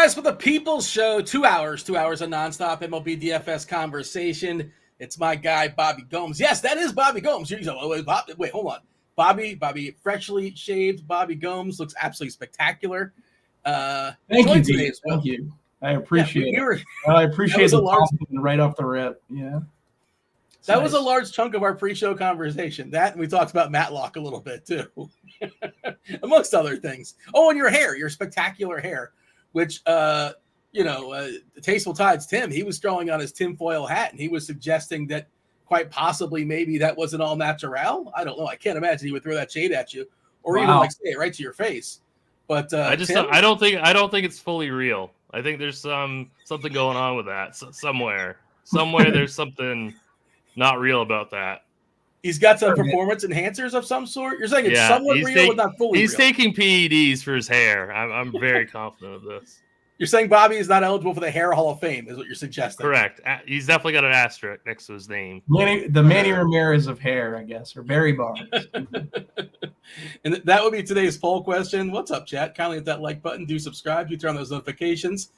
guys, for the People's Show, 2 hours of nonstop MLB DFS conversation. It's my guy, Bobby Gomes. Yes, that is Bobby Gomes. Wait, hold on. Bobby, freshly shaved Bobby Gomes looks absolutely spectacular. Thank you, Dean. Thank you. I appreciate it. I appreciate the compliment right off the rip. Yeah. That was a large chunk of our pre-show conversation. That, and we talked about Matlock a little bit too, amongst other things. Oh, and your hair, your spectacular hair, which, Tasteful Tides Tim, he was throwing on his tinfoil hat, and he was suggesting that quite possibly maybe that wasn't all natural. I don't know. I can't imagine he would throw that shade at you, or even like say it right to your face. But I don't think it's fully real. I think there's something going on with that somewhere. There's something not real about that. He's got some performance enhancers of some sort. You're saying it's somewhat real, but not fully real. He's taking PEDs for his hair. I'm very confident of this. You're saying Bobby is not eligible for the Hair Hall of Fame, is what you're suggesting. Correct. He's definitely got an asterisk next to his name. The Manny Ramirez of hair, I guess, or Barry Bonds. And that would be today's poll question. What's up, chat? Kindly hit that like button. Do subscribe. Do turn on those notifications.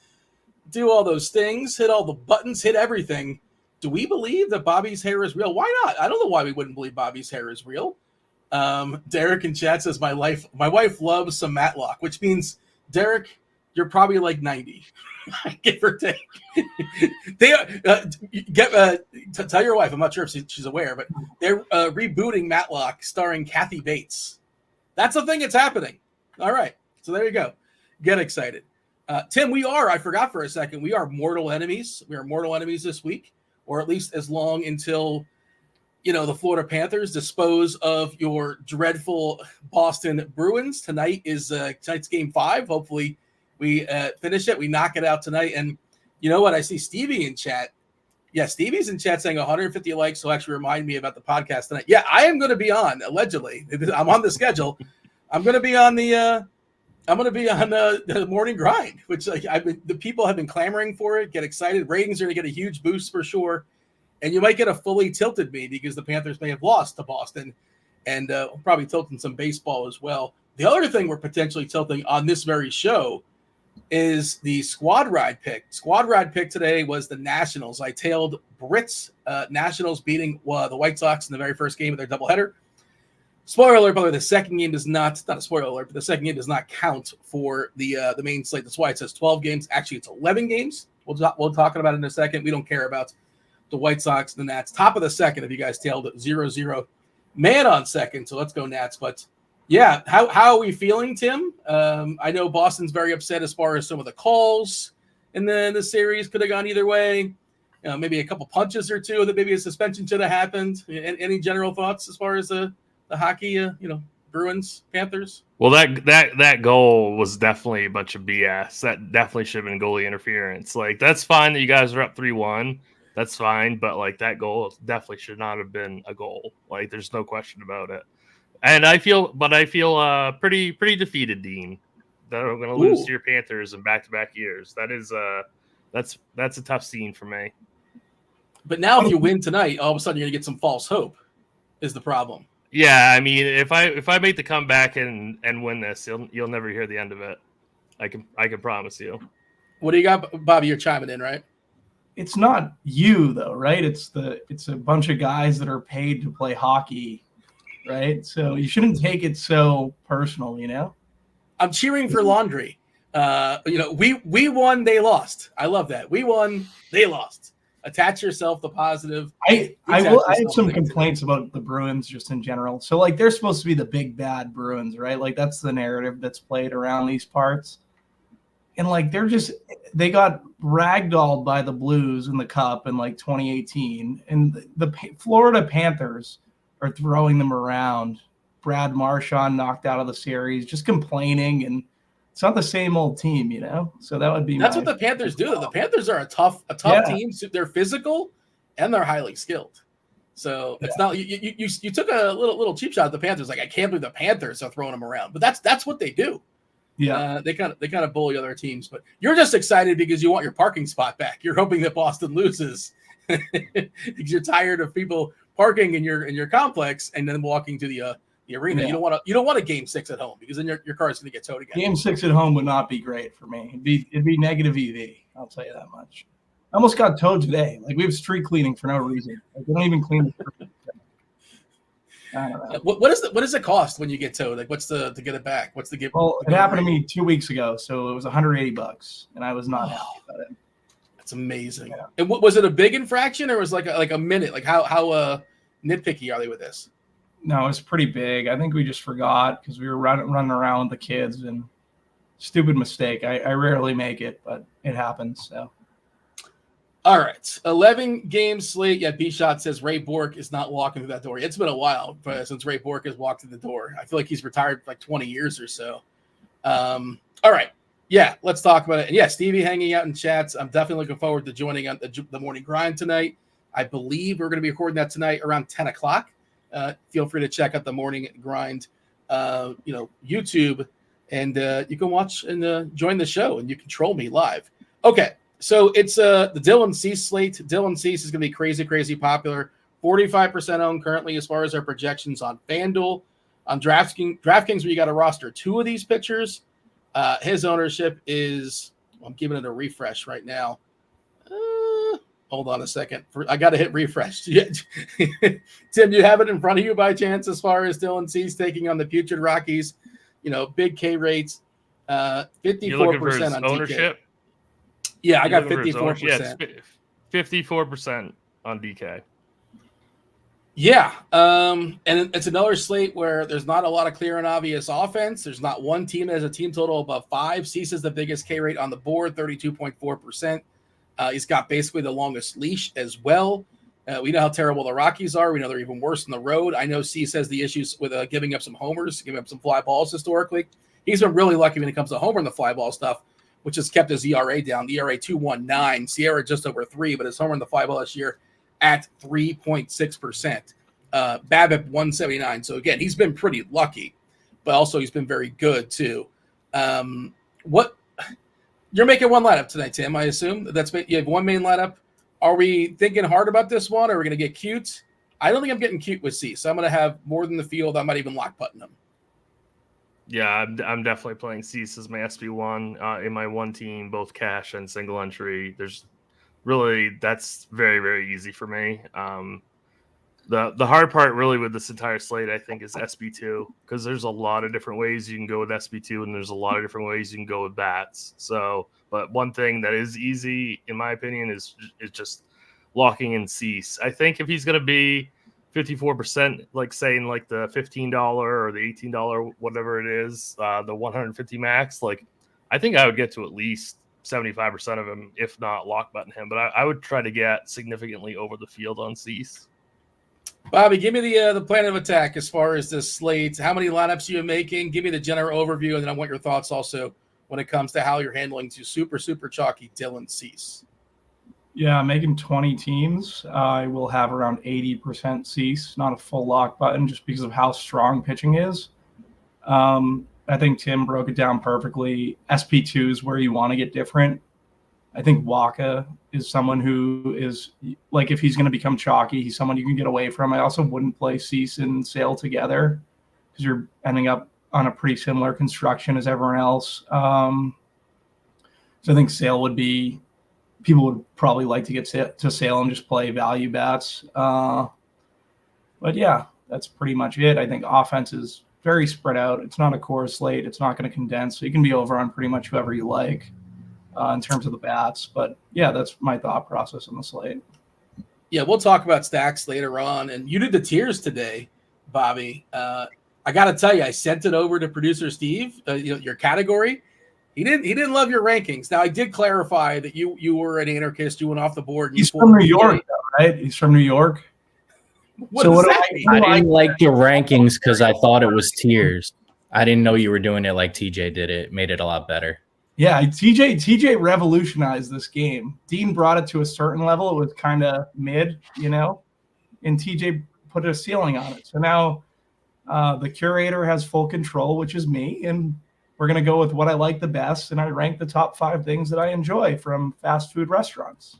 Do all those things. Hit all the buttons. Hit everything. Do we believe that Bobby's hair is real? Why not? I don't know why we wouldn't believe Bobby's hair is real. Derek in chat says, my wife loves some Matlock, which means, Derek, you're probably like 90, give or take. Tell your wife, I'm not sure if she's aware, but they're rebooting Matlock starring Kathy Bates. That's the thing that's happening. All right, so there you go. Get excited. Tim, I forgot for a second, we are mortal enemies. We are mortal enemies this week, or at least as long until, the Florida Panthers dispose of your dreadful Boston Bruins. Tonight's game 5. Hopefully we finish it. We knock it out tonight. And you know what? I see Stevie in chat. Yeah, Stevie's in chat saying 150 likes. So actually remind me about the podcast tonight. Yeah, I am going to be on, allegedly. I'm on the schedule. I'm going to be on the morning grind, which the people have been clamoring for it. Get excited. Ratings are going to get a huge boost for sure. And you might get a fully tilted me because the Panthers may have lost to Boston, and probably tilting some baseball as well. The other thing we're potentially tilting on this very show is the squad ride pick. Squad ride pick today was the Nationals. I tailed Brits. Nationals beating the White Sox in the very first game of their doubleheader. Spoiler alert, by the way, the second game does not a spoiler alert, but the second game does not count for the main slate. That's why it says 12 games. Actually, it's 11 games. We'll talk about it in a second. We don't care about the White Sox and the Nats. Top of the second, if you guys tailed it, 0-0. Man on second, so let's go Nats. But yeah, how are we feeling, Tim? I know Boston's very upset as far as some of the calls, and then the series could have gone either way. Maybe a couple punches or two that maybe a suspension should have happened. Any general thoughts as far as the hockey, Bruins, Panthers? Well, that goal was definitely a bunch of BS. That definitely should have been goalie interference. Like, that's fine that you guys are up 3-1. That's fine, but that goal definitely should not have been a goal. There's no question about it. And I feel pretty defeated, Dean, that I'm going to lose to your Panthers in back-to-back years. That is that's a tough scene for me. But now, if you win tonight, all of a sudden you're going to get some false hope. Is the problem? Yeah, I mean, if I make the comeback and win this, you'll never hear the end of it. I can promise you. What do you got, Bobby? You're chiming in, right? It's not you though, right? It's a bunch of guys that are paid to play hockey, right? So you shouldn't take it so personal, I'm cheering for laundry. We won, they lost. I love that. We won, they lost. Attach yourself to positive. I have some complaints about the Bruins just in general. So they're supposed to be the big bad Bruins, right? That's the narrative that's played around these parts. And they got ragdolled by the Blues in the Cup in 2018, and the Florida Panthers are throwing them around. Brad Marchand knocked out of the series, just complaining, and it's not the same old team, So that would be what the Panthers do. The Panthers are a tough team. They're physical and they're highly skilled. So it's not you took a little cheap shot at the Panthers. I can't believe the Panthers are throwing them around, but that's what they do. Yeah, they kind of bully other teams, but you're just excited because you want your parking spot back. You're hoping that Boston loses because you're tired of people parking in your complex and then walking to the the arena. Yeah. You don't want a game 6 at home because then your car is going to get towed again. Game 6 at home would not be great for me. It'd be negative EV. I'll tell you that much. I almost got towed today. Like we have street cleaning for no reason. Like they don't even clean the street. I don't know. What does it cost when you get towed? Like what's to get it back? What's the give? Well, it happened to me 2 weeks ago, so it was $180, and I was not happy about it. That's amazing. Yeah. And what was it, a big infraction or was it like a minute? Like how nitpicky are they with this? No, it's pretty big. I think we just forgot because we were running around with the kids, and stupid mistake. I rarely make it, but it happens. So. All right, 11 game slate. Yeah, B-Shot says Ray Bork is not walking through that door. It's been a while since Ray Bork has walked through the door. I feel like he's retired for like 20 years or so. All right, yeah, let's talk about it. And yeah, Stevie hanging out in chats. I'm definitely looking forward to joining on the morning grind tonight. I believe we're going to be recording that tonight around 10 o'clock. Feel free to check out the morning grind, YouTube, and you can watch and join the show, and you can troll me live. Okay. So it's the Dylan Cease slate. Dylan Cease is going to be crazy, crazy popular. 45% owned currently as far as our projections on FanDuel. On DraftKings, where you got to roster 2 of these pitchers, his ownership is, I'm giving it a refresh right now. Hold on a second. I got to hit refresh. Tim, you have it in front of you by chance as far as Dylan Cease taking on the putrid Rockies? Big K rates, 54% on ownership. DK. Yeah, I got 54%. Yeah, 54% on DK. Yeah, and it's another slate where there's not a lot of clear and obvious offense. There's not one team that has a team total above 5. Cease is the biggest K rate on the board, 32.4%. He's got basically the longest leash as well. We know how terrible the Rockies are. We know they're even worse on the road. I know Cease has the issues with giving up some homers, giving up some fly balls historically. He's been really lucky when it comes to homer and the fly ball stuff, which has kept his ERA down. The ERA 2.19, Sierra just over 3, but his homer in the fly ball this year at 3.6%. BABIP 179. So again, he's been pretty lucky, but also he's been very good too. What you're making one lineup tonight, Tim? I assume you have one main lineup. Are we thinking hard about this one? Or are we going to get cute? I don't think I'm getting cute with Cease. I'm going to have more than the field. I might even lock button him. Yeah, I'm definitely playing Cease as my SB1 in my one team, both cash and single entry. That's very, very easy for me. The hard part really with this entire slate, I think, is SB2 because there's a lot of different ways you can go with SB2 and there's a lot of different ways you can go with bats. So, but one thing that is easy, in my opinion, is just locking in Cease. I think if he's going to be 54%, like saying like the $15 or the $18, whatever it is, the 150 max, like I think I would get to at least 75% of him, if not lock button him. But I would try to get significantly over the field on Cease. Bobby, give me the plan of attack as far as this slate. How many lineups you're making? Give me the general overview, and then I want your thoughts also when it comes to how you're handling to super, super chalky Dylan Cease. Yeah, I'm making 20 teams. I will have around 80% Cease, not a full lock button, just because of how strong pitching is. I think Tim broke it down perfectly. SP2 is where you want to get different. I think Waka is someone who is, like, if he's going to become chalky, he's someone you can get away from. I also wouldn't play Cease and Sale together because you're ending up on a pretty similar construction as everyone else. So I think Sale would be, people would probably like to get to Sale and just play value bats. But yeah, that's pretty much it. I think offense is very spread out. It's not a core slate. It's not going to condense. So you can be over on pretty much whoever you like. In terms of the bats. But yeah, that's my thought process on the slate. Yeah, we'll talk about stacks later on. And you did the tiers today, Bobby. I got to tell you, I sent it over to producer Steve, your category. He didn't love your rankings. Now, I did clarify that you were an anarchist. You went off the board. He's from New York, though, right? He's from New York. What does that mean? I didn't like the rankings because I thought it was tiers. I didn't know you were doing it like TJ did it. Made it a lot better. Yeah, TJ revolutionized this game. Dean brought it to a certain level. It was kind of mid, and TJ put a ceiling on it. So now the curator has full control, which is me, and we're going to go with what I like the best, and I rank the top 5 things that I enjoy from fast food restaurants.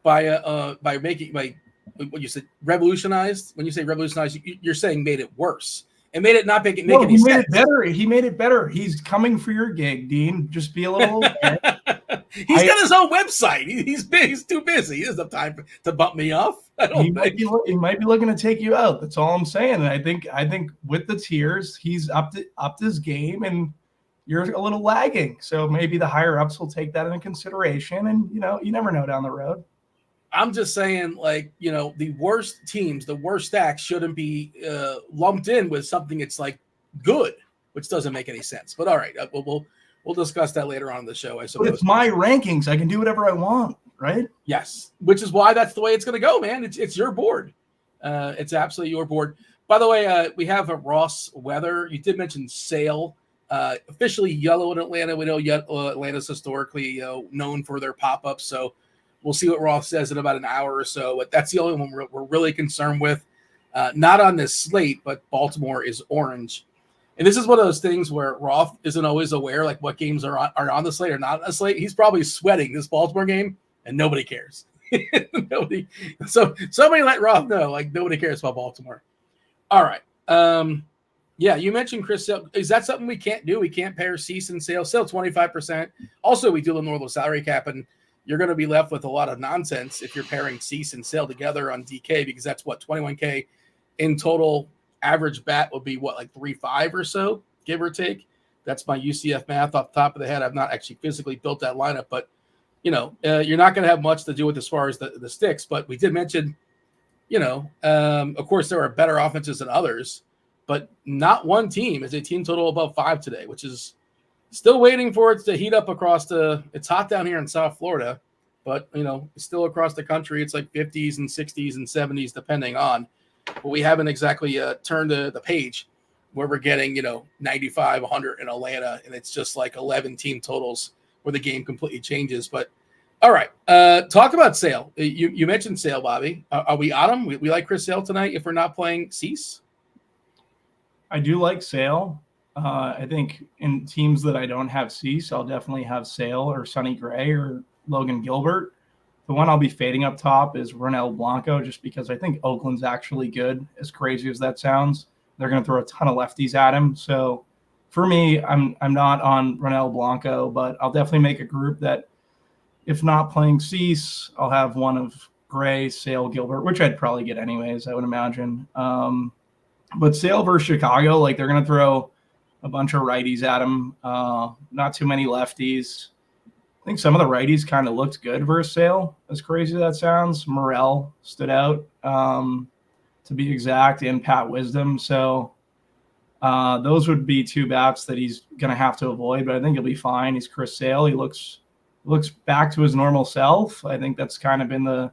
By making what you said revolutionized. When you say revolutionized, you're saying made it worse. It made it not make No, any he made sense. it better. He made it better. He's coming for your gig, Dean. Just be a little aware. He's got his own website. He's too busy. He doesn't have time to bump me off. I don't think. He might be looking to take you out. That's all I'm saying. And I think with the tiers, he's upped his game, and you're a little lagging. So maybe the higher ups will take that into consideration. And you never know down the road. I'm just saying, like, the worst teams, the worst stacks shouldn't be lumped in with something that's like good, which doesn't make any sense. But all right, we'll discuss that later on in the show, I suppose. But it's my rankings. I can do whatever I want, right? Yes, which is why that's the way it's going to go, man. It's your board. It's absolutely your board. By the way, we have a Ross Weather. You did mention Sale. Officially yellow in Atlanta. We know Atlanta's historically known for their pop-ups, so we'll see what Roth says in about an hour or so. But that's the only one we're really concerned with. Not on this slate, but Baltimore is orange. And this is one of those things where Roth isn't always aware, like, what games are on the slate or not on the slate. He's probably sweating this Baltimore game, and nobody cares. So somebody let Roth know, like, nobody cares about Baltimore. All right. Yeah, you mentioned Chris Sale. Is that something we can't do? We can't pair Cease and Sale. Sale 25%. Also, we do ignore the salary cap, and you're going to be left with a lot of nonsense if you're pairing Cease and Sale together on DK, because that's what, 21K in total. Average bat would be what, like 3.5 or so, give or take. That's my UCF math off the top of the head. I've not actually physically built that lineup, but you're not going to have much to do with as far as the sticks. But we did mention, of course, there are better offenses than others, but not one team is a team total above 5 today, which is still waiting for it to heat up across it's hot down here in South Florida, but, still across the country, it's like 50s and 60s and 70s, depending on. But we haven't exactly turned the page where we're getting, 95, 100 in Atlanta, and it's just like 11 team totals where the game completely changes. But all right, talk about Sale. You mentioned Sale, Bobby. Are we on him? We like Chris Sale tonight if we're not playing Cease? I do like Sale. I think in teams that I don't have Cease, I'll definitely have Sale or Sonny Gray or Logan Gilbert. The one I'll be fading up top is Ronel Blanco, just because I think Oakland's actually good, as crazy as that sounds. They're going to throw a ton of lefties at him. So for me, I'm not on Ronel Blanco, but I'll definitely make a group that, if not playing Cease, I'll have one of Gray, Sale, Gilbert, which I'd probably get anyways, I would imagine. But Sale versus Chicago, like, they're going to throw a bunch of righties at him, not too many lefties. I think some of the righties kind of looked good versus Sale, as crazy as that sounds. Morel stood out, to be exact, and Pat Wisdom. So those would be two bats that he's going to have to avoid, but I think he'll be fine. He's Chris Sale. He looks back to his normal self. I think that's kind of been the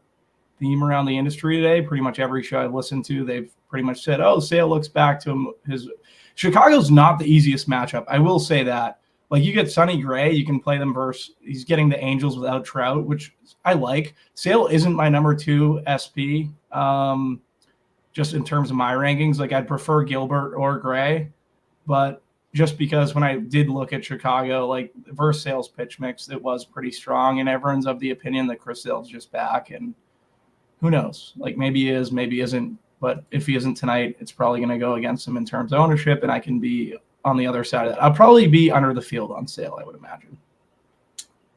theme around the industry today. Pretty much every show I've listened to, they've pretty much said, oh, Sale looks back to his – Chicago's not the easiest matchup. I will say that. Like, you get Sonny Gray, you can play them versus – he's getting the Angels without Trout, which I like. Sale isn't my number 2 SP, just in terms of my rankings. Like, I'd prefer Gilbert or Gray, but just because when I did look at Chicago, like, versus Sale's pitch mix, it was pretty strong, and everyone's of the opinion that Chris Sale's just back, and who knows? Like, maybe he is, maybe isn't, but if he isn't tonight, it's probably going to go against him in terms of ownership, and I can be on the other side of that. I'll probably be under the field on Sale, I would imagine.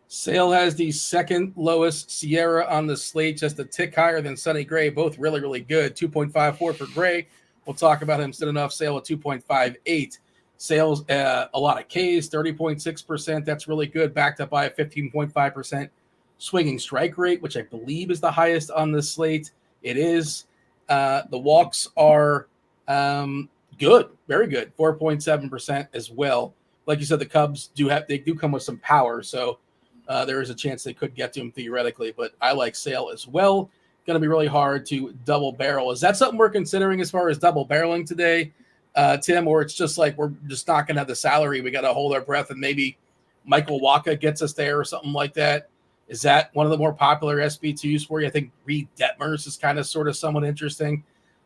Sale has the second lowest Sierra on the slate, just a tick higher than Sonny Gray. Both really, really good. 2.54 for Gray. We'll talk about him soon enough. Sale at 2.58. Sale's a lot of Ks, 30.6%. That's really good, backed up by a 15.5% swinging strike rate, which I believe is the highest on the slate. It is. The walks are good, very good, 4.7% as well. Like you said, the Cubs do come with some power, so there is a chance they could get to him theoretically. But I like Sale as well. Going to be really hard to double barrel. Is that something we're considering as far as double barreling today, Tim? Or it's just like we're just not going to have the salary? We got to hold our breath, and maybe Michael Wacha gets us there or something like that. Is that one of the more popular SB2s for you? I think Reed Detmers is kind of sort of somewhat interesting.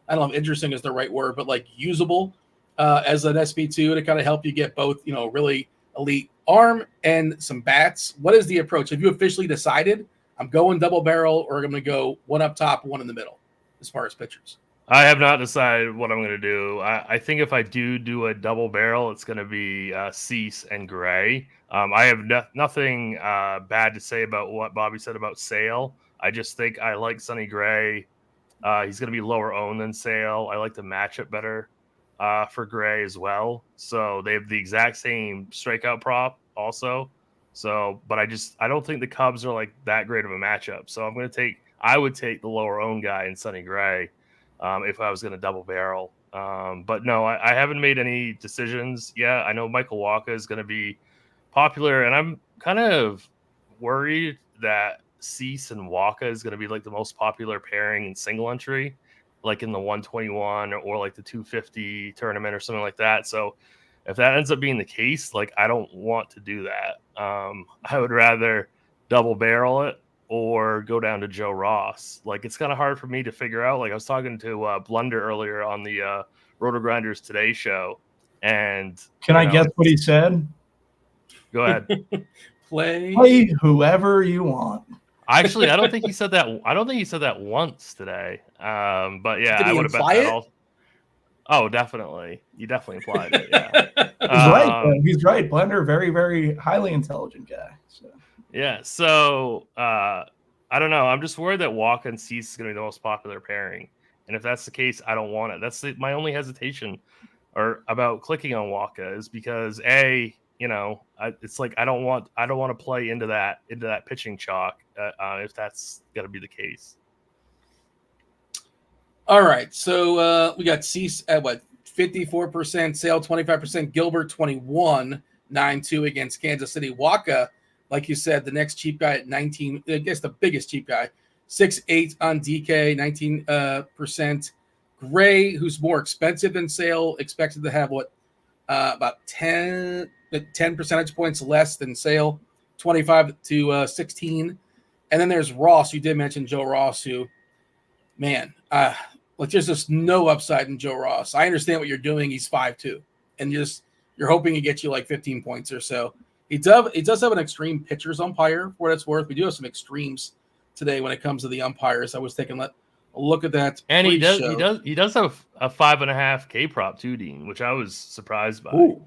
I don't know if interesting is the right word, but like usable as an SB2 to kind of help you get both, really elite arm and some bats. What is the approach? Have you officially decided I'm going double barrel, or I'm going to go one up top, one in the middle as far as pitchers? I have not decided what I'm going to do. I think if I do a double barrel, it's going to be Cease and Gray. I have nothing bad to say about what Bobby said about Sale. I just think I like Sonny Gray. He's going to be lower owned than Sale. I like the matchup better for Gray as well. So they have the exact same strikeout prop also. So, but I don't think the Cubs are like that great of a matchup. So I would take the lower owned guy in Sonny Gray. If I was going to double barrel. But no, I haven't made any decisions yet. I know Michael Wacha is going to be popular, and I'm kind of worried that Cease and Wacha is going to be like the most popular pairing in single entry, like in the 121 or like the 250 tournament or something like that. So if that ends up being the case, like I don't want to do that. I would rather double barrel it or go down to Joe Ross. Like it's kind of hard for me to figure out. Like I was talking to Blunder earlier on the RotoGrinders Today show, and can I guess what he said? Go ahead. Play whoever you want. Actually, I don't think he said that. I don't think he said that once today. But yeah, I would have bet that all. Oh, definitely. You definitely implied it. Yeah. He's right. He's right. Blunder, very, very highly intelligent guy. So. Yeah, so I don't know. I'm just worried that Wacha and Cease is going to be the most popular pairing, and if that's the case, I don't want it. That's my only hesitation, or about clicking on Wacha is because it's like I don't want to play into that pitching chalk if that's going to be the case. All right, so we got Cease at 54%, Sale 25%, Gilbert 21, 9-2 against Kansas City. Wacha, like you said, the next cheap guy at 19, I guess the biggest cheap guy, 6-8 on DK, 19%. Gray, who's more expensive than Sale, expected to have about 10 percentage points less than Sale, 25 to 16. And then there's Ross. You did mention Joe Ross, who, man, there's just no upside in Joe Ross. I understand what you're doing. He's 5'2", and you're hoping to get you like 15 points or so. He does have an extreme pitchers umpire, for what it's worth. We do have some extremes today when it comes to the umpires. I was taking a look at that. And he does have a 5.5 K prop too, Dean, which I was surprised by. Ooh.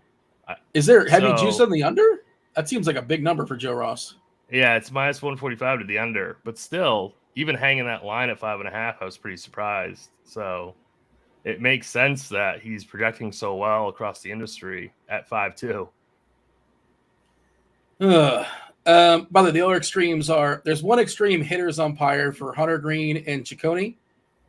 Is there heavy juice on the under? That seems like a big number for Joe Ross. Yeah, it's minus 145 to the under, but still, even hanging that line at 5.5, I was pretty surprised. So it makes sense that he's projecting so well across the industry at 5.2. By the way, the other extremes there's one extreme hitters umpire for Hunter Green and Ciccone.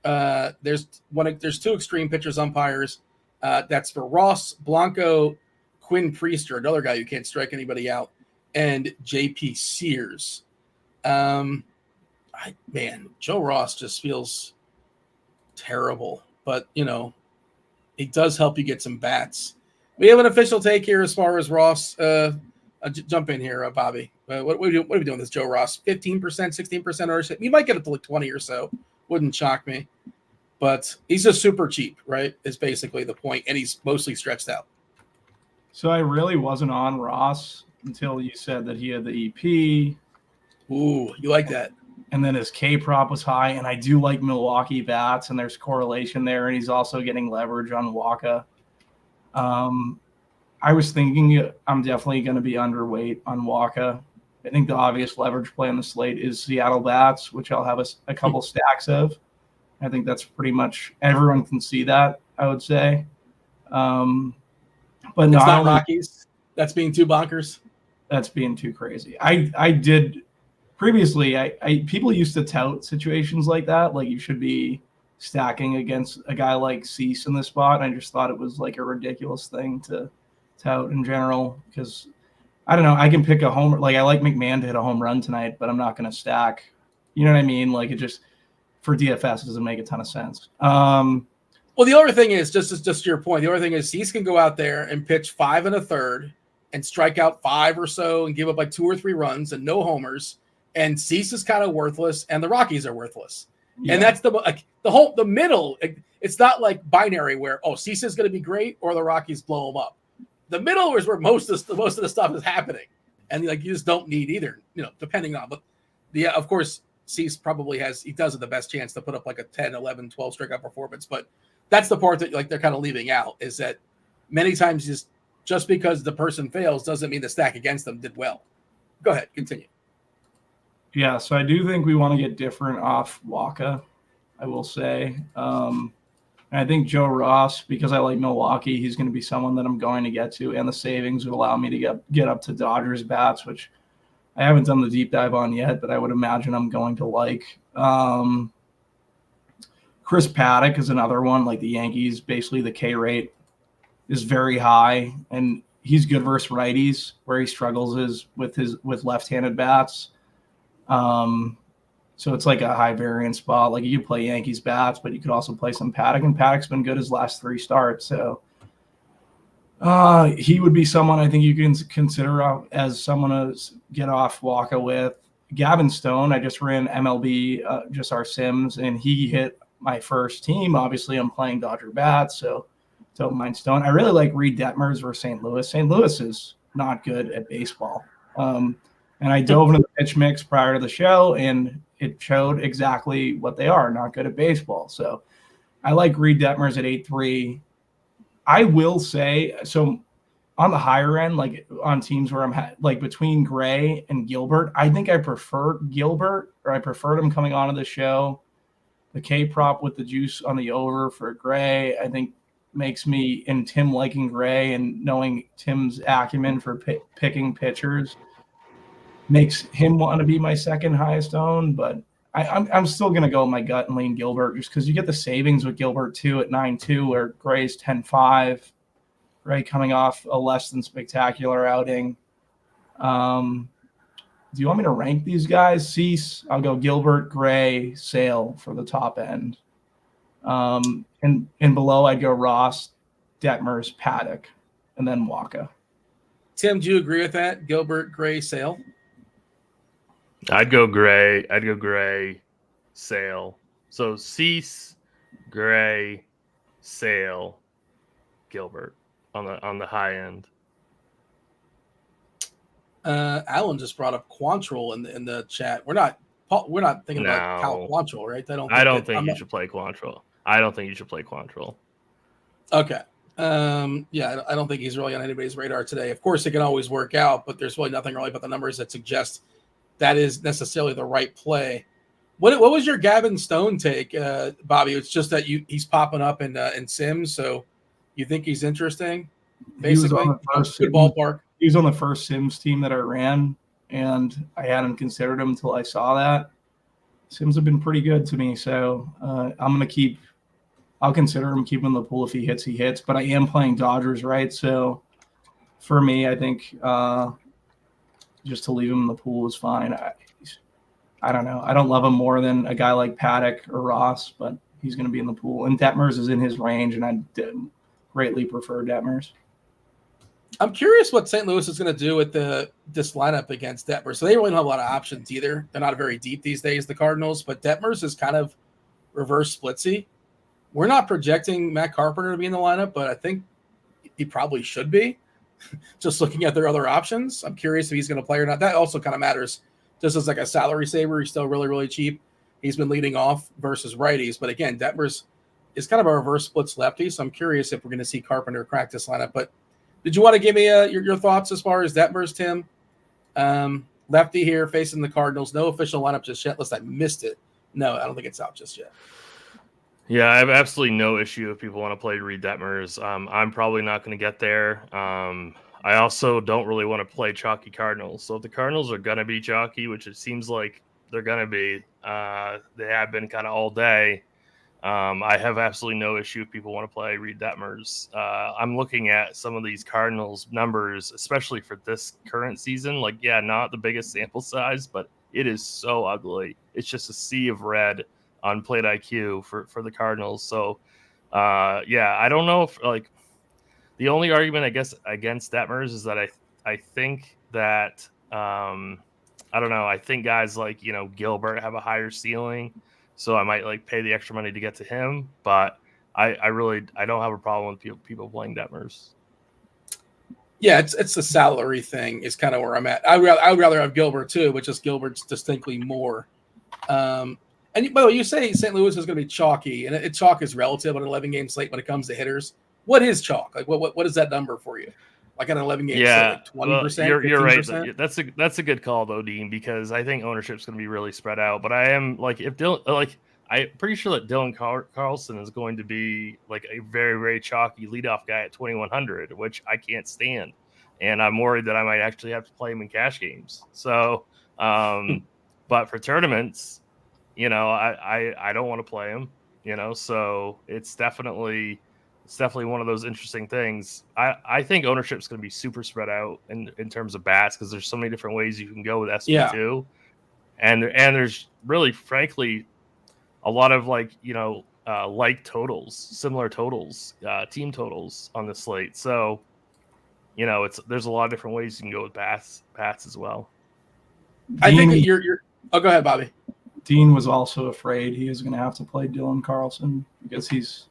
There's two extreme pitchers umpires. That's for Ross, Blanco, Quinn Priester, another guy who can't strike anybody out, and JP Sears. Man, Joe Ross just feels terrible, but he does help you get some bats. We have an official take here as far as Ross. Jump in here, Bobby. What are we doing with this Joe Ross? 15%, 16% ownership. You might get it to like 20 or so. Wouldn't shock me. But he's just super cheap, right? Is basically the point, and he's mostly stretched out. So I really wasn't on Ross until you said that he had the EP. Ooh, you like that. And then his K prop was high, and I do like Milwaukee bats, and there's correlation there, and he's also getting leverage on Wacha. I was thinking I'm definitely going to be underweight on Wacha. I think the obvious leverage play on the slate is Seattle bats, which I'll have a couple stacks of. I think that's pretty much everyone can see that, I would say. But it's not Rockies. That's being too bonkers. That's being too crazy. I did previously. People used to tout situations like that, like you should be stacking against a guy like Cease in this spot. I just thought it was like a ridiculous thing to tout in general, because I don't know. I can pick a homer. Like I like McMahon to hit a home run tonight, but I'm not going to stack. You know what I mean? Like it just for DFS it doesn't make a ton of sense. Well, the other thing is just to your point. The other thing is Cease can go out there and pitch 5 1/3 and strike out 5 or so and give up like 2 or 3 runs and no homers. And Cease is kind of worthless, and the Rockies are worthless. Yeah. And that's the middle. It's not like binary where Cease is going to be great or the Rockies blow him up. The middle is where most of the stuff is happening, and like you just don't need either. Depending on. But of course, Cease probably he does have the best chance to put up like a 10, 11, 12 strikeout performance. But that's the part that like they're kind of leaving out, is that many times just because the person fails doesn't mean the stack against them did well. Go ahead, continue. Yeah, so I do think we want to get different off Waka, I will say. And I think Joe Ross, because I like Milwaukee, he's going to be someone that I'm going to get to, and the savings would allow me to get up to Dodgers bats, which I haven't done the deep dive on yet, but I would imagine I'm going to like. Chris Paddock is another one, like the Yankees. Basically, the K rate is very high, and he's good versus righties. Where he struggles is with left-handed bats. So it's like a high variance spot. Like you play Yankees bats, but you could also play some Paddock, and Paddock's been good his last 3 starts. So he would be someone I think you can consider as someone to get off Waka with. Gavin Stone, I just ran MLB, just our Sims, and he hit my first team. Obviously, I'm playing Dodger bats, so don't mind Stone. I really like Reed Detmers versus St. Louis. St. Louis is not good at baseball. And I dove into the pitch mix prior to the show, and it showed exactly what they are, not good at baseball. So I like Reed Detmers at 8-3. I will say, so on the higher end, like on teams where I'm like between Gray and Gilbert, I think I prefer Gilbert, or I preferred him coming onto the show. The K prop with the juice on the over for Gray, I think makes me, and Tim liking Gray and knowing Tim's acumen for picking pitchers, makes him want to be my second highest owned. But I'm still going to go with my gut and lean Gilbert, just because you get the savings with Gilbert too at 9-2, where Gray's 10-5, right, coming off a less than spectacular outing. Do you want me to rank these guys? Cease, I'll go Gilbert, Gray, Sale for the top end. And below, I'd go Ross, Detmers, Paddock, and then Waka. Tim, do you agree with that? Gilbert, Gray, Sale? I'd go Gray, Sale. So Cease, Gray, Sale, Gilbert on the high end. Alan just brought up Quantrill in the chat. We're not thinking about Cal Quantrill, right? I don't think you should play Quantrill. Okay. Yeah, I don't think he's really on anybody's radar today. Of course, it can always work out, but there's really nothing really about the numbers that suggest that is necessarily the right play. What was your Gavin Stone take, Bobby? It's just that he's popping up in Sims, so you think he's interesting? Basically, good ballpark. He was on the first Sims team that I ran, and I hadn't considered him until I saw that. Sims have been pretty good to me, so I'll consider him keeping the pool. If he hits. But I am playing Dodgers, right? So for me, I think just to leave him in the pool is fine. I don't know. I don't love him more than a guy like Paddock or Ross, but he's going to be in the pool. And Detmers is in his range, and I greatly prefer Detmers. I'm curious what St. Louis is going to do with this lineup against Detmers. So they really don't have a lot of options either. They're not very deep these days, the Cardinals, but Detmers is kind of reverse splitsy. We're not projecting Matt Carpenter to be in the lineup, but I think he probably should be. Just looking at their other options, I'm curious if he's going to play or not. That also kind of matters. Just as like a salary saver, he's still really, really cheap. He's been leading off versus righties. But again, Detmers is kind of a reverse splits lefty, so I'm curious if we're going to see Carpenter crack this lineup. But did you want to give me your thoughts as far as Detmers, Tim? Lefty here facing the Cardinals. No official lineup just yet, unless I missed it. No, I don't think it's out just yet. Yeah, I have absolutely no issue if people want to play Reed Detmers. I'm probably not going to get there. I also don't really want to play chalky Cardinals. So if the Cardinals are going to be chalky, which it seems like they're going to be, they have been kind of all day. I have absolutely no issue if people want to play Reed Detmers. I'm looking at some of these Cardinals numbers, especially for this current season. Like, yeah, not the biggest sample size, but it is so ugly. It's just a sea of red on plate IQ for the Cardinals. So, yeah, I don't know if, like, the only argument, I guess, against Detmers is that I think that, I don't know, I think guys like, Gilbert have a higher ceiling. So I might like pay the extra money to get to him, but I don't have a problem with people playing Detmers. Yeah, it's a salary thing is kind of where I'm at. I would rather have Gilbert too, but just Gilbert's distinctly more And by the way, you say St. Louis is going to be chalky, and chalk is relative on an 11-game slate when it comes to hitters. What is chalk? Like, what is that number for you? Like an 11-game slate, like 20%? You're right. That's a good call though, Dean, because I think ownership's going to be really spread out. But I am like, if Dylan, like, I'm pretty sure that Dylan Carlson is going to be like a very, very chalky leadoff guy at 2,100, which I can't stand, and I'm worried that I might actually have to play him in cash games. So, but for tournaments, you know, I don't want to play him, you know, so it's definitely one of those interesting things. I think ownership is going to be super spread out in terms of bats, because there's so many different ways you can go with SP2. And there's really, frankly, a lot of like, you know, like totals, similar totals, team totals on the slate. So, you know, there's a lot of different ways you can go with bats as well. I think that you're oh, go ahead, Bobby. Dean was also afraid he was going to have to play Dylan Carlson because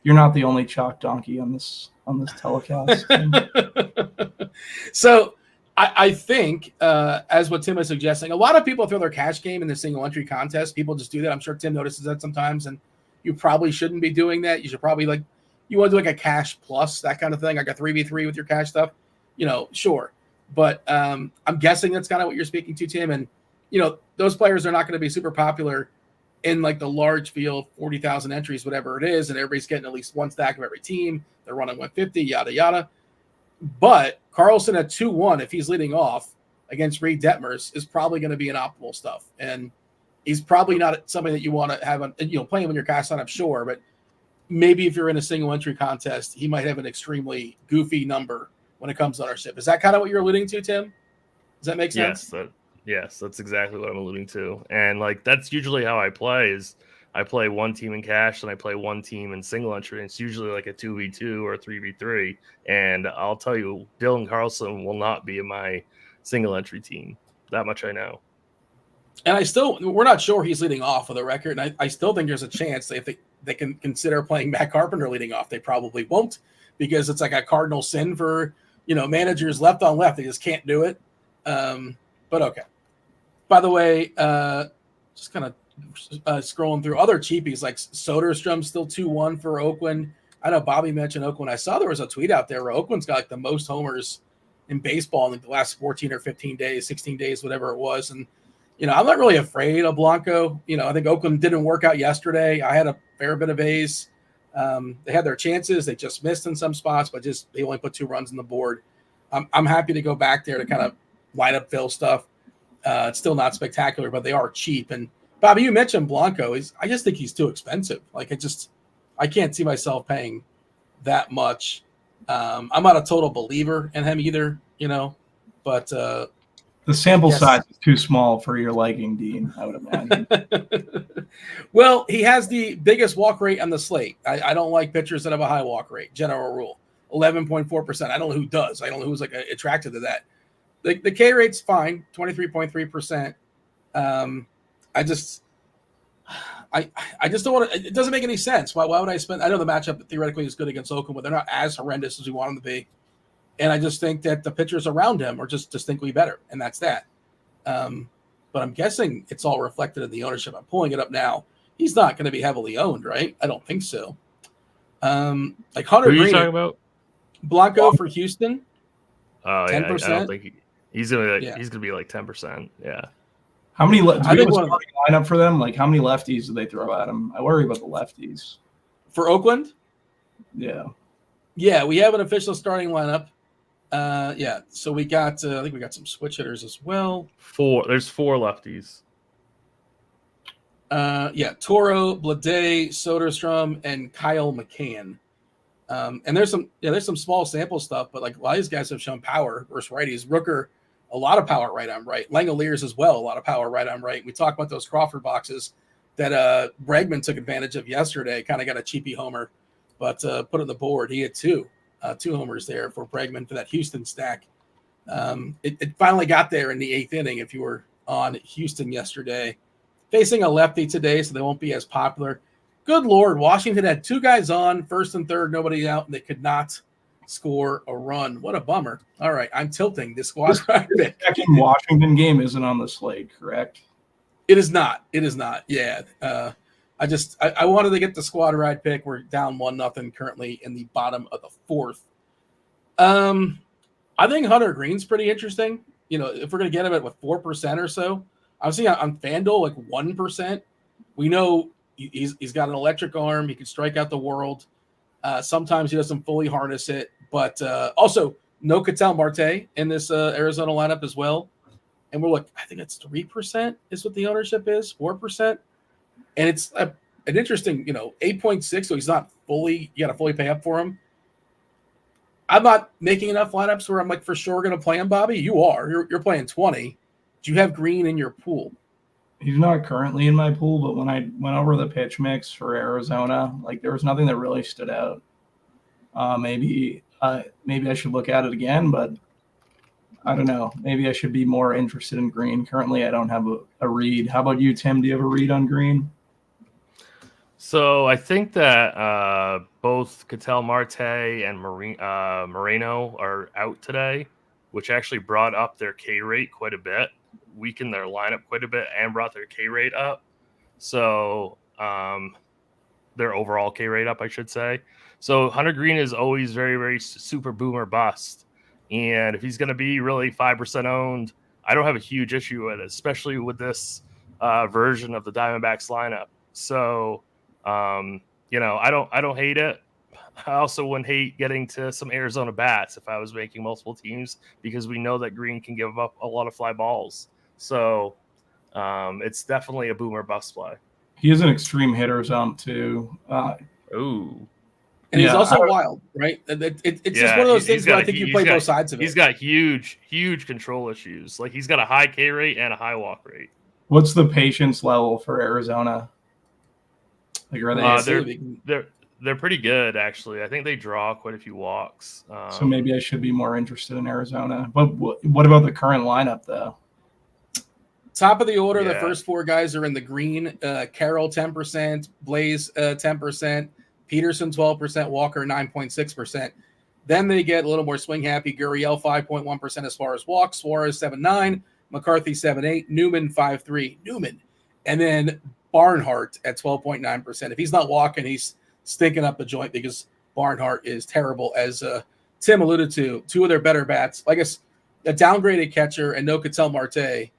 you're not the only chalk donkey on this telecast. So I think, as what Tim is suggesting, a lot of people throw their cash game in the single entry contest. People just do that. I'm sure Tim notices that sometimes, and you probably shouldn't be doing that. You should probably you want to do like a cash plus, that kind of thing, like a 3v3 with your cash stuff, you know, sure. But I'm guessing that's kind of what you're speaking to, Tim. And, you know, those players are not going to be super popular in like the large field, 40,000 entries, whatever it is, and everybody's getting at least one stack of every team. They're running 150, yada, yada. But Carlson at 2-1, if he's leading off against Reed Detmers, is probably going to be an optimal stuff. And he's probably not something that you want to have, play him in your cash lineup, sure. But maybe if you're in a single entry contest, he might have an extremely goofy number when it comes to ownership. Is that kind of what you're alluding to, Tim? Does that make sense? Yes, that's exactly what I'm alluding to. And like, that's usually how I play is I play one team in cash and I play one team in single entry. And it's usually like a 2v2 or a 3v3. And I'll tell you, Dylan Carlson will not be in my single entry team. That much I know. And we're not sure he's leading off for the record. And I still think there's a chance that if they can consider playing Matt Carpenter leading off. They probably won't, because it's like a cardinal sin for, managers left on left. They just can't do it. But okay. By the way, just kind of scrolling through other cheapies, like Soderstrom still 2-1 for Oakland. I know Bobby mentioned Oakland. I saw there was a tweet out there where Oakland's got like the most homers in baseball in like the last 14 or 15 days, 16 days, whatever it was. And, I'm not really afraid of Blanco. I think Oakland didn't work out yesterday. I had a fair bit of A's. They had their chances. They just missed in some spots, but they only put 2 runs on the board. I'm happy to go back there to kind of light up Phil stuff. It's still not spectacular, but they are cheap. And Bobby, you mentioned Blanco. I just think he's too expensive. Like I can't see myself paying that much. I'm not a total believer in him either, but the sample size is too small for your liking, Dean, I would imagine. Well, he has the biggest walk rate on the slate. I don't like pitchers that have a high walk rate, general rule, 11.4%. I don't know who does. I don't know who's like attracted to that. The K rate's fine, 23.3%. I just don't want to. It doesn't make any sense. Why would I spend? I know the matchup theoretically is good against Oakland, but they're not as horrendous as we want them to be. And I just think that the pitchers around him are just distinctly better, and that's that. But I'm guessing it's all reflected in the ownership. I'm pulling it up now. He's not going to be heavily owned, right? I don't think so. Like Hunter Who are you Green, talking about? Blanco for Houston. Oh, 10%? Yeah, I don't think he's going to be like 10%. Yeah. How many? Do we have a starting lineup for them? Like, how many lefties do they throw at him? I worry about the lefties. For Oakland? Yeah. Yeah, we have an official starting lineup. So we got I think we got some switch hitters as well. There's 4 lefties. Toro, Blade, Soderstrom, and Kyle McCann. And there's some small sample stuff, but like a lot of these guys have shown power versus righties. Rooker, a lot of power right on right. Langoliers as well, a lot of power right on right. We talked about those Crawford boxes that Bregman took advantage of yesterday. Kind of got a cheapy homer, but put on the board. He had 2 homers there for Bregman for that Houston stack. It finally got there in the 8th inning. If you were on Houston yesterday, facing a lefty today, so they won't be as popular. Good Lord, Washington had 2 guys on, first and third, nobody out, and they could not score a run. What a bummer. All right, I'm tilting this squad. The second Washington game isn't on the slate, correct? It is not. It is not. Yeah. I wanted to get the squad ride pick. We're down 1-0 currently in the bottom of the fourth. I think Hunter Green's pretty interesting. You know, if we're going to get him at 4% or so, I'm seeing on FanDuel like 1%. We know he's got an electric arm. He can strike out the world. Sometimes he doesn't fully harness it, but also no Ketel Marte in this Arizona lineup as well. And we're like, I think it's 3% is what the ownership is, 4%. And it's an interesting, 8.6. So he's not fully, you got to fully pay up for him. I'm not making enough lineups where I'm like for sure going to play him, Bobby. You are. You're playing 20. Do you have Green in your pool? He's not currently in my pool, but when I went over the pitch mix for Arizona, like there was nothing that really stood out. Maybe I should look at it again, but I don't know. Maybe I should be more interested in Green. Currently, I don't have a read. How about you, Tim? Do you have a read on Green? So I think that both Ketel Marte and Moreno are out today, which actually brought up their K rate quite a bit, weakened their lineup quite a bit, and brought their K rate up. So their overall K rate up, I should say. So Hunter Green is always very, very super boomer bust. And if he's going to be really 5% owned, I don't have a huge issue with it, especially with this version of the Diamondbacks lineup. So, I don't hate it. I also wouldn't hate getting to some Arizona bats if I was making multiple teams, because we know that Green can give up a lot of fly balls. So it's definitely a boomer bust play. He is an extreme hitter too. Ooh. And he's also wild, right? It's just one of those things where I think you play both sides of it. He's got huge control issues. Like he's got a high K rate and a high walk rate. What's the patience level for Arizona? Like are they? They're pretty good, actually. I think they draw quite a few walks. So maybe I should be more interested in Arizona. But what about the current lineup, though? Top of the order, the first four guys are in the green. Carroll 10%, Blaze 10%, Peterson 12%, Walker 9.6%. Then they get a little more swing happy. Gurriel 5.1% as far as walks, Suarez 7.9, McCarthy 7.8, Newman 5.3. Newman, and then Barnhart at 12.9%. If he's not walking, he's stinking up the joint because Barnhart is terrible. As Tim alluded to, two of their better bats, I guess a downgraded catcher and no Ketel Marte.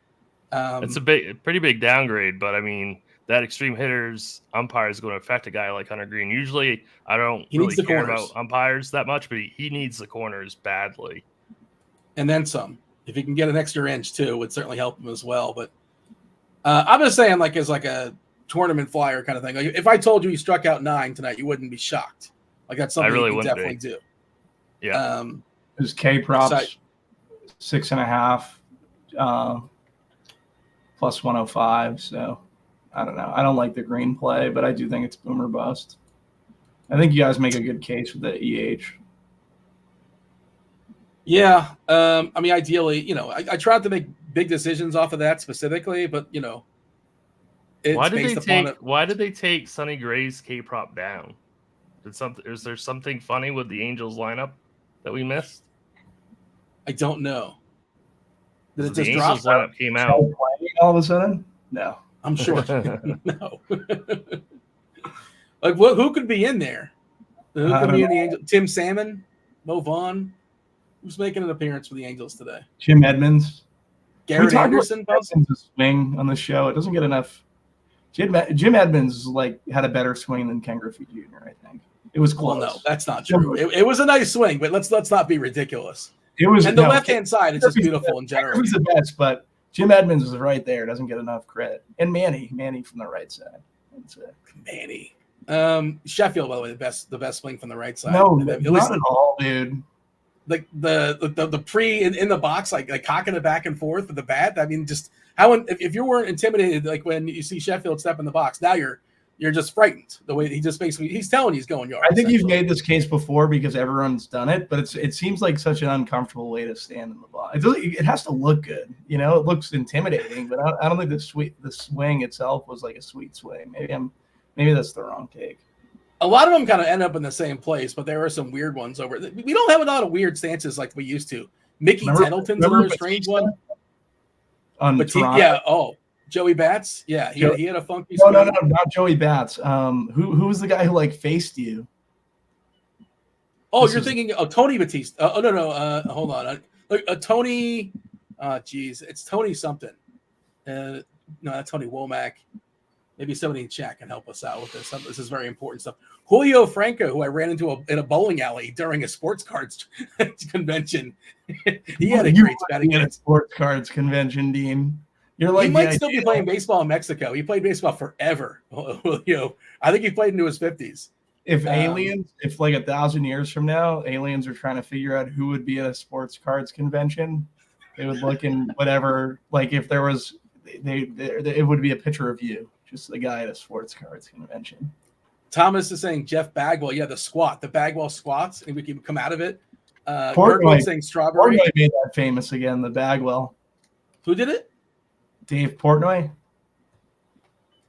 It's a pretty big downgrade, but I mean, that extreme hitters umpire is going to affect a guy like Hunter Green. Usually, I don't really care about umpires that much, but he needs the corners badly. And then some. If he can get an extra inch too, it would certainly help him as well. But I'm just saying, like, as like a tournament flyer kind of thing. Like, if I told you he struck out 9 tonight, you wouldn't be shocked. Like, that's something you can definitely do. Yeah. His K props 6.5 plus 105. So I don't know. I don't like the Green play, but I do think it's boomer bust. I think you guys make a good case with the EH. Yeah. I mean, ideally, I tried to make big decisions off of that specifically, but why did they take Sonny Gray's K prop down? Is there something funny with the Angels lineup that we missed? I don't know. Did it just drop? Angels lineup came out all of a sudden? No, I'm sure. No. Like, who could be in there? Who could be in the Angels? Tim Salmon, Mo Vaughn. Who's making an appearance for the Angels today? Jim Edmonds. Garrett Anderson. Swing on the show. It doesn't get enough. Jim Edmonds had a better swing than Ken Griffey Jr. I think it was close. Well, no, that's not true. It was a nice swing, but let's not be ridiculous. It was, and the left-hand side is just beautiful in general. He's the best, but Jim Edmonds is right there. Doesn't get enough credit. And Manny from the right side. That's it. Manny. Sheffield, by the way, the best swing from the right side. No, not at all, dude. Like the pre in the box, like cocking it back and forth with the bat. I mean, just how if you weren't intimidated, like when you see Sheffield step in the box, now you're just frightened. The way he just basically he's telling you he's going yard. I think you've made this case before because everyone's done it, but it seems like such an uncomfortable way to stand in the box. It has to look good, it looks intimidating, but I don't think the swing itself was like a sweet swing. Maybe that's the wrong take. A lot of them kind of end up in the same place, but there are some weird ones over. We don't have a lot of weird stances like we used to. Mickey Tendleton's another strange one. On Toronto? Yeah. Oh, Joey Bats. Yeah, he had a funky. No, not Joey Bats. Who was the guy who like faced you? Oh, you're thinking Tony Batista. No. Hold on. Tony. Geez, it's Tony something. No, not Tony Womack. Maybe somebody in chat can help us out with this. This is very important stuff. Julio Franco, who I ran into in a bowling alley during a sports cards convention. He had a great betting at a sports cards convention, Dean. You're like, he might still be playing baseball in Mexico. He played baseball forever. Julio. I think he played into his 50s. If aliens, if like 1,000 years from now, aliens are trying to figure out who would be at a sports cards convention, they would look in whatever, like if there was, it would be a picture of you, just a guy at a sports cards convention. Thomas is saying Jeff Bagwell. Yeah, the Bagwell squats, and we can come out of it. Portnoy saying strawberry. Portnoy made that famous again, the Bagwell. Who did it? Dave Portnoy.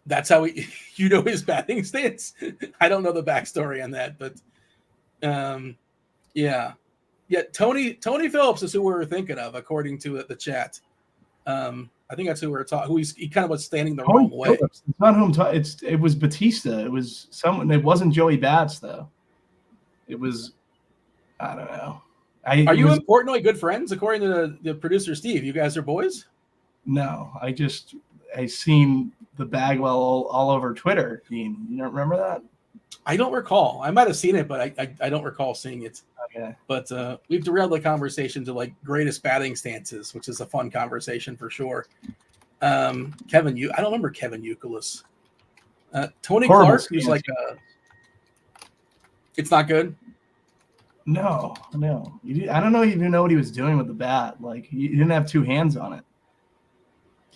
That's how you know his batting stance. I don't know the backstory on that, but yeah. Tony Phillips is who we were thinking of, according to the chat. I think that's who we were talking. He kind of was standing the wrong way. It's not whom. It was Batista. It was someone. It wasn't Joey Bats though. It was. I don't know. Are you and Portnoy good friends? According to the producer Steve, you guys are boys. No, I seen the Bagwell all over Twitter. Dean, you don't remember that? I don't recall. I might have seen it, but I don't recall seeing it. Okay. But we've derailed the conversation to like greatest batting stances, which is a fun conversation for sure. Kevin, I don't remember Kevin Youkilis. Tony Clark, who's like it's not good. No. I don't know even know what he was doing with the bat. Like he didn't have two hands on it.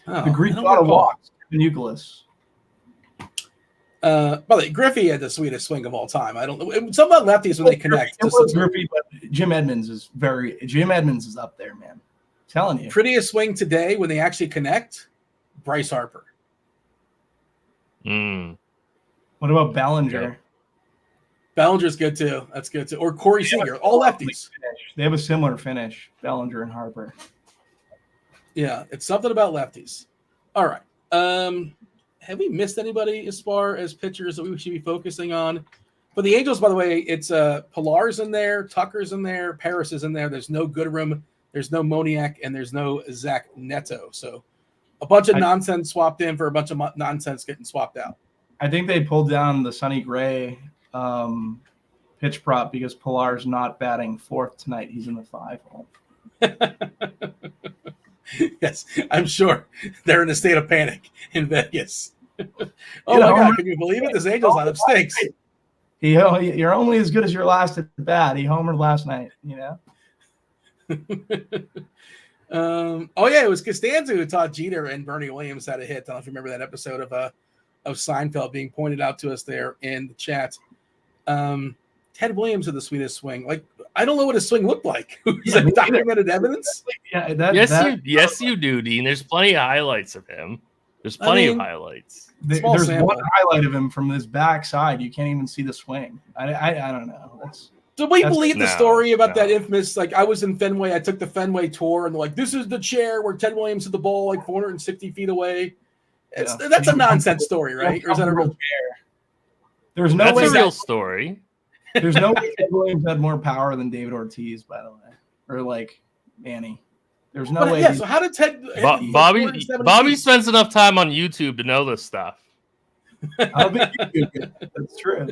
Oh, the Greek bought a walk. Kevin Youkilis. By the way, Griffey had the sweetest swing of all time. I don't know. Something about lefties when they connect. It was Griffey, but Jim Edmonds is up there, man. I'm telling you. Prettiest swing today when they actually connect, Bryce Harper. What about Bellinger? Yeah. Bellinger's good too. That's good too. Or Corey Seager, all lefties. They have a similar finish, Bellinger and Harper. Yeah, it's something about lefties. All right. Have we missed anybody as far as pitchers that we should be focusing on? For the Angels, by the way, it's Pilar's in there, Tucker's in there, Paris is in there. There's no Goodrum, there's no Moniak, and there's no Zach Neto. So a bunch of nonsense swapped in for a bunch of nonsense getting swapped out. I think they pulled down the Sonny Gray pitch prop because Pilar's not batting fourth tonight. He's in the 5 hole. Yes, I'm sure they're in a state of panic in Vegas. Oh my God, can you believe it? This Angels lineup stinks. You're only as good as your last at the bat. He homered last night, you know? Oh yeah, it was Costanza who taught Jeter and Bernie Williams how to hit. I don't know if you remember that episode of Seinfeld being pointed out to us there in the chat. Ted Williams had the sweetest swing. Like, I don't know what his swing looked like. Is that documented evidence? Yeah, yes, you do, Dean. There's plenty of highlights of him. There's plenty of highlights. There's one highlight of him from his backside. You can't even see the swing. I don't know. Do we believe the story about that infamous, like, I was in Fenway, I took the Fenway tour, and they're like, this is the chair where Ted Williams hit the ball like 460 feet away. That's a nonsense story, right? Or is that a real chair? There's no way that's a real story. There's no way Ted Williams had more power than David Ortiz, by the way, or like Manny. There's no way. Yeah. So how did Ted? Bobby spends enough time on YouTube to know this stuff. I think that's true.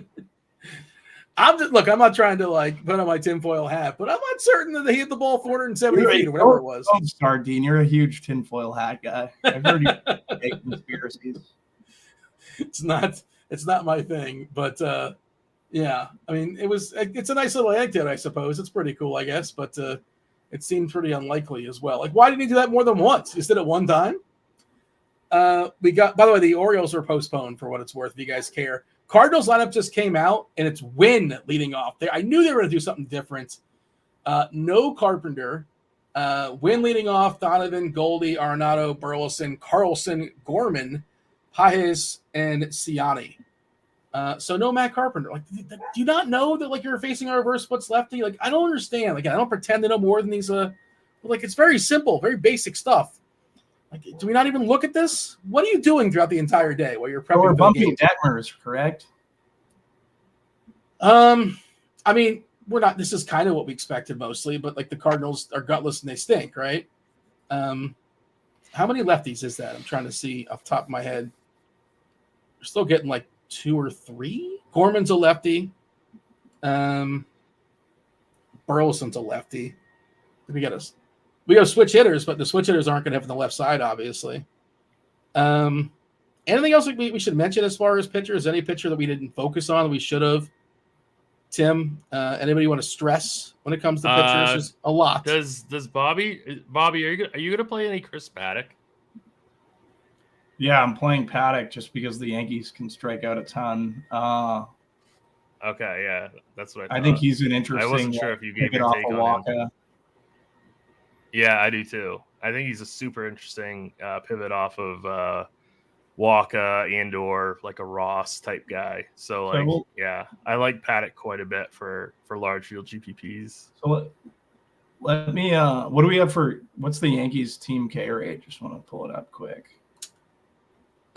I'm not trying to like put on my tinfoil hat, but I'm not certain that he hit the ball 470 feet or whatever it was. Don't start, Dean. You're a huge tinfoil hat guy. I've heard you make conspiracies. It's not my thing, but yeah. I mean, it's a nice little anecdote, I suppose. It's pretty cool, I guess, but it seemed pretty unlikely as well. Like, why didn't he do that more than once? He just did it one time. By the way, the Orioles were postponed for what it's worth, if you guys care. Cardinals lineup just came out, and it's Wynn leading off. I knew they were going to do something different. No Carpenter. Wynn leading off, Donovan, Goldie, Arenado, Burleson, Carlson, Gorman, Pages, and Ciani. So no Matt Carpenter. Like, do you not know that, like, you're facing a reverse splits lefty? Like, I don't understand. Like, I don't pretend to know more than these. Like, it's very simple, very basic stuff. Like, do we not even look at this? What are you doing throughout the entire day while you're prepping? We're for the bumping game? Detmers, correct? I mean, we're not. This is kind of what we expected mostly, but like the Cardinals are gutless and they stink, right? How many lefties is that? I'm trying to see off the top of my head. We're still getting like 2 or 3. Gorman's a lefty. Burleson's a lefty. We got switch hitters, but the switch hitters aren't going to have on the left side, obviously. Anything else we should mention as far as pitchers? Any pitcher that we didn't focus on that we should have? Tim, anybody want to stress when it comes to pitchers? There's a lot. Does Bobby? Are you gonna play any Chris Paddock? Yeah, I'm playing Paddock just because the Yankees can strike out a ton. Okay, yeah, that's what I thought. I think he's an interesting. I wasn't sure if you gave it your off take of on him. Waka. Yeah, I do too. I think he's a super interesting pivot off of Waka and/or like a Ross type guy. So yeah, I like Paddock quite a bit for large field GPPs. So let me. What do we have for? What's the Yankees team K rate? Just want to pull it up quick.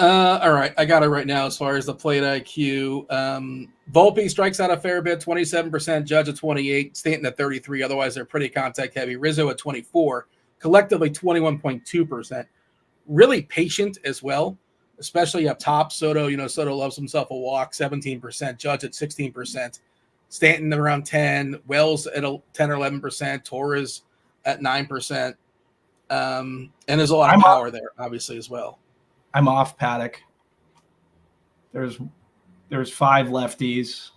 All right, I got it right now as far as the plate IQ. Volpe strikes out a fair bit, 27%, Judge at 28, Stanton at 33. Otherwise, they're pretty contact heavy. Rizzo at 24, collectively 21.2%. Really patient as well, especially up top. Soto, Soto loves himself a walk, 17%, Judge at 16%, Stanton around 10, Wells at 10 or 11%, Torres at 9%. And there's a lot of power there, obviously, as well. I'm off Paddock. There's 5 lefties.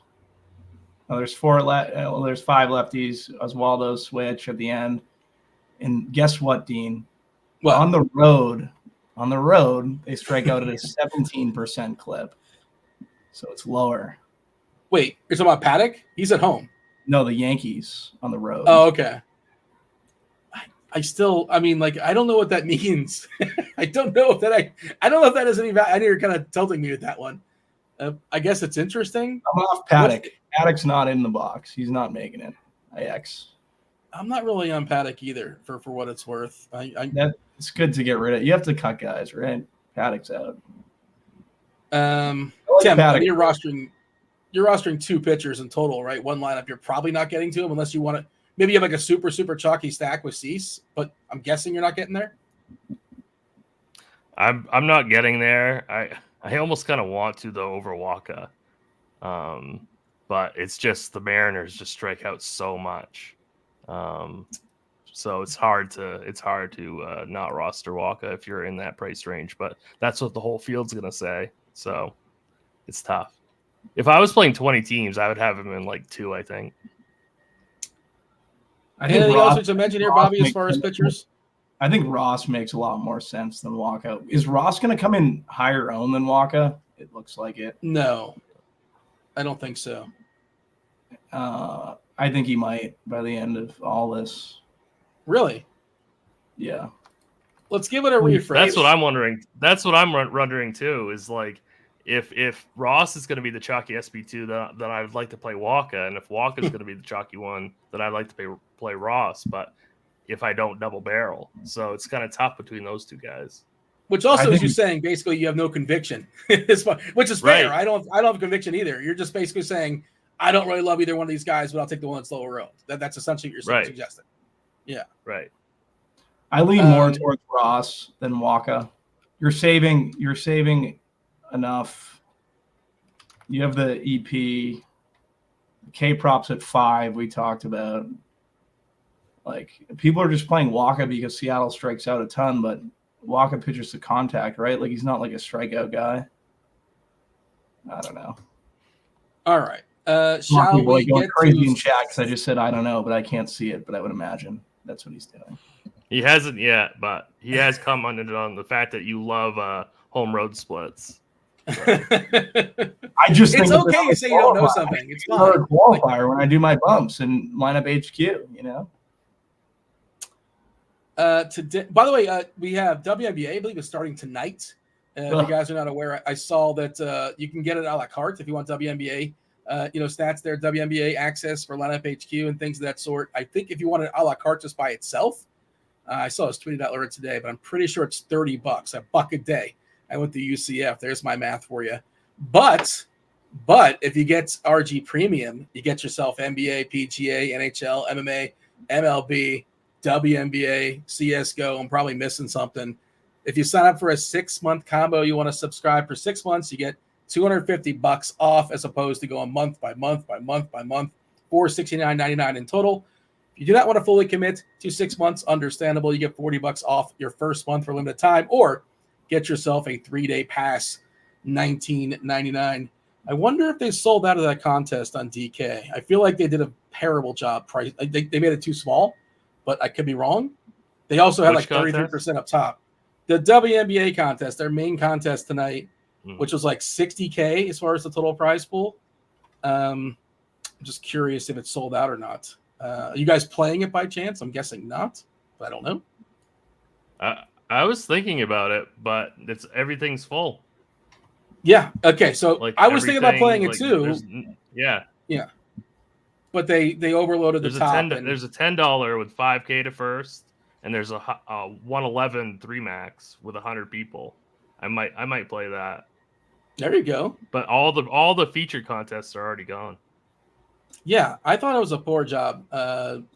Oh, there's 5 lefties. Oswaldo switch at the end. And guess what, Dean? What? On the road, they strike out at a 17% clip. So it's lower. Wait, you're talking about Paddock? He's at home. No, the Yankees on the road. Oh, okay. I don't know what that means. I don't know if that is any value. I know you're kind of tilting me with that one. I guess it's interesting. I'm off Paddock. Paddock's not in the box. He's not making it. I'm not really on Paddock either for what it's worth. It's good to get rid of. You have to cut guys, right? Paddock's out. Tim, Paddock. you're rostering 2 pitchers in total, right? One lineup you're probably not getting to him unless you want to. Maybe you have like a super, super chalky stack with Cease, but I'm guessing you're not getting there. I'm not getting there. I almost kind of want to though over Waka, but it's just the Mariners just strike out so much, so it's hard to not roster Waka if you're in that price range. But that's what the whole field's gonna say, so it's tough. If I was playing 20 teams, I would have him in like 2, I think. Anything else to mention here, Bobby, as far as pitchers? I think Ross makes a lot more sense than Waka. Is Ross going to come in higher owned than Waka? It looks like it. No, I don't think so. I think he might by the end of all this. Really? Yeah. Let's give it a refresh. That's what I'm wondering. That's what I'm wondering too. Is like if Ross is going to be the chalky SB2, then I'd like to play Waka, and if Waka is going to be the chalky one, then I'd like to play Ross. But if I don't double barrel, so it's kind of tough between those 2 guys. Which also is you saying basically you have no conviction, which is fair. Right. I don't have conviction either. You're just basically saying I don't really love either one of these guys, but I'll take the one that's lower owned. That's essentially what you're suggesting. Yeah. Right. I lean more towards Ross than Waka. You're saving enough. You have the EP, K props at 5. We talked about. Like people are just playing Waka because Seattle strikes out a ton, but Waka pitches to contact, right? Like he's not like a strikeout guy. I don't know. All right. Shall we going get crazy to... in chat because I just said I don't know, but I can't see it. But I would imagine that's what he's doing. He hasn't yet, but he has commented on the fact that you love home road splits. So. I just think it's okay to say you don't know something. It's fine. A qualifier when I do my bumps and lineup HQ, Today, by the way, we have WNBA. I believe is starting tonight. If you guys are not aware, I saw that you can get it a la carte if you want WNBA. Stats there, WNBA access for lineup HQ and things of that sort. I think if you want it a la carte just by itself, I saw his tweeted out earlier today, but I'm pretty sure it's $30, a buck a day. I went to UCF. There's my math for you. But if you get RG Premium, you get yourself NBA, PGA, NHL, MMA, MLB, WNBA, CSGO. I'm probably missing something. If you sign up for a 6-month combo, you want to subscribe for 6 months, you get $250 off as opposed to going month by month by month by month, $469.99 in total. If you do not want to fully commit to 6 months, understandable. You get $40 off your first month for a limited time, or get yourself a 3-day pass, $19.99. I wonder if they sold out of that contest on DK. I feel like they did a terrible job. Price they made it too small, but I could be wrong. They also had Which like 33% up top. The WNBA contest, their main contest tonight, which was like $60K as far as the total prize pool. I'm just curious if it's sold out or not. Are you guys playing it by chance? I'm guessing not, but I don't know. I was thinking about it, but everything's full. Yeah. Okay. So Like I was thinking about playing it too. Yeah. But they overloaded the top. There's a $10 with 5K to first, and there's a 111 3 max with 100 people. I might play that. There you go. But all the featured contests are already gone. Yeah, I thought it was a poor job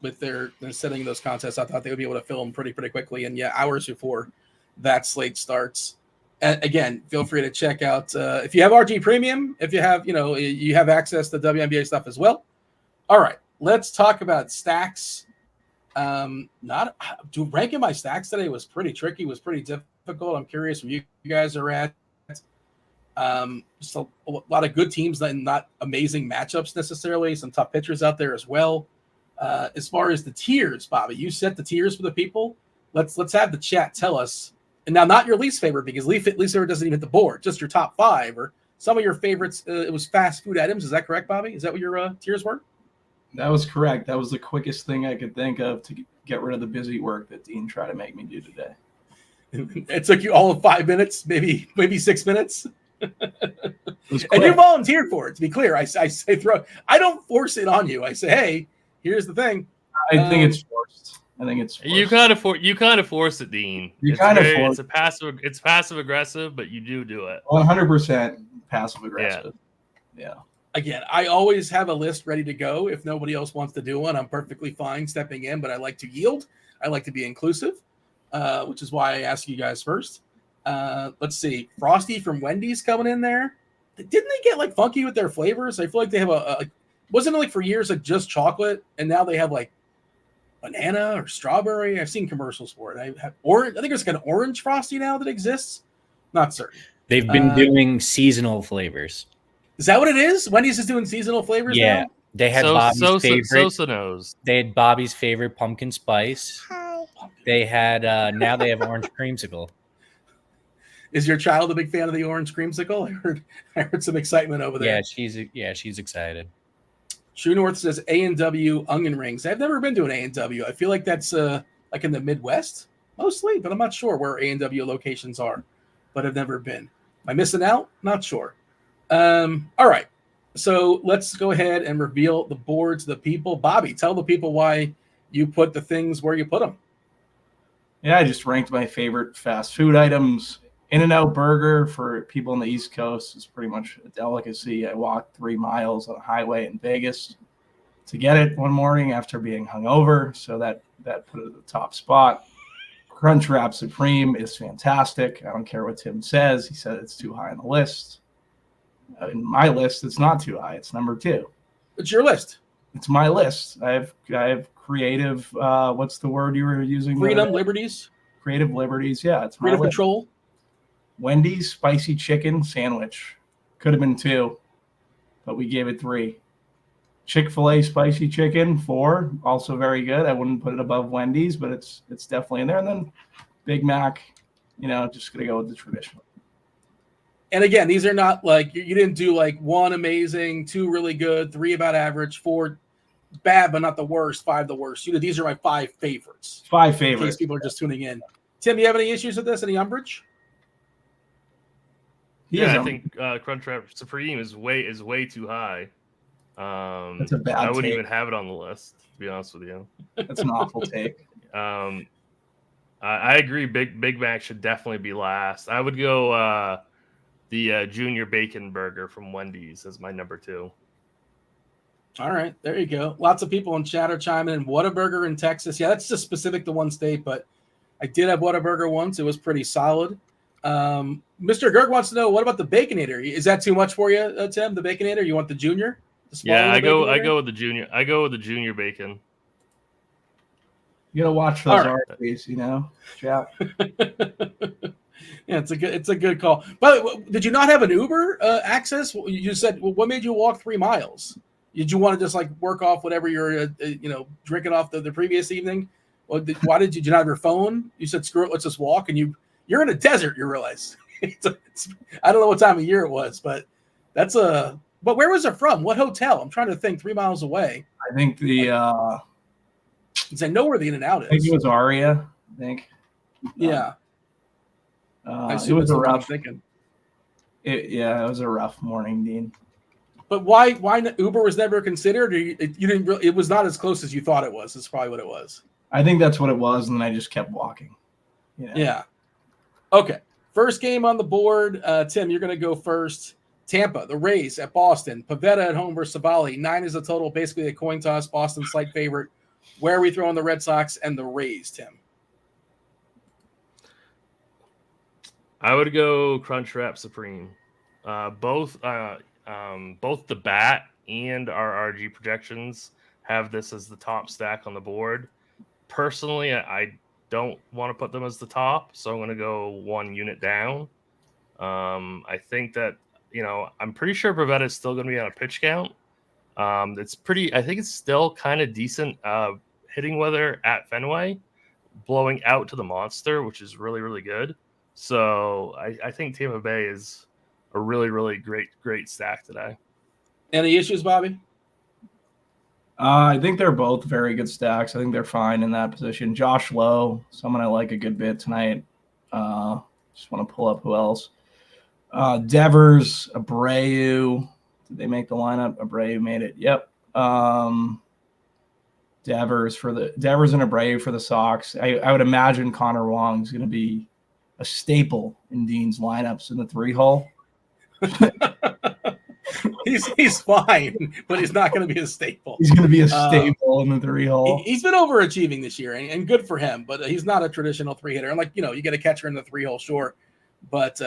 with their setting those contests. I thought they would be able to fill them pretty quickly, and hours before that slate starts. And again, feel free to check out if you have RG Premium, if you have you have access to WNBA stuff as well. All right, let's talk about stacks. Ranking my stacks today was pretty tricky, was pretty difficult. I'm curious where you guys are at. Just a lot of good teams and not amazing matchups necessarily. Some tough pitchers out there as well. As far as the tiers, Bobby, you set the tiers for the people. Let's have the chat tell us. And now, not your least favorite, because least favorite doesn't even hit the board. Just your top 5 or some of your favorites. It was fast food items. Is that correct, Bobby? Is that what your tiers were? That was correct. That was the quickest thing I could think of to get rid of the busy work that Dean tried to make me do today. It took you all of 5 minutes, maybe 6 minutes. And you volunteered for it, to be clear. I say I don't force it on you. I say, hey, here's the thing. I think it's forced. You kind of force it, Dean. It's passive aggressive, but you do it. 100% passive aggressive. Yeah. Again, I always have a list ready to go. If nobody else wants to do one, I'm perfectly fine stepping in, but I like to yield. I like to be inclusive, which is why I ask you guys first. Let's see. Frosty from Wendy's coming in there. Didn't they get like funky with their flavors? I feel like they have wasn't it like for years like just chocolate, and now they have like banana or strawberry. I've seen commercials for it. I have orange. I think there's like an orange Frosty now that exists. Not certain. They've been doing seasonal flavors. Is that what it is? Wendy's is doing seasonal flavors now? They had Bobby's favorite. Sosa knows. They had Bobby's favorite pumpkin spice. Hi. They had now they have orange creamsicle. Is your child a big fan of the orange creamsicle? I heard some excitement over there. She's excited. True North says A&W onion rings. I've never been to an A&W. I feel like that's like in the Midwest mostly, but I'm not sure where A&W locations are. But I've never been. Am I missing out? Not sure. All right. So let's go ahead and reveal the board to the people. Bobby, tell the people why you put the things where you put them. Yeah, I just ranked my favorite fast food items. In-N-Out Burger for people on the East Coast is pretty much a delicacy. I walked 3 miles on a highway in Vegas to get it one morning after being hungover, so that put it at the top spot. Crunchwrap Supreme is fantastic. I don't care what Tim says. He said it's too high on the list. In my list, it's not too high. It's number 2. It's your list. It's my list. I have creative. What's the word you were using? Freedom, liberties. Creative liberties. Yeah, it's my Freedom list. control. Wendy's spicy chicken sandwich. Could have been 2, but we gave it 3. Chick-fil-A spicy chicken, 4. Also very good. I wouldn't put it above Wendy's, but it's definitely in there. And then Big Mac, just going to go with the traditional. And again, these are not like you didn't do like 1 amazing, 2 really good, 3 about average, 4 bad but not the worst, 5 the worst. These are my 5 favorites. 5 favorites. In case people are just tuning in. Tim, you have any issues with this? Any umbrage? I think Crunchwrap Supreme is way too high. That's a bad I wouldn't take. even have it on the list, to be honest with you. That's an awful take. I agree. Big Mac should definitely be last. I would go the Junior Bacon Burger from Wendy's as my number 2. All right, there you go. Lots of people in chat are chiming in. Whataburger in Texas. Yeah, that's just specific to one state, but I did have Whataburger once. It was pretty solid. Mr. Gerg wants to know, what about the Baconator? Is that too much for you, Tim? The Baconator? You want the Junior? The Yeah, I go Baconator? with the Junior. I go with the Junior Bacon. You gotta watch those arteries, Jack. Yeah, it's a good call. But did you not have an Uber access? You said, what made you walk 3 miles? Did you want to just like work off whatever you're drinking off the previous evening? Or why did you not have your phone? You said, screw it, let's just walk, and you're in a desert. You realize I don't know what time of year it was, but that's a. But where was it from? What hotel? I'm trying to think. 3 miles away. I think I know where the In-N-Out is. I think it was Aria. I think. Yeah. It was a rough. Thinking. It was a rough morning, Dean. But why Uber was never considered? Or you didn't really, it was not as close as you thought it was. That's probably what it was. I think that's what it was, and then I just kept walking. Yeah. Okay. First game on the board. Tim, you're going to go first. Tampa, the Rays at Boston. Pavetta at home versus Savali. 9 is the total, basically a coin toss. Boston slight favorite. Where are we throwing the Red Sox and the Rays, Tim? I would go Crunchwrap Supreme. Both the bat and our RG projections have this as the top stack on the board. Personally, I don't want to put them as the top, so I'm going to go 1 unit down. I think that, I'm pretty sure Pavetta is still going to be on a pitch count. I think it's still kind of decent hitting weather at Fenway, blowing out to the monster, which is really, really good. So I think Tampa Bay is a really, really great stack today. Any issues, Bobby? I think they're both very good stacks. I think they're fine in that position. Josh Lowe, someone I like a good bit tonight. Just want to pull up who else. Devers, Abreu. Did they make the lineup? Abreu made it. Yep. Devers and Abreu for the Sox. I would imagine Connor Wong's going to be a staple in Dean's lineups in the 3-hole. He's fine, but he's not going to be a staple. He's going to be a staple in the 3-hole. He's been overachieving this year, and good for him. But he's not a traditional 3-hitter. And you get a catcher in the 3-hole, sure, but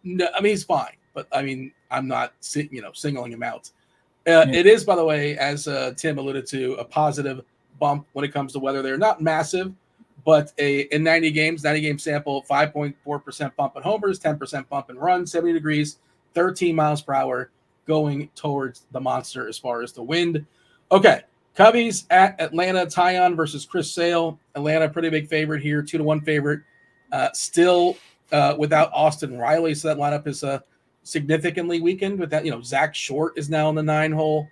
no, he's fine. But I'm not singling him out. It is, by the way, as Tim alluded to, a positive bump when it comes to weather. They're not massive, but in 90 game sample, 5.4% bump in homers, 10% bump in runs, 70 degrees, 13 miles per hour going towards the monster as far as the wind. Okay, Cubbies at Atlanta, Tyon versus Chris Sale. Atlanta, pretty big favorite here, 2-1 favorite. Still without Austin Riley, so that lineup is significantly weakened. With that, Zach Short is now in the 9-hole.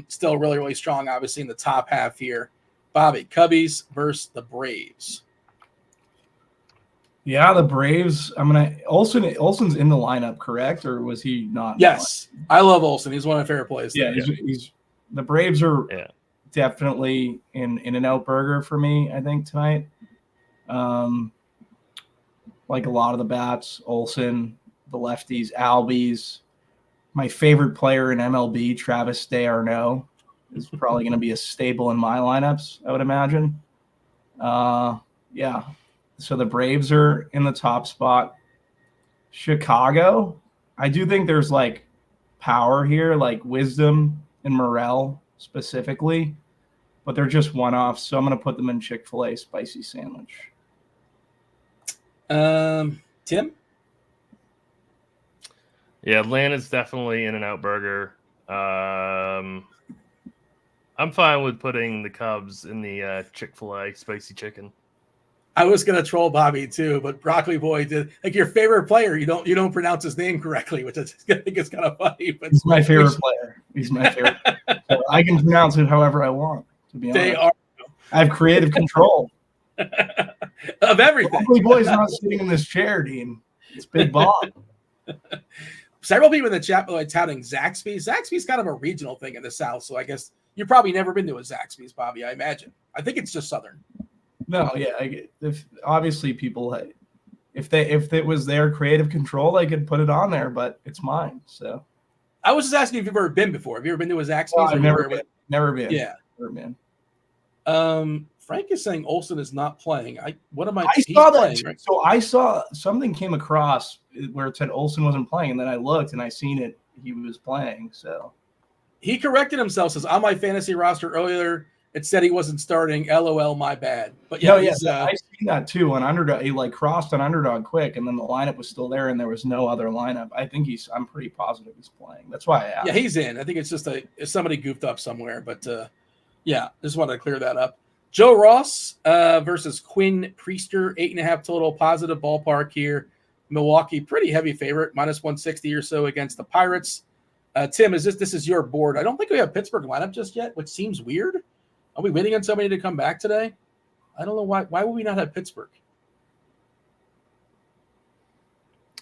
Still really, really strong, obviously, in the top half here. Bobby, Cubbies versus the Braves. Yeah, the Braves. Olsen's in the lineup, correct? Or was he not? Yes. I love Olsen. He's one of my favorite plays. Yeah, he's the Braves are definitely in and out burger for me, I think, tonight. Like a lot of the bats, Olsen, the lefties, Albies. My favorite player in MLB, Travis DeArnaud, is probably going to be a staple in my lineups, I would imagine. Yeah. So the Braves are in the top spot. Chicago, I do think there's like power here, like Wisdom and Morel specifically, but they're just one-offs. So I'm going to put them in Chick-fil-A spicy sandwich. Tim? Yeah, Atlanta's definitely in and out burger. I'm fine with putting the Cubs in the Chick-fil-A spicy chicken. I was gonna troll Bobby too, but Broccoli Boy did like your favorite player. You don't pronounce his name correctly, which I think is kind of funny. But he's my favorite player. He's my favorite. So I can pronounce it however I want. To be honest, I have creative control of everything. Broccoli Boy's not sitting in this chair, Dean. It's Big Bob. Several people in the chat are touting Zaxby's. Zaxby's kind of a regional thing in the South, so I guess you've probably never been to a Zaxby's, Bobby. I imagine. I think it's just Southern. No, yeah. If obviously people, if it was their creative control, they could put it on there, but it's mine. So I was just asking if you've ever been before. Have you ever been to a Zaxby's? I've never been. Never been. Yeah. Never been. Frank is saying Olsen is not playing. I saw that. Playing, right? So I saw something came across where it said Olsen wasn't playing, and then I looked and I seen it. He was playing. So he corrected himself. Says on my fantasy roster earlier, it said he wasn't starting. LOL, my bad. But yeah, I seen that too on Underdog. He like crossed on Underdog quick, and then the lineup was still there, and there was no other lineup. I think I'm pretty positive he's playing. That's why I asked. Yeah, he's in. I think it's just somebody goofed up somewhere. But yeah, just wanted to clear that up. Joe Ross versus Quinn Priester, 8.5 total, positive ballpark here. Milwaukee, pretty heavy favorite, minus 160 or so against the Pirates. Tim, this is your board? I don't think we have Pittsburgh lineup just yet, which seems weird. Are we waiting on somebody to come back today? I don't know why. Why would we not have Pittsburgh?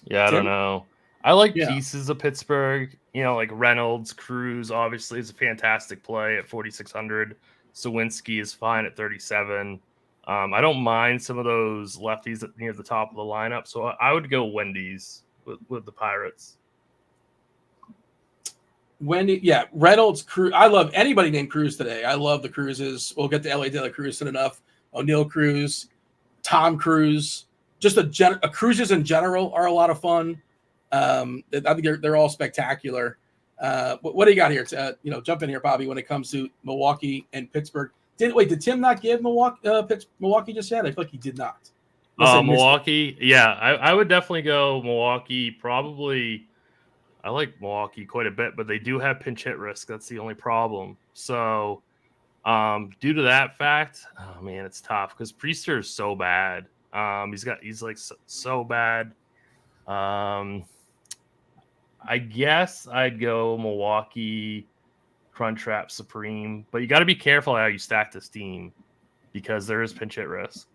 Yeah, I don't know. I like pieces of Pittsburgh. You know, like Reynolds, Cruz, obviously is a fantastic play at 4,600. Sawinski is fine at 37. I don't mind some of those lefties near the top of the lineup, so I would go Wendy's with the Pirates. Reynolds, Cruz. I love anybody named Cruz today. I love the Cruzes. We'll get to L.A. De La Cruz soon enough. O'Neill Cruz, Tom Cruise. Just Cruzes in general are a lot of fun. I think they're all spectacular. What do you got here? Jump in here, Bobby. When it comes to Milwaukee and Pittsburgh, did Tim not give Milwaukee just yet? I feel like he did not. Milwaukee, yeah, I would definitely go Milwaukee. Probably, I like Milwaukee quite a bit, but they do have pinch hit risk. That's the only problem. So, due to that fact, oh man, it's tough because Priester is so bad. He's like so bad. I guess I'd go Milwaukee, Crunchwrap Supreme, but you got to be careful how you stack this team because there is pinch hit risk.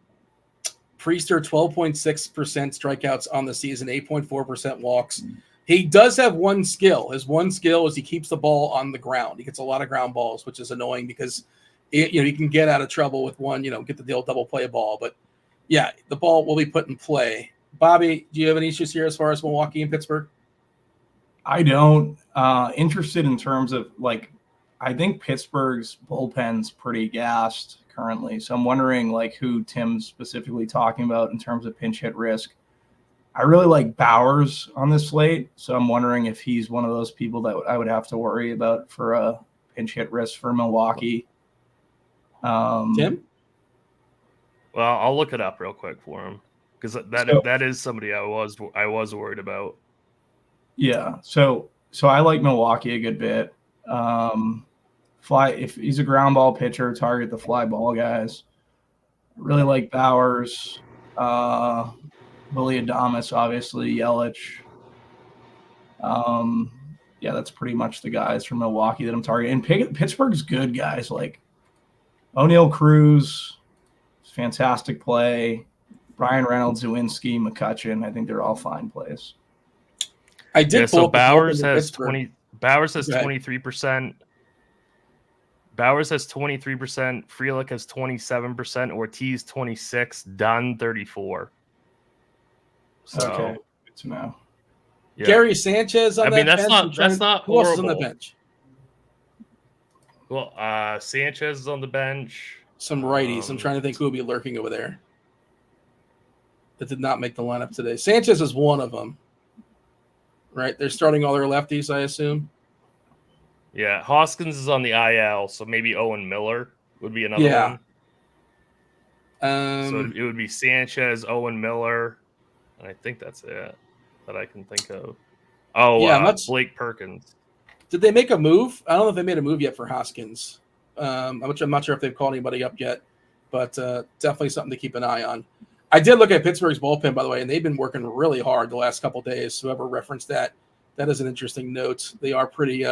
Priester, 12.6% strikeouts on the season, 8.4% walks. He does have one skill. His one skill is he keeps the ball on the ground. He gets a lot of ground balls, which is annoying because he can get out of trouble with one, get the double play ball. But yeah, the ball will be put in play. Bobby, do you have any issues here as far as Milwaukee and Pittsburgh? I don't. Interested in terms of I think Pittsburgh's bullpen's pretty gassed currently. So I'm wondering who Tim's specifically talking about in terms of pinch hit risk. I really like Bowers on this slate. So I'm wondering if he's one of those people that I would have to worry about for a pinch hit risk for Milwaukee. Tim? Well, I'll look it up real quick for him because that is somebody I was worried about. Yeah, so I like Milwaukee a good bit. If he's a ground ball pitcher, target the fly ball guys. I really like Bowers, Willie Adames, obviously Yelich. That's pretty much the guys from Milwaukee that I'm targeting. And Pittsburgh's good guys like O'Neill Cruz, fantastic play. Brian Reynolds, Zawinski, McCutchen. I think they're all fine plays. I did. So Bowers has 20. Bowers has 23%. Bowers has 23%. Frelick has 27%. Ortiz 26. Dunn 34. So, okay, good to know. Yeah. Gary Sanchez on that bench. That's not who horrible. Else is on the bench? Well, Sanchez is on the bench. Some righties. I'm trying to think who will be lurking over there. That did not make the lineup today. Sanchez is one of them. Right, they're starting all their lefties, I assume. Yeah, Hoskins is on the IL, so maybe Owen Miller would be another one. So it would be Sanchez, Owen Miller, and I think that's it that I can think of. Oh, yeah, Blake Perkins. Did they make a move? I don't know if they made a move yet for Hoskins. I'm not sure if they've called anybody up yet, but definitely something to keep an eye on. I did look at Pittsburgh's bullpen, by the way, and they've been working really hard the last couple of days. Whoever referenced that is an interesting note. They are pretty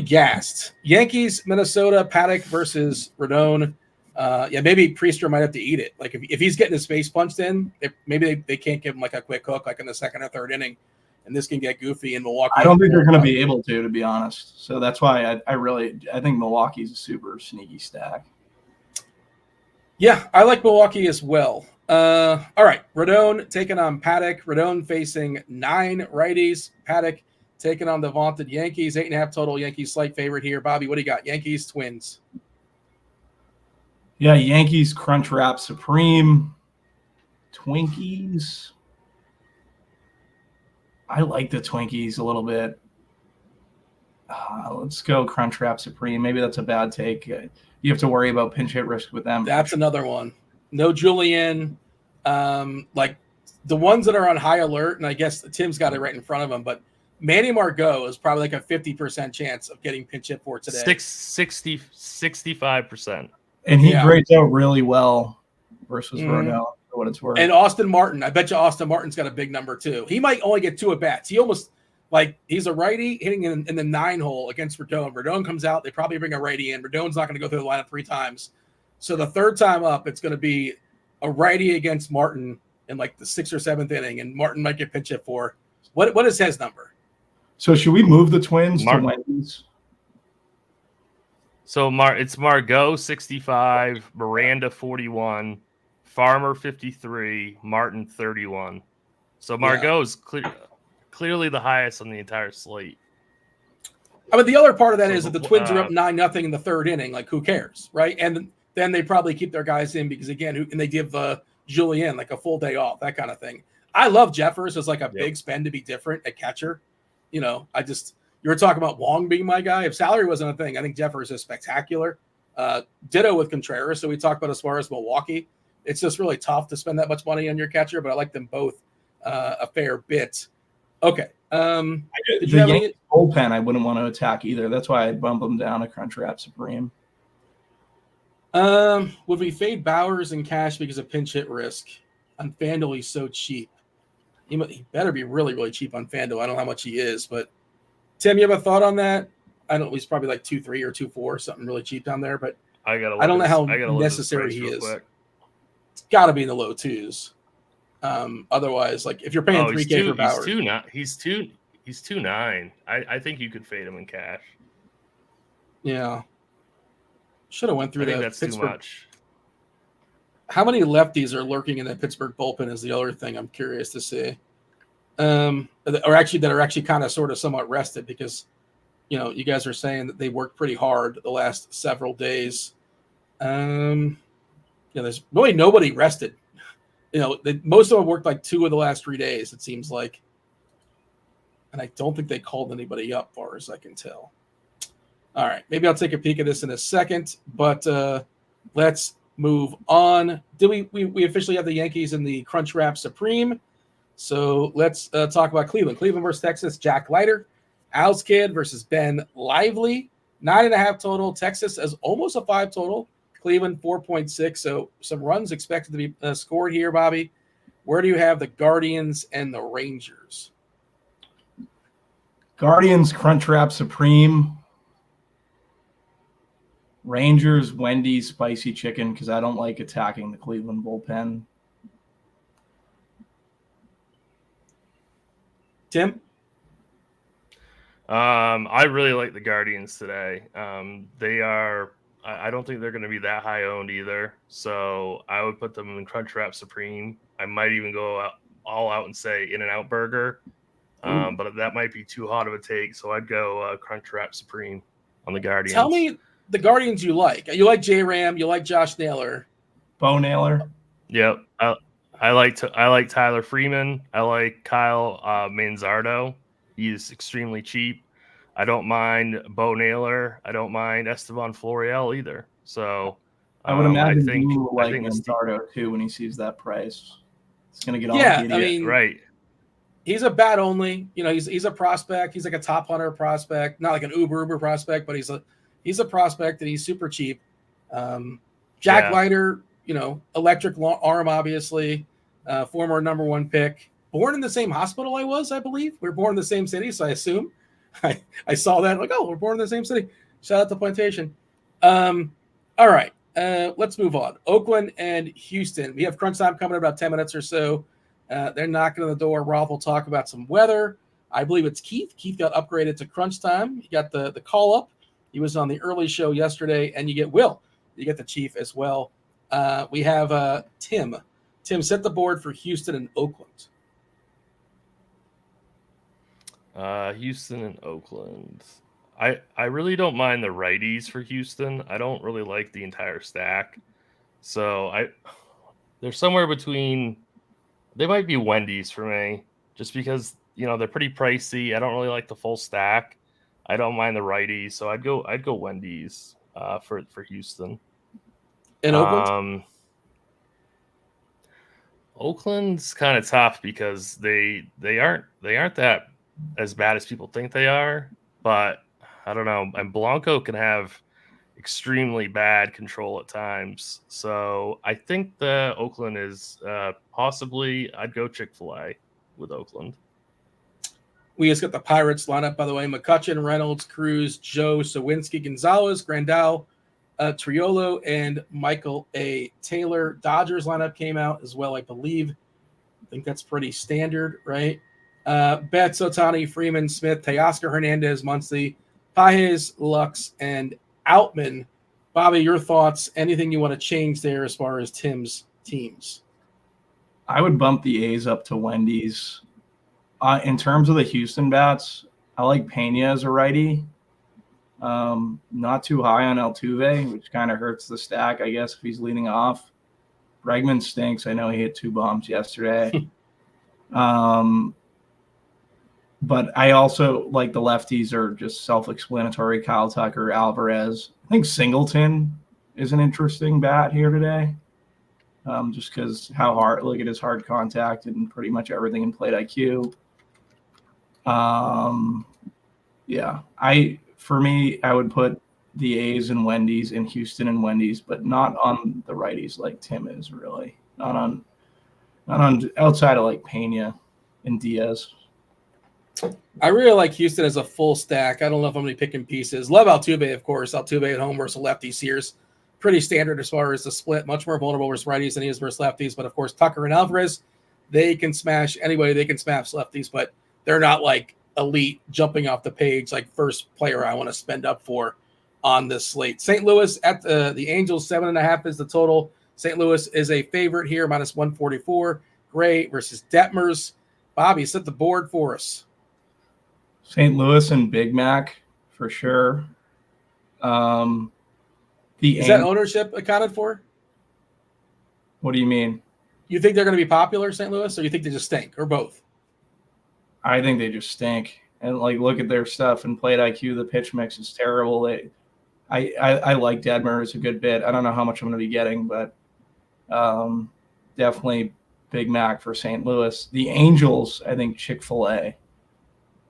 gassed. Yankees, Minnesota, Paddock versus Rodon. Maybe Priester might have to eat it. Like if he's getting his face punched in, maybe they can't give him a quick hook in the second or third inning, and this can get goofy in Milwaukee. I don't think they're going to be able to be honest. So that's why I think Milwaukee's a super sneaky stack. Yeah, I like Milwaukee as well. All right, Rodon taking on Paddock. Rodon facing 9 righties. Paddock taking on the vaunted Yankees. 8.5 total. Yankees slight favorite here. Bobby, what do you got? Yankees, Twins. Yeah, Yankees Crunch Wrap Supreme. Twinkies. I like the Twinkies a little bit. Let's go Crunch Wrap Supreme. Maybe that's a bad take. You have to worry about pinch hit risk with them. That's another one. No Julian. Like the ones that are on high alert, and I guess Tim's got it right in front of him, but Manny Margot is probably like a 50% chance of getting pinch hit for today. 65%. And he grades out really well versus Rodon, for what it's worth. And Austin Martin. I bet you Austin Martin's got a big number too. He might only get 2 at-bats. He almost he's a righty hitting in the 9 hole against Rodon. Rodon comes out. They probably bring a righty in. Rodon's not going to go through the lineup 3 times. So the 3rd time up, it's going to be a righty against Martin in like the 6th or 7th inning, and Martin might get pinch hit for. What is his number? So should we move the Twins to Wendy's? So it's Margot 65, Miranda 41, Farmer 53, Martin 31. So Margot is clearly the highest on the entire slate. I mean, the other part of that is that the Twins are up 9-0 in the 3rd inning. Like, who cares, right? And then they probably keep their guys in because, again, and they give Julian like a full day off, that kind of thing. I love Jeffers as like a big spend to be different at catcher. You know, you were talking about Wong being my guy. If salary wasn't a thing, I think Jeffers is spectacular. Ditto with Contreras. So we talked about as far as Milwaukee. It's just really tough to spend that much money on your catcher, but I like them both a fair bit. Okay. The Yankees bullpen I wouldn't want to attack either. That's why I'd bump them down to Crunch Wrap Supreme. Would we fade Bowers in cash because of pinch hit risk? On FanDuel, he's so cheap. He better be really, really cheap on FanDuel. I don't know how much he is, but Tim, you have a thought on that? I don't know. He's probably like 2.3 or 2.4, something really cheap down there, but I don't know how necessary he is. It's got to be in the low 2s. Otherwise, like if you're paying $3K for Bowers, he's 2.9. I think you could fade him in cash. Yeah, should have went through that. That's Pittsburgh. Too much. How many lefties are lurking in that Pittsburgh bullpen is the other thing I'm curious to see. That are actually kind of sort of somewhat rested because, you know, you guys are saying that they worked pretty hard the last several days. There's really nobody rested. You know, most of them worked like 2 of the last 3 days, it seems like. And I don't think they called anybody up, far as I can tell. All right, maybe I'll take a peek at this in a second, but let's move on. We officially have the Yankees in the Crunch Wrap Supreme. So let's talk about Cleveland. Cleveland versus Texas, Jack Leiter. Al's Kid versus Ben Lively. 9.5 total. Texas as almost a 5 total. Cleveland 4.6. So some runs expected to be scored here, Bobby. Where do you have the Guardians and the Rangers? Guardians Crunch Wrap Supreme. Rangers, Wendy's, spicy chicken, because I don't like attacking the Cleveland bullpen. Tim? I really like the Guardians today. I don't think they're going to be that high owned either. So I would put them in Crunch Wrap Supreme. I might even go all out and say In-N-Out Burger. But that might be too hot of a take. So I'd go Crunch Wrap Supreme on the Guardians. Tell me the Guardians you like. You like J-Ram. You like Josh Naylor. Bo Naylor. Yep. I like Tyler Freeman. I like Kyle Manzardo. He's extremely cheap. I don't mind Bo Naylor. I don't mind Esteban Florial either. So I would imagine he will like Manzardo too when he sees that price. It's going to get all idiot. I mean, right. He's a bat only. You know, he's a prospect. He's like a top 100 prospect, not like an uber prospect, but he's a prospect and he's super cheap. Jack Leiter, you know, electric arm, obviously, former number 1 pick, born in the same hospital I believe. We were born in the same city, so I assume. I saw that, like, oh, we're born in the same city. Shout out to Plantation. All right, let's move on. Oakland and Houston. We have crunch time coming in about 10 minutes or so. They're knocking on the door. Rolf will talk about some weather. I believe it's Keith. Keith got upgraded to crunch time. He got the call up. He was on the early show yesterday, and you get Will. You get the Chief as well. We have Tim. Tim, set the board for Houston and Oakland. Houston and Oakland. I really don't mind the righties for Houston. I don't really like the entire stack. So they're somewhere between. They might be Wendy's for me, just because they're pretty pricey. I don't really like the full stack. I don't mind the righties, so I'd go Wendy's for Houston. In Oakland. Oakland's kind of tough because they aren't that as bad as people think they are, but I don't know. And Blanco can have extremely bad control at times. So I think the Oakland is possibly, I'd go Chick-fil-A with Oakland. We just got the Pirates lineup, by the way. McCutchen, Reynolds, Cruz, Joe, Sawinski, Gonzalez, Grandal, Triolo, and Michael A. Taylor. Dodgers lineup came out as well, I believe. I think that's pretty standard, right? Betts, Otani, Freeman, Smith, Teoscar, Hernandez, Muncy, Pages, Lux, and Outman. Bobby, your thoughts? Anything you want to change there as far as Tim's teams? I would bump the A's up to Wendy's. In terms of the Houston bats, I like Pena as a righty. Not too high on Altuve, which kind of hurts the stack, I guess, if he's leading off. Bregman stinks. I know he hit 2 bombs yesterday. But I also like the lefties are just self-explanatory. Kyle Tucker, Alvarez. I think Singleton is an interesting bat here today. Just because how hard, look at his hard contact and pretty much everything in plate IQ. Yeah, for me, I would put the A's and Wendy's in Houston and Wendy's, but not on the righties like Tim is really. Not on outside of like Pena and Diaz. I really like Houston as a full stack. I don't know if I'm going to be picking pieces. Love Altuve, of course. Altuve at home versus lefties here is pretty standard as far as the split. Much more vulnerable versus righties than he is versus lefties. But, of course, Tucker and Alvarez, they can smash anybody. They can smash lefties, but they're not like elite jumping off the page like first player I want to spend up for on this slate. St. Louis at the Angels, 7.5 is the total. St. Louis is a favorite here, minus 144. Gray versus Detmers. Bobby, set the board for us. St. Louis and Big Mac for sure. Is that ownership accounted for? What do you mean? You think they're going to be popular, St. Louis, or you think they just stink, or both? I think they just stink. And like, look at their stuff and plate IQ. The pitch mix is terrible. I like Detmers a good bit. I don't know how much I'm going to be getting, but definitely Big Mac for St. Louis. The Angels, I think Chick-fil-A.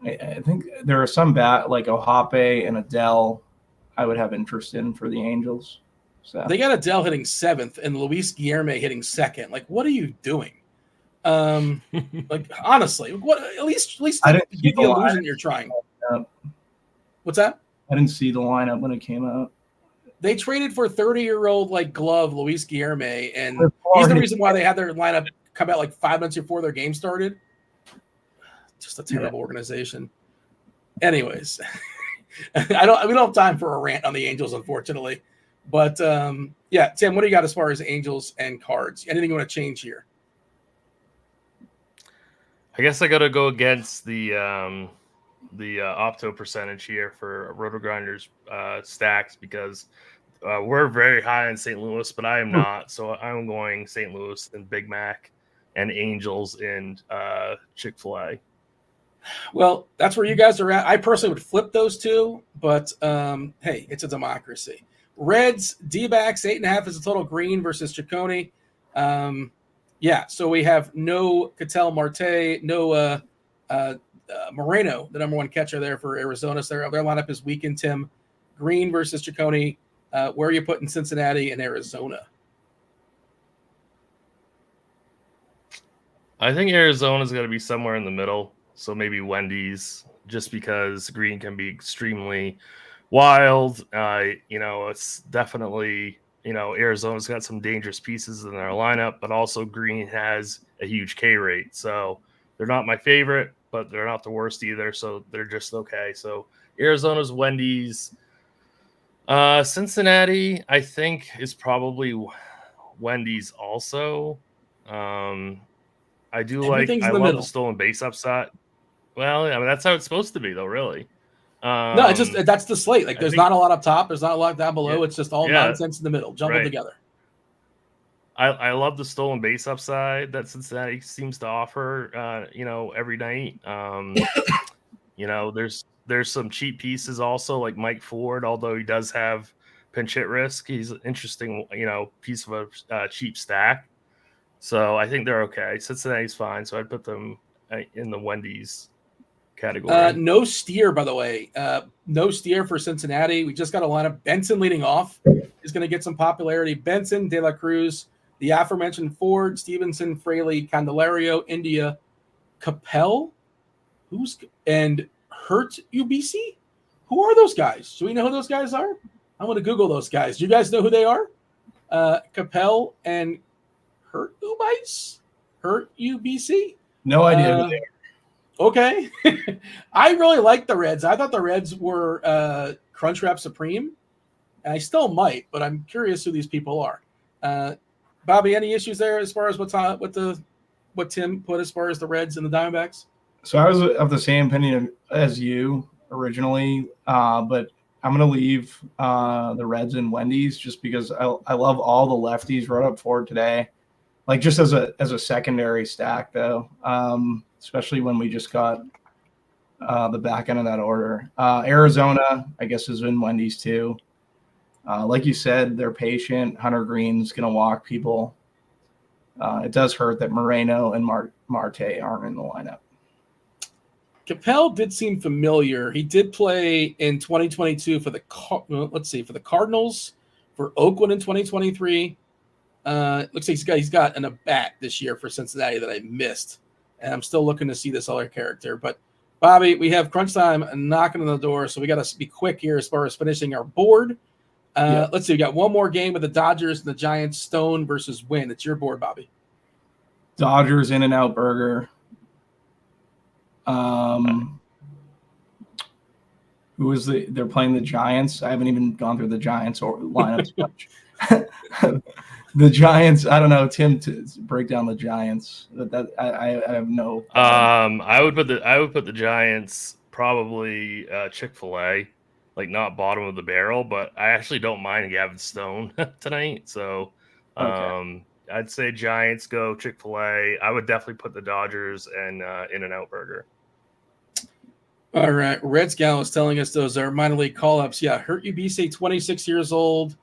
I think there are some like Ohape and Adele I would have interest in for the Angels. So they got Adele hitting 7th and Luis Guillermo hitting 2nd. Like, what are you doing? Like, honestly, what? At least I didn't give the illusion you're trying. What's that? I didn't see the lineup when it came out. They traded for 30-year-old like glove Luis Guillermo, and he's the reason why they had their lineup come out like 5 minutes before their game started. Just a terrible organization. Anyways, we don't have time for a rant on the Angels, unfortunately. But yeah, Tim, what do you got as far as Angels and Cards? Anything you want to change here? I guess I got to go against the opto percentage here for RotoGrinders stacks because we're very high in St. Louis, but I am not. So I'm going St. Louis and Big Mac and Angels and Chick-fil-A. Well, that's where you guys are at. I personally would flip those two, but hey, it's a democracy. Reds, D-backs, 8.5 is the total. Green versus Ciccone. Yeah, so we have no Ketel Marte, no Moreno, the number one catcher there for Arizona. So their lineup is weakened, Tim. Green versus Ciccone. Where are you putting Cincinnati and Arizona? I think Arizona's going to be somewhere in the middle. So maybe Wendy's, just because Green can be extremely wild. It's definitely, Arizona's got some dangerous pieces in their lineup, but also Green has a huge K rate. So they're not my favorite, but they're not the worst either. So they're just okay. So Arizona's Wendy's. Cincinnati, I think, is probably Wendy's also. I Everything's in the love the middle. stolen base upside. Well, I mean, that's how it's supposed to be, though. Really. No, it's just that's the slate. Like, there's not a lot up top. There's not a lot down below. Yeah, It's just all yeah, nonsense in the middle, jumbled right. together. I love the stolen base upside that Cincinnati seems to offer. Every night. There's some cheap pieces also, like Mike Ford, although he does have pinch hit risk. He's an interesting, piece of a cheap stack. So I think they're okay. Cincinnati's fine. So I'd put them in the Wendy's category. No steer, by the way. No steer for Cincinnati. We just got a lineup. Benson leading off is going to get some popularity. Benson, De La Cruz, the aforementioned Ford, Stevenson, Fraley, Candelario, India, Capel, and Hurt UBC. Who are those guys? Do we know who those guys are? I'm going to Google those guys. Do you guys know who they are? Capel and Hurt UBC. No idea who they are. Okay. I really like the Reds. I thought the Reds were Crunchwrap Supreme. And I still might, but I'm curious who these people are. Bobby, any issues there as far as what Tim put as far as the Reds and the Diamondbacks? So I was of the same opinion as you originally, but I'm going to leave the Reds and Wendy's just because I love all the lefties right up forward today. Like just as a secondary stack, though, especially when we just got the back end of that order. Arizona, I guess, is in Wendy's too. Like you said, they're patient. Hunter Green's going to walk people. It does hurt that Moreno and Marte aren't in the lineup. Capel did seem familiar. He did play in 2022 for the Cardinals, for Oakland in 2023. Looks like he's got a bat this year for Cincinnati that I missed, and I'm still looking to see this other character. But Bobby, we have crunch time knocking on the door, so we got to be quick here as far as finishing our board. Let's see. We got one more game with the Dodgers and the Giants. Stone versus Win. It's your board, Bobby. Dodgers In-N-Out Burger. They're playing the Giants. I haven't even gone through the Giants or lineups much. The Giants, I don't know, Tim, to break down the Giants. I have no. I would put the Giants probably Chick-fil-A, like not bottom of the barrel, but I actually don't mind Gavin Stone tonight. So Okay. I'd say Giants go Chick-fil-A. I would definitely put the Dodgers and In-N-Out Burger. All right. Reds Gal is telling us those are minor league call-ups. Yeah, Hurt UBC, 26 years old.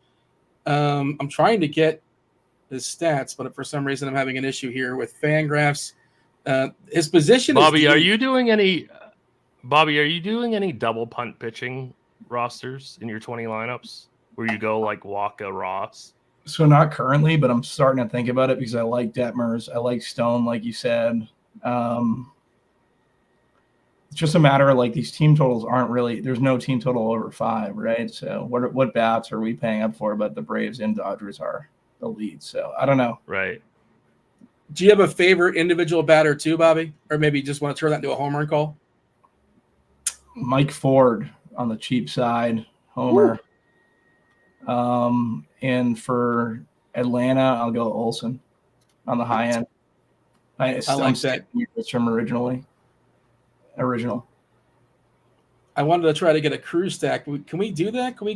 I'm trying to get his stats, but for some reason I'm having an issue here with Fangraphs. His position Bobby, is are you doing any double punt pitching rosters in your 20 lineups where you go like Waka Ross? So not currently, but I'm starting to think about it because I like Detmers. I like Stone, like you said. It's just a matter of like these team totals aren't really – there's no team total over 5, right? So what bats are we paying up for? But the Braves and Dodgers are the lead. So I don't know. Right. Do you have a favorite individual batter too, Bobby? Or maybe you just want to turn that into a home run call? Mike Ford on the cheap side, homer. And for Atlanta, I'll go Olsen on the high end. I like that. It's from original. I wanted to try to get a cruise stack. Can we do that? Can we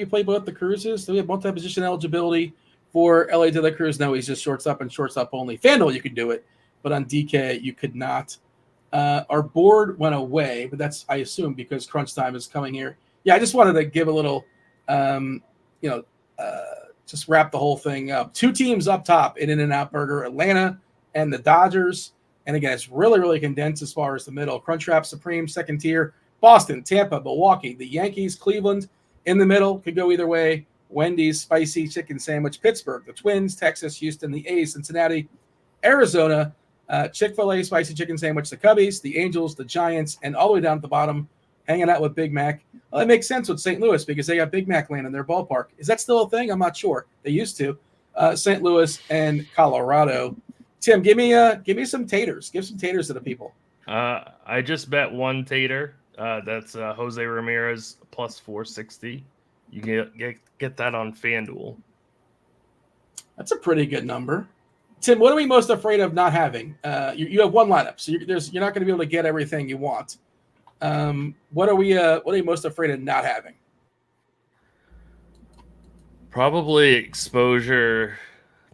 play both the cruises? Do we have multi-position eligibility for LA De La Cruz? No, he's just shortstop and shortstop only. FanDuel, you could do it, but on DK, you could not. Our board went away, but that's, I assume, because crunch time is coming here. Yeah, I just wanted to give a little, just wrap the whole thing up. 2 teams up top in In-N-Out Burger, Atlanta and the Dodgers. And again, it's really, really condensed as far as the middle. Crunchwrap Supreme, second tier. Boston, Tampa, Milwaukee, the Yankees, Cleveland in the middle. Could go either way. Wendy's, Spicy Chicken Sandwich, Pittsburgh, the Twins, Texas, Houston, the A's, Cincinnati, Arizona, Chick-fil-A, Spicy Chicken Sandwich, the Cubbies, the Angels, the Giants, and all the way down at the bottom, hanging out with Big Mac. Well, that makes sense with St. Louis because they got Big Mac land in their ballpark. Is that still a thing? I'm not sure. They used to. St. Louis and Colorado. Tim, give me some taters. Give some taters to the people. I just bet one tater. That's Jose Ramirez plus 460. You get that on FanDuel. That's a pretty good number. Tim, what are we most afraid of not having? You have one lineup, so you're not going to be able to get everything you want. What are you most afraid of not having? Probably exposure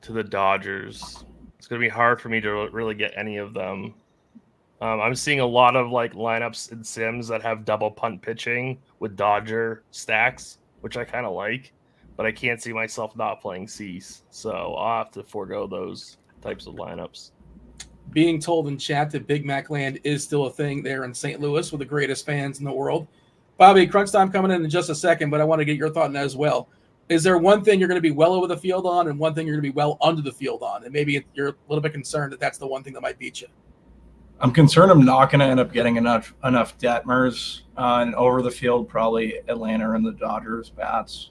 to the Dodgers. It's going to be hard for me to really get any of them. I'm seeing a lot of like lineups in Sims that have double punt pitching with Dodger stacks, which I kind of like, but I can't see myself not playing Cease. So I'll have to forego those types of lineups. Being told in chat that Big Mac Land is still a thing there in St. Louis with the greatest fans in the world. Bobby, crunch time coming in just a second, but I want to get your thought on that as well. Is there one thing you're going to be well over the field on and one thing you're going to be well under the field on? And maybe you're a little bit concerned that that's the one thing that might beat you. I'm concerned I'm not going to end up getting enough Detmers and over the field, probably Atlanta and the Dodgers bats.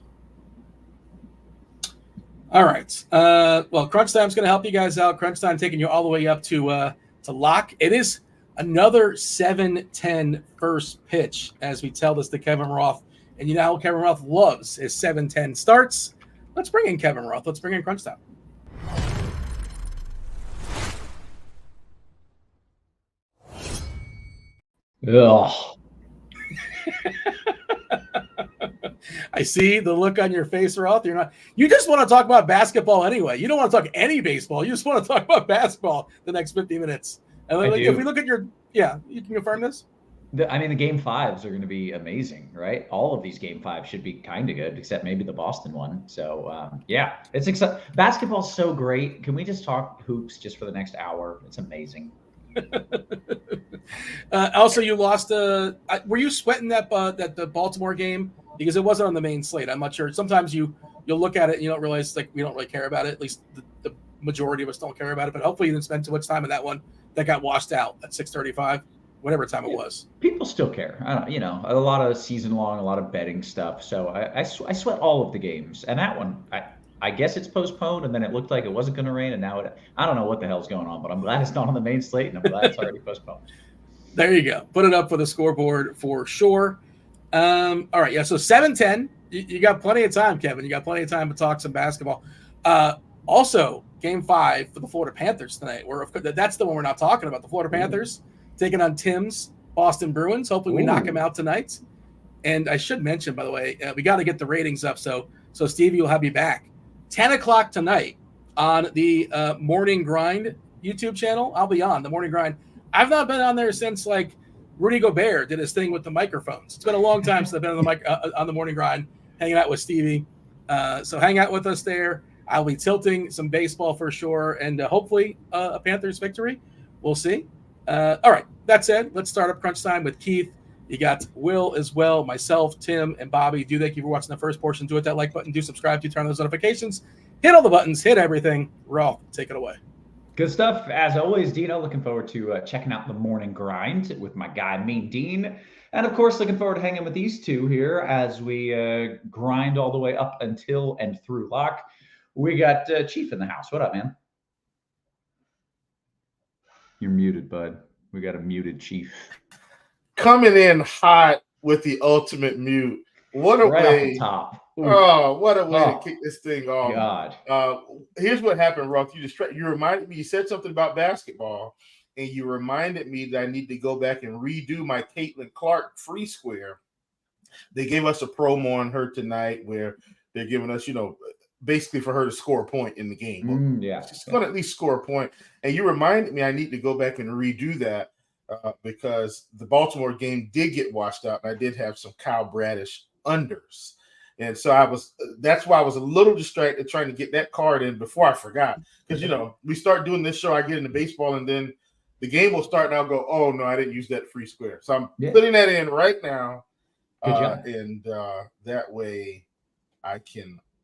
All right. Well, Crunch Time's going to help you guys out. Crunch Time taking you all the way up to lock. It is another 7-10 first pitch as we tell this to Kevin Roth. And you know how Kevin Roth loves his 7-10 starts. Let's bring in Kevin Roth. Let's bring in Crunch Time. Ugh. I see the look on your face, Roth. You just want to talk about basketball anyway. You don't want to talk any baseball. You just want to talk about basketball the next 50 minutes. And if we look at you can confirm this? The game fives are going to be amazing, right? All of these game fives should be kind of good, except maybe the Boston one. So, it's exciting. Basketball's so great. Can we just talk hoops just for the next hour? It's amazing. Also, you lost. Were you sweating that the Baltimore game because it wasn't on the main slate? I'm not sure. Sometimes you'll look at it and you don't realize we don't really care about it. At least the majority of us don't care about it. But hopefully you didn't spend too much time in that one that got washed out at 6:35, whatever time it was. People still care. A lot of season long, a lot of betting stuff. So I sweat all of the games, and that one I guess it's postponed, and then it looked like it wasn't going to rain, and now I don't know what the hell's going on, but I'm glad it's not on the main slate, and I'm glad it's already postponed. There you go. Put it up for the scoreboard for sure. All right, yeah, so 7-10. You got plenty of time, Kevin. You got plenty of time to talk some basketball. Also, Game 5 for the Florida Panthers tonight. That's the one we're not talking about. The Florida Panthers taking on Tim's Boston Bruins. Hopefully we knock them out tonight. And I should mention, by the way, we got to get the ratings up, so Stevie will have you back. 10 o'clock tonight on the Morning Grind YouTube channel. I'll be on the Morning Grind. I've not been on there since Rudy Gobert did his thing with the microphones. It's been a long time since I've been on the Morning Grind hanging out with Stevie. So hang out with us there. I'll be tilting some baseball for sure, and hopefully a Panthers victory. We'll see. All right. That said, let's start up Crunch Time with Keith. You got Will as well, myself, Tim, and Bobby. Thank you for watching the first portion. Do hit that like button. Do subscribe. Do turn on those notifications. Hit all the buttons. Hit everything. Roth, take it away. Good stuff. As always, Dino, looking forward to checking out the Morning Grind with my guy, Mean Dean. And, of course, looking forward to hanging with these two here as we grind all the way up until and through lock. We got Chief in the house. What up, man? You're muted, bud. We got a muted Chief. Coming in hot with the ultimate mute. What a right way. Off the top. Ooh. Oh, what a way to kick this thing off. God. Here's what happened, Roth. You reminded me, you said something about basketball, and you reminded me that I need to go back and redo my Caitlin Clark free square. They gave us a promo on her tonight where they're giving us, basically for her to score a point in the game. She's going to at least score a point. And you reminded me I need to go back and redo that. Because the Baltimore game did get washed out, and I did have some Kyle Bradish unders. And so that's why I was a little distracted trying to get that card in before I forgot. Because, we start doing this show, I get into baseball, and then the game will start, and I'll go, oh, no, I didn't use that free square. So I'm putting that in right now. And that way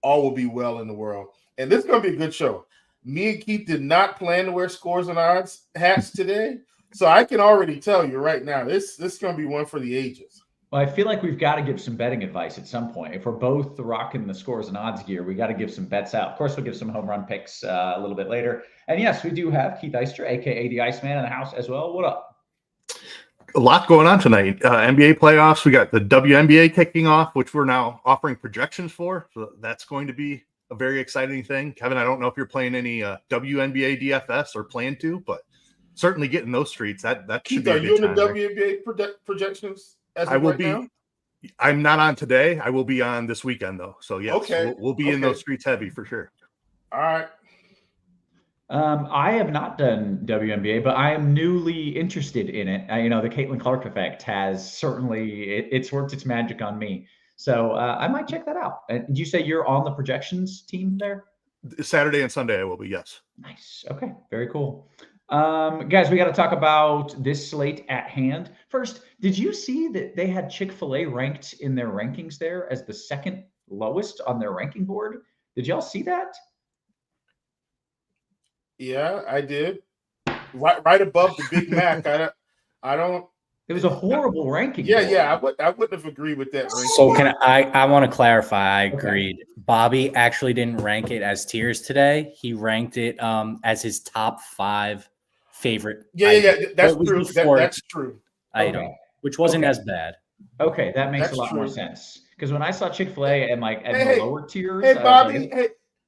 all will be well in the world. And this is going to be a good show. Me and Keith did not plan to wear scores and odds hats today. So I can already tell you right now, this is going to be one for the ages. Well, I feel like we've got to give some betting advice at some point. If we're both rocking the scores and odds gear, we got to give some bets out. Of course, we'll give some home run picks a little bit later. And yes, we do have Keith Eyster, a.k.a. the Iceman, in the house as well. What up? A lot going on tonight. NBA playoffs. We got the WNBA kicking off, which we're now offering projections for. So that's going to be a very exciting thing. Kevin, I don't know if you're playing any WNBA DFS or plan to, but certainly getting those streets. That should Keith, be a are good you in time the there. WNBA projections as I of will right be. now? I'm not on today. I will be on this weekend though. So yes, Okay. we'll be in those streets heavy for sure. All right. I have not done WNBA, but I am newly interested in it. The Caitlin Clark effect has certainly it's worked its magic on me. So I might check that out. Did you say you're on the projections team there? Saturday and Sunday I will be, yes. Nice. Okay, very cool. Guys, we got to talk about this slate at hand. First, did you see that they had Chick-fil-A ranked in their rankings there as the second lowest on their ranking board? Did y'all see that? Yeah, I did. Right above the Big Mac. I don't. It was a horrible ranking. Yeah. I wouldn't have agreed with that. Ranking. So I want to clarify. I agreed. Okay. Bobby actually didn't rank it as tiers today. He ranked it as his top 5 favorite. Yeah. That's true. That's true. Item, which wasn't as bad. Okay, that makes a lot more sense. Because when I saw Chick-fil-A and the lower tiers, hey Bobby,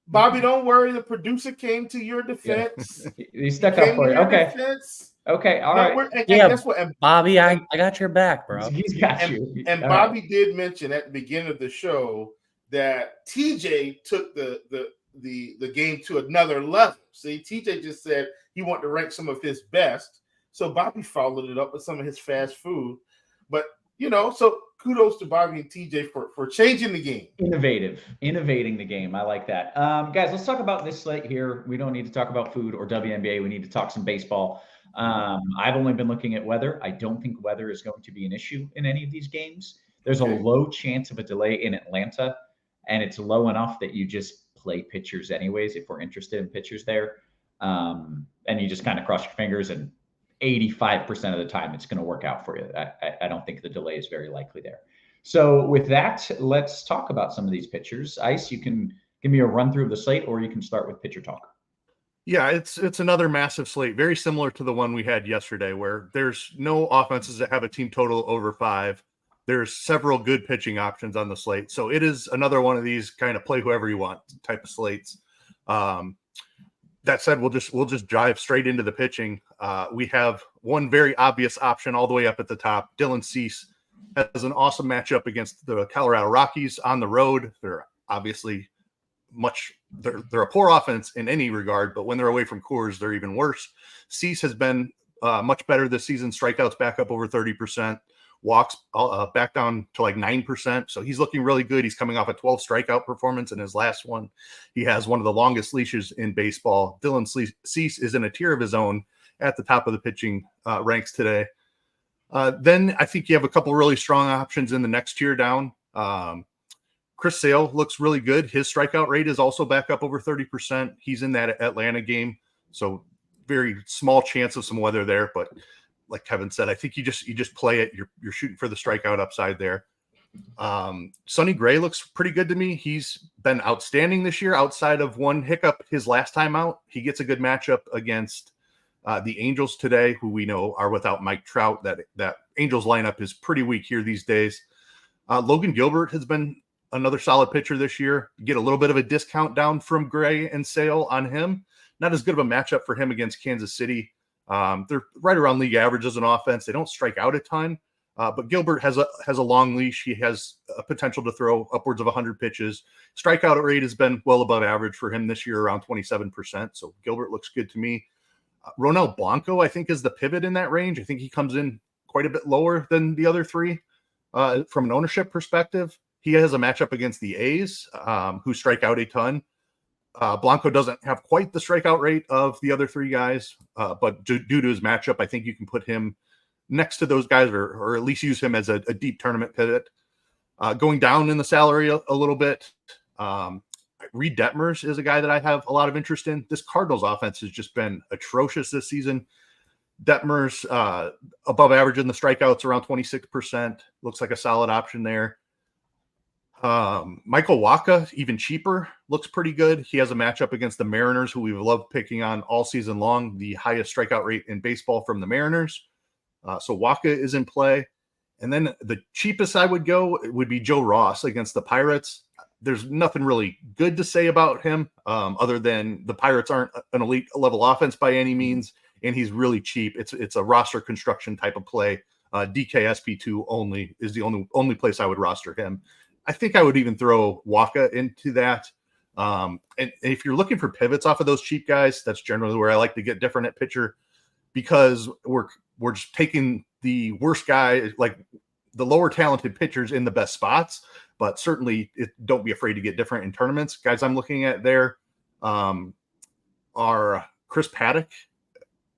Bobby, don't worry. The producer came to your defense. Yeah. He stuck up for you. Okay. Defense. Okay. All right. That's what, Bobby, I got your back, bro. He's got you. And Bobby did mention at the beginning of the show that TJ took the game to another level. See, TJ just said he wanted to rank some of his best. So Bobby followed it up with some of his fast food. But so kudos to Bobby and TJ for changing the game. Innovating the game. I like that. Guys, let's talk about this slate here. We don't need to talk about food or WNBA. We need to talk some baseball. I've only been looking at weather. I don't think weather is going to be an issue in any of these games. There's a low chance of a delay in Atlanta, and it's low enough that you just play pitchers anyways if we're interested in pitchers there. And you just kind of cross your fingers, and 85% of the time it's going to work out for you. I don't think the delay is very likely there. So with that, let's talk about some of these pitchers. Ice, you can give me a run through of the slate, or you can start with pitcher talk. Yeah, it's another massive slate, very similar to the one we had yesterday, where there's no offenses that have a team total over 5. There's several good pitching options on the slate. So it is another one of these kind of play whoever you want type of slates. That said, we'll just dive straight into the pitching. We have one very obvious option all the way up at the top. Dylan Cease has an awesome matchup against the Colorado Rockies on the road. They're obviously they're a poor offense in any regard, but when they're away from Coors, they're even worse. Cease has been much better this season. Strikeouts back up over 30%. Walks back down to like 9%. So he's looking really good. He's coming off a 12 strikeout performance in his last one. He has one of the longest leashes in baseball. Dylan Cease is in a tier of his own at the top of the pitching ranks today. Then I think you have a couple really strong options in the next tier down. Chris Sale looks really good. His strikeout rate is also back up over 30%. He's in that Atlanta game. So very small chance of some weather there, but like Kevin said, I think you just play it. You're shooting for the strikeout upside there. Sonny Gray looks pretty good to me. He's been outstanding this year outside of one hiccup his last time out. He gets a good matchup against the Angels today, who we know are without Mike Trout. That Angels lineup is pretty weak here these days. Logan Gilbert has been another solid pitcher this year. You get a little bit of a discount down from Gray and Sale on him. Not as good of a matchup for him against Kansas City. They're right around league average as an offense. They don't strike out a ton, but Gilbert has a long leash. He has a potential to throw upwards of 100 pitches. Strikeout rate has been well above average for him this year, around 27%. So Gilbert looks good to me. Ronel Blanco, I think, is the pivot in that range. I think he comes in quite a bit lower than the other three from an ownership perspective. He has a matchup against the A's, who strike out a ton. Blanco doesn't have quite the strikeout rate of the other three guys, but due to his matchup, I think you can put him next to those guys or at least use him as a deep tournament pivot. Going down in the salary a little bit, Reed Detmers is a guy that I have a lot of interest in. This Cardinals offense has just been atrocious this season. Detmers above average in the strikeouts, around 26%. Looks like a solid option there. Michael Wacha, even cheaper, looks pretty good. He has a matchup against the Mariners, who we've loved picking on all season long, the highest strikeout rate in baseball from the Mariners. So Wacha is in play. And then the cheapest I would go would be Joe Ross against the Pirates. there's nothing really good to say about him other than the Pirates aren't an elite level offense by any means, and he's really cheap. It's a roster construction type of play. DKSP2 only is the only place I would roster him. I think I would even throw Waka into that. And if you're looking for pivots off of those cheap guys, that's generally where I like to get different at pitcher, because we're just taking the worst guy, like the lower talented pitchers in the best spots. But certainly don't be afraid to get different in tournaments. Guys I'm looking at there are Chris Paddock,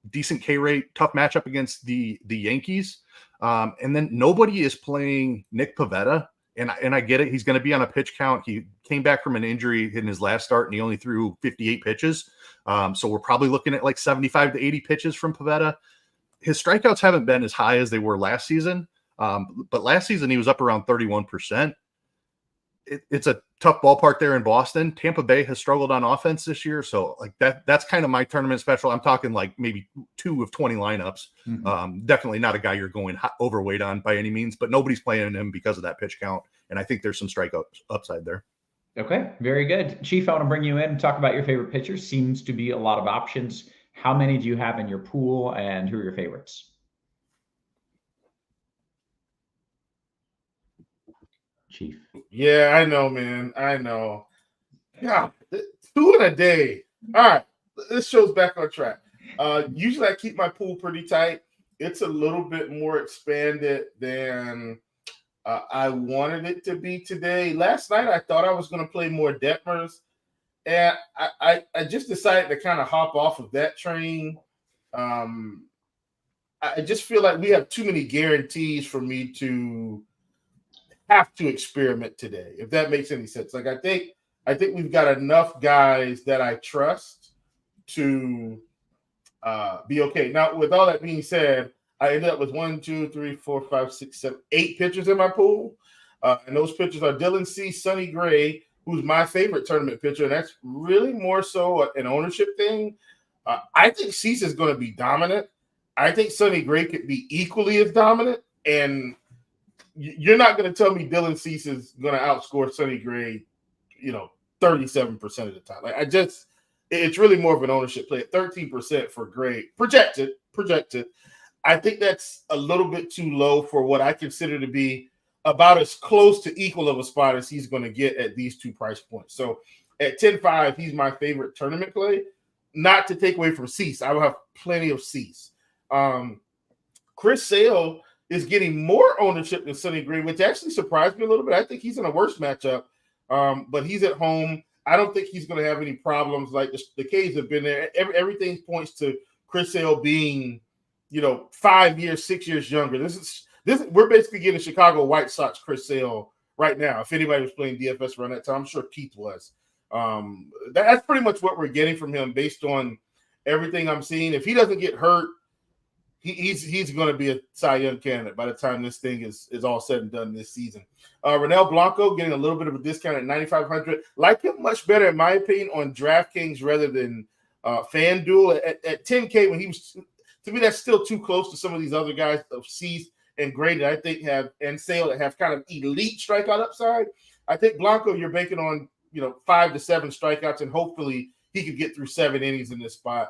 decent K rate, tough matchup against the Yankees. And then nobody is playing Nick Pivetta. And I get it. He's going to be on a pitch count. He came back from an injury in his last start, and he only threw 58 pitches. So we're probably looking at like 75 to 80 pitches from Pivetta. His strikeouts haven't been as high as they were last season. But last season, he was up around 31%. It's a tough ballpark there in Boston. Tampa Bay has struggled on offense this year. So like that's kind of my tournament special. I'm talking like maybe 2 of 20 lineups. Definitely not a guy you're going overweight on by any means, but nobody's playing him because of that pitch count. And I think there's some strikeout upside there. Okay, very good. Chief, I want to bring you in and talk about your favorite pitchers. Seems to be a lot of options. How many do you have in your pool, and who are your favorites? Chief. Yeah, I know, man. I know. Yeah, 2 in a day. All right, this show's back on track. Usually I keep my pool pretty tight. It's a little bit more expanded than I wanted it to be today. Last night I thought I was going to play more Detmers, and I just decided to kind of hop off of that train. I just feel like we have too many guarantees for me to have to experiment today, if that makes any sense. Like I think we've got enough guys that I trust to be okay. Now, with all that being said, I ended up with 1, 2, 3, 4, 5, 6, 7, 8 pitchers in my pool. And those pitchers are Dylan Cease, Sonny Gray, who's my favorite tournament pitcher. And that's really more so an ownership thing. I think Cease is going to be dominant. I think Sonny Gray could be equally as dominant. And you're not going to tell me Dylan Cease is going to outscore Sonny Gray, 37% of the time. Like it's really more of an ownership play at 13% for Gray. Projected. I think that's a little bit too low for what I consider to be about as close to equal of a spot as he's going to get at these 2 price points. So at 10.5, he's my favorite tournament play. Not to take away from Cease. I will have plenty of Cease. Chris Sale is getting more ownership than Sonny Gray, which actually surprised me a little bit. I think he's in a worse matchup, but he's at home. I don't think he's going to have any problems. Like the K's have been there. Everything points to Chris Sale being, 5 years, 6 years younger. This we're basically getting Chicago White Sox Chris Sale right now. If anybody was playing DFS around that time, I'm sure Keith was. That's pretty much what we're getting from him based on everything I'm seeing. If he doesn't get hurt, he's going to be a Cy Young candidate by the time this thing is all said and done this season. Ronel Blanco getting a little bit of a discount at 9,500. Like him much better, in my opinion, on DraftKings rather than FanDuel at 10K. When he was, to me, that's still too close to some of these other guys of Cease and Gray that I think and Sale that have kind of elite strikeout upside. I think Blanco, you're banking on 5 to 7 strikeouts, and hopefully he could get through 7 innings in this spot.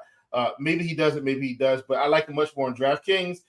Maybe he doesn't, maybe he does, but I like him much more on DraftKings.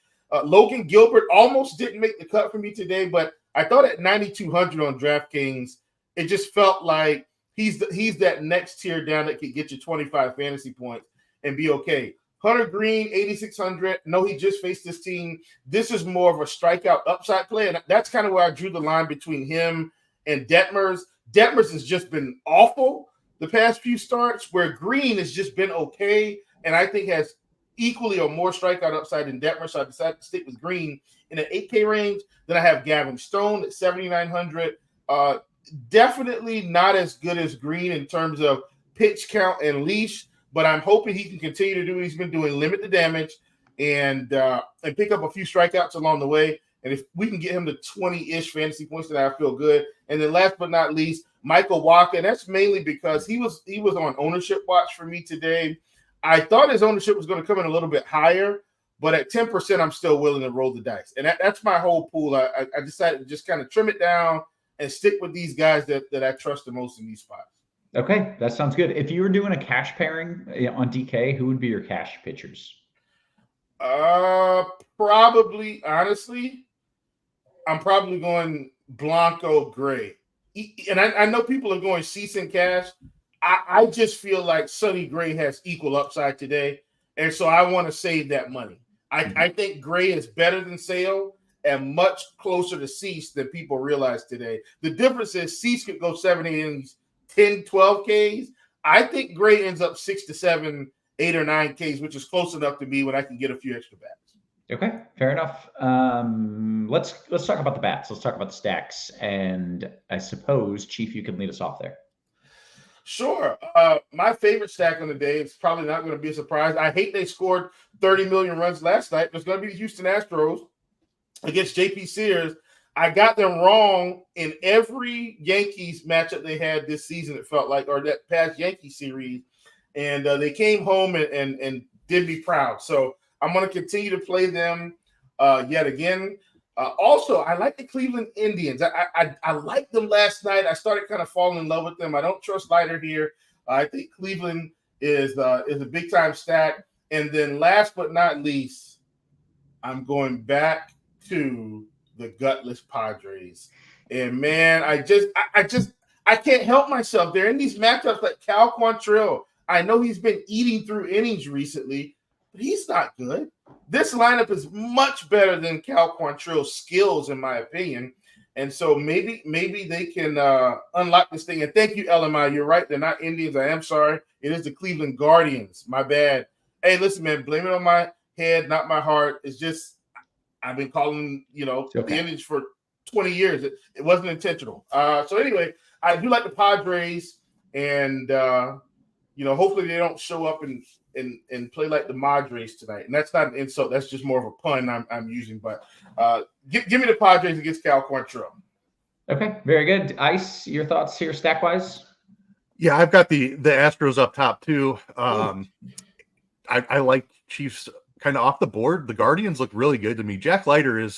Logan Gilbert almost didn't make the cut for me today, but I thought at 9,200 on DraftKings, it just felt like he's that next tier down that could get you 25 fantasy points and be okay. Hunter Green, 8,600. No, he just faced this team. This is more of a strikeout upside play, and that's kind of where I drew the line between him and Detmers. Detmers has just been awful the past few starts, where Green has just been okay, and I think has equally or more strikeout upside than Detmer. So I decided to stick with Green in an 8K range. Then I have Gavin Stone at 7,900. Definitely not as good as Green in terms of pitch count and leash, but I'm hoping he can continue to do what he's been doing, limit the damage, and pick up a few strikeouts along the way. And if we can get him to 20-ish fantasy points, then I feel good. And then last but not least, Michael Wacha, and that's mainly because he was on ownership watch for me today. I thought his ownership was going to come in a little bit higher, but at 10%, I'm still willing to roll the dice. And that's my whole pool. I decided to just kind of trim it down and stick with these guys that I trust the most in these spots. Okay, that sounds good. If you were doing a cash pairing on DK, who would be your cash pitchers? Probably, honestly, I'm probably going Blanco Gray. And I know people are going Cease and Cash. I just feel like Sonny Gray has equal upside today. And so I want to save that money. I think Gray is better than Sale and much closer to Cease than people realize today. The difference is Cease could go 7 innings, 10, 12 Ks. I think Gray ends up 6 to 7, 8 or 9 Ks, which is close enough to me when I can get a few extra bats. Okay, fair enough. Let's talk about the bats. Let's talk about the stacks. And I suppose, Chief, you can lead us off there. Sure. My favorite stack on the day, it's probably not going to be a surprise. I hate they scored 30 million runs last night. It's going to be the Houston Astros against JP Sears. I got them wrong in every Yankees matchup they had this season, it felt like, or that past Yankee series. And they came home and did me proud. So I'm going to continue to play them yet again. Also, I like the Cleveland Indians. I liked them last night. I started kind of falling in love with them. I don't trust Leiter here. I think Cleveland is a big-time stack. And then last but not least, I'm going back to the gutless Padres. And, man, I can't help myself. They're in these matchups like Cal Quantrill. I know he's been eating through innings recently, but he's not good. This lineup is much better than Cal Quantrill's skills, in my opinion. And so maybe they can unlock this thing. And thank you, LMI. You're right. They're not Indians. I am sorry. It is the Cleveland Guardians. My bad. Hey, listen, man, blame it on my head, not my heart. It's just I've been calling, the Indians for 20 years. It wasn't intentional. So anyway, I do like the Padres. And, hopefully they don't show up and play like the Madres tonight. And that's not an insult. That's just more of a pun I'm using. But give me the Padres against Cal Quantrill. Okay, very good. Ice, your thoughts here stack-wise? Yeah, I've got the Astros up top too. I like Chiefs kind of off the board. The Guardians look really good to me. Jack Leiter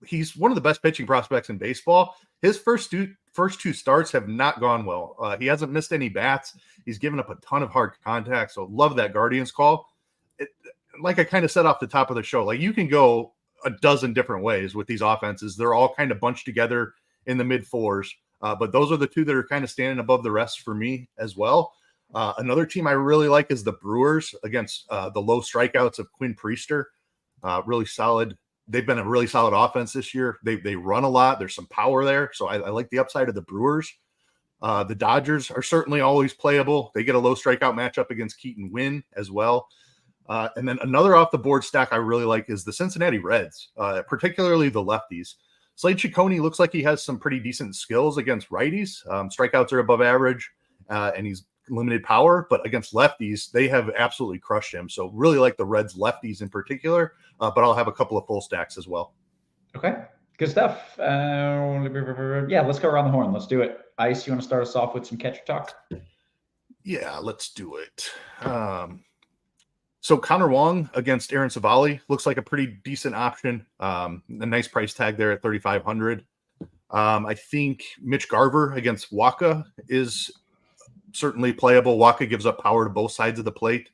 he's one of the best pitching prospects in baseball. His first two starts have not gone well. He hasn't missed any bats. He's given up a ton of hard contact. So love that Guardians call. Like I kind of said off the top of the show, like you can go a dozen different ways with these offenses. They're all kind of bunched together in the mid fours. But those are the two that are kind of standing above the rest for me as well. Another team I really like is the Brewers against the low strikeouts of Quinn Priester. Really solid. They've been a really solid offense this year. They run a lot. There's some power there. So I like the upside of the Brewers. The Dodgers are certainly always playable. They get a low strikeout matchup against Keaton Wynn as well. And then another off the board stack I really like is the Cincinnati Reds, particularly the lefties. Slade Ciccone looks like he has some pretty decent skills against righties. Strikeouts are above average, and he's limited power, but against lefties, they have absolutely crushed him. So really like the Reds lefties in particular, but I'll have a couple of full stacks as well. Okay, good stuff. Yeah, let's go around the horn. Let's do it. Ice, you want to start us off with some catcher talk? Yeah, let's do it. So Connor Wong against Aaron Savali looks like a pretty decent option. A nice price tag there at 3,500. I think Mitch Garver against Waka is certainly playable. Waka gives up power to both sides of the plate.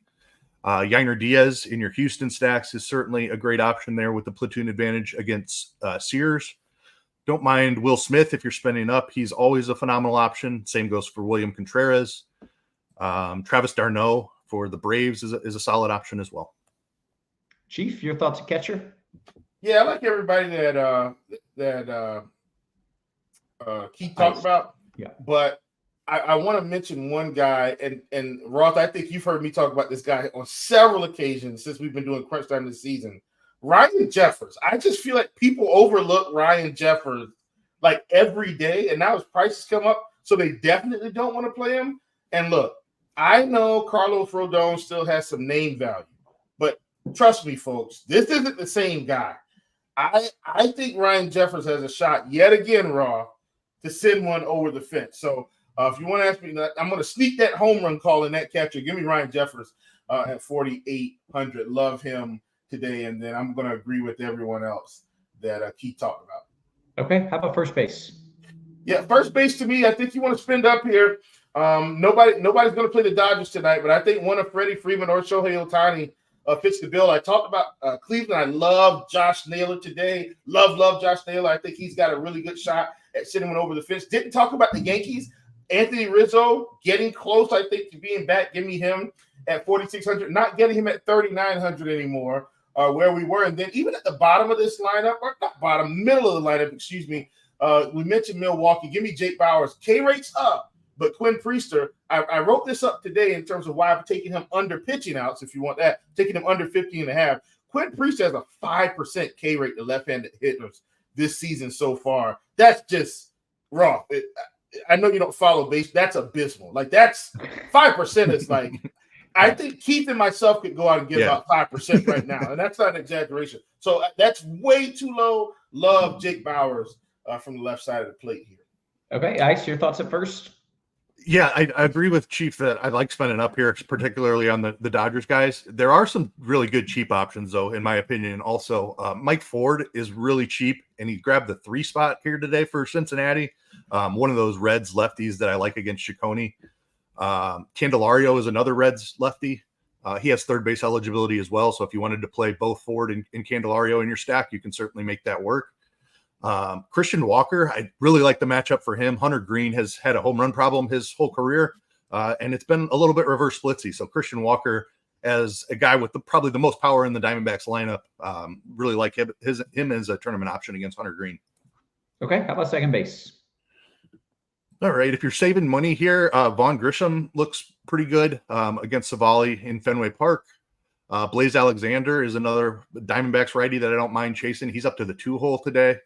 Yainer Diaz in your Houston stacks is certainly a great option there with the platoon advantage against Sears. Don't mind Will Smith if you're spending up. He's always a phenomenal option. Same goes for William Contreras. Travis d'Arnaud for the Braves is a solid option as well. Chief, your thoughts on catcher? Yeah, I like everybody that Keith talked about. Yeah, but I want to mention one guy, and Roth, I think you've heard me talk about this guy on several occasions since we've been doing Crunch Time this season. Ryan Jeffers. I just feel like people overlook Ryan Jeffers like every day, and now his prices come up, so they definitely don't want to play him. And look, I know Carlos Rodon still has some name value, but trust me, folks, this isn't the same guy. I think Ryan Jeffers has a shot yet again, Roth, to send one over the fence. So if you want to ask me, I'm going to sneak that home run call in that catcher. Give me Ryan Jeffers at 4,800. Love him today. And then I'm going to agree with everyone else that Keith talked about. Okay. How about first base? Yeah, first base to me, I think you want to spend up here. Nobody's going to play the Dodgers tonight, but I think one of Freddie Freeman or Shohei Ohtani fits the bill. I talked about Cleveland. I love Josh Naylor today. Love Josh Naylor. I think he's got a really good shot at sending one over the fence. Didn't talk about the Yankees. Anthony Rizzo getting close, I think, to being back. Give me him at 4,600. Not getting him at 3,900 anymore, where we were. And then even at the bottom of this lineup, or not bottom, middle of the lineup, excuse me, we mentioned Milwaukee. Give me Jake Bauers. K-rate's up, but Quinn Priester, I wrote this up today in terms of why I'm taking him under pitching outs, if you want that, taking him under 50.5. Quinn Priester has a 5% K-rate to left-handed hitters this season so far. That's just raw. I know you don't follow base. That's abysmal. Like, that's 5% is like, I think Keith and myself could go out and get about 5% right now, and that's not an exaggeration. So that's way too low. Love Jake Bauers from the left side of the plate here. Okay, Ice, your thoughts at first? Yeah, I agree with Chief that I like spending up here, particularly on the Dodgers guys. There are some really good cheap options, though, in my opinion. Also, Mike Ford is really cheap, and he grabbed the 3 spot here today for Cincinnati. One of those Reds lefties that I like against Ciccone. Candelario is another Reds lefty. He has third base eligibility as well. So if you wanted to play both Ford and Candelario in your stack, you can certainly make that work. Christian Walker, I really like the matchup for him. Hunter Green has had a home run problem his whole career, and it's been a little bit reverse splitsy. So Christian Walker, as a guy with probably the most power in the Diamondbacks lineup, really like him as a tournament option against Hunter Green. Okay, how about second base? All right, if you're saving money here, Vaughn Grisham looks pretty good against Savali in Fenway Park. Blaze Alexander is another Diamondbacks righty that I don't mind chasing. He's up to the 2-hole today.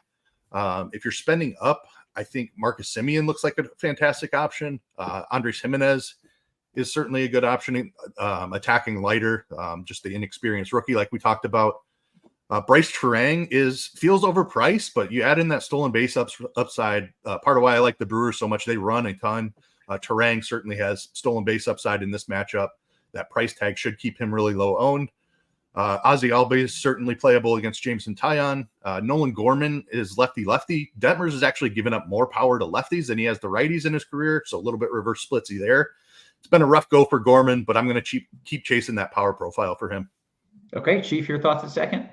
If you're spending up, I think Marcus Semien looks like a fantastic option. Andres Jimenez is certainly a good option. Attacking lighter, just the inexperienced rookie like we talked about. Bryce Terang feels overpriced, but you add in that stolen base upside. Part of why I like the Brewers so much, they run a ton. Terang certainly has stolen base upside in this matchup. That price tag should keep him really low owned. Ozzy Albies is certainly playable against Jameson Taillon. Nolan Gorman is lefty-lefty. Detmers has actually given up more power to lefties than he has to righties in his career, so a little bit reverse splitsy there. It's been a rough go for Gorman, but I'm going to keep chasing that power profile for him. Okay, Chief, your thoughts at second?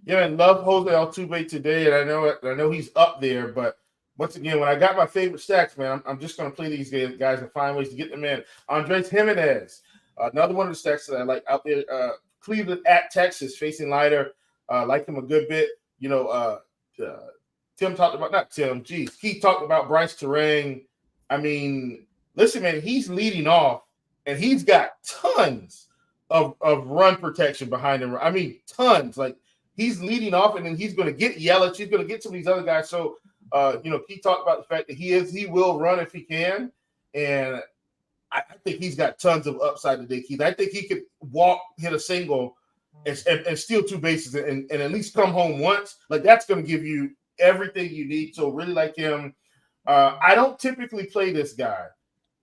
Yeah, and love Jose Altuve today, and I know he's up there, but once again, when I got my favorite stacks, man, I'm just going to play these guys and find ways to get them in. Andres Jimenez, another one of the stacks that I like out there. Cleveland at Texas, facing lighter. Like him a good bit. You know, Keith talked about Bryce Terang. I mean, listen, man, he's leading off, and he's got tons of run protection behind him. I mean, tons. Like, he's leading off, and then he's going to get Yelich. He's going to get some of these other guys. So, Keith talked about the fact that he will run if he can, and I think he's got tons of upside today, Keith. I think he could walk, hit a single, and steal 2 bases and at least come home once. Like, that's going to give you everything you need. So really like him. I don't typically play this guy.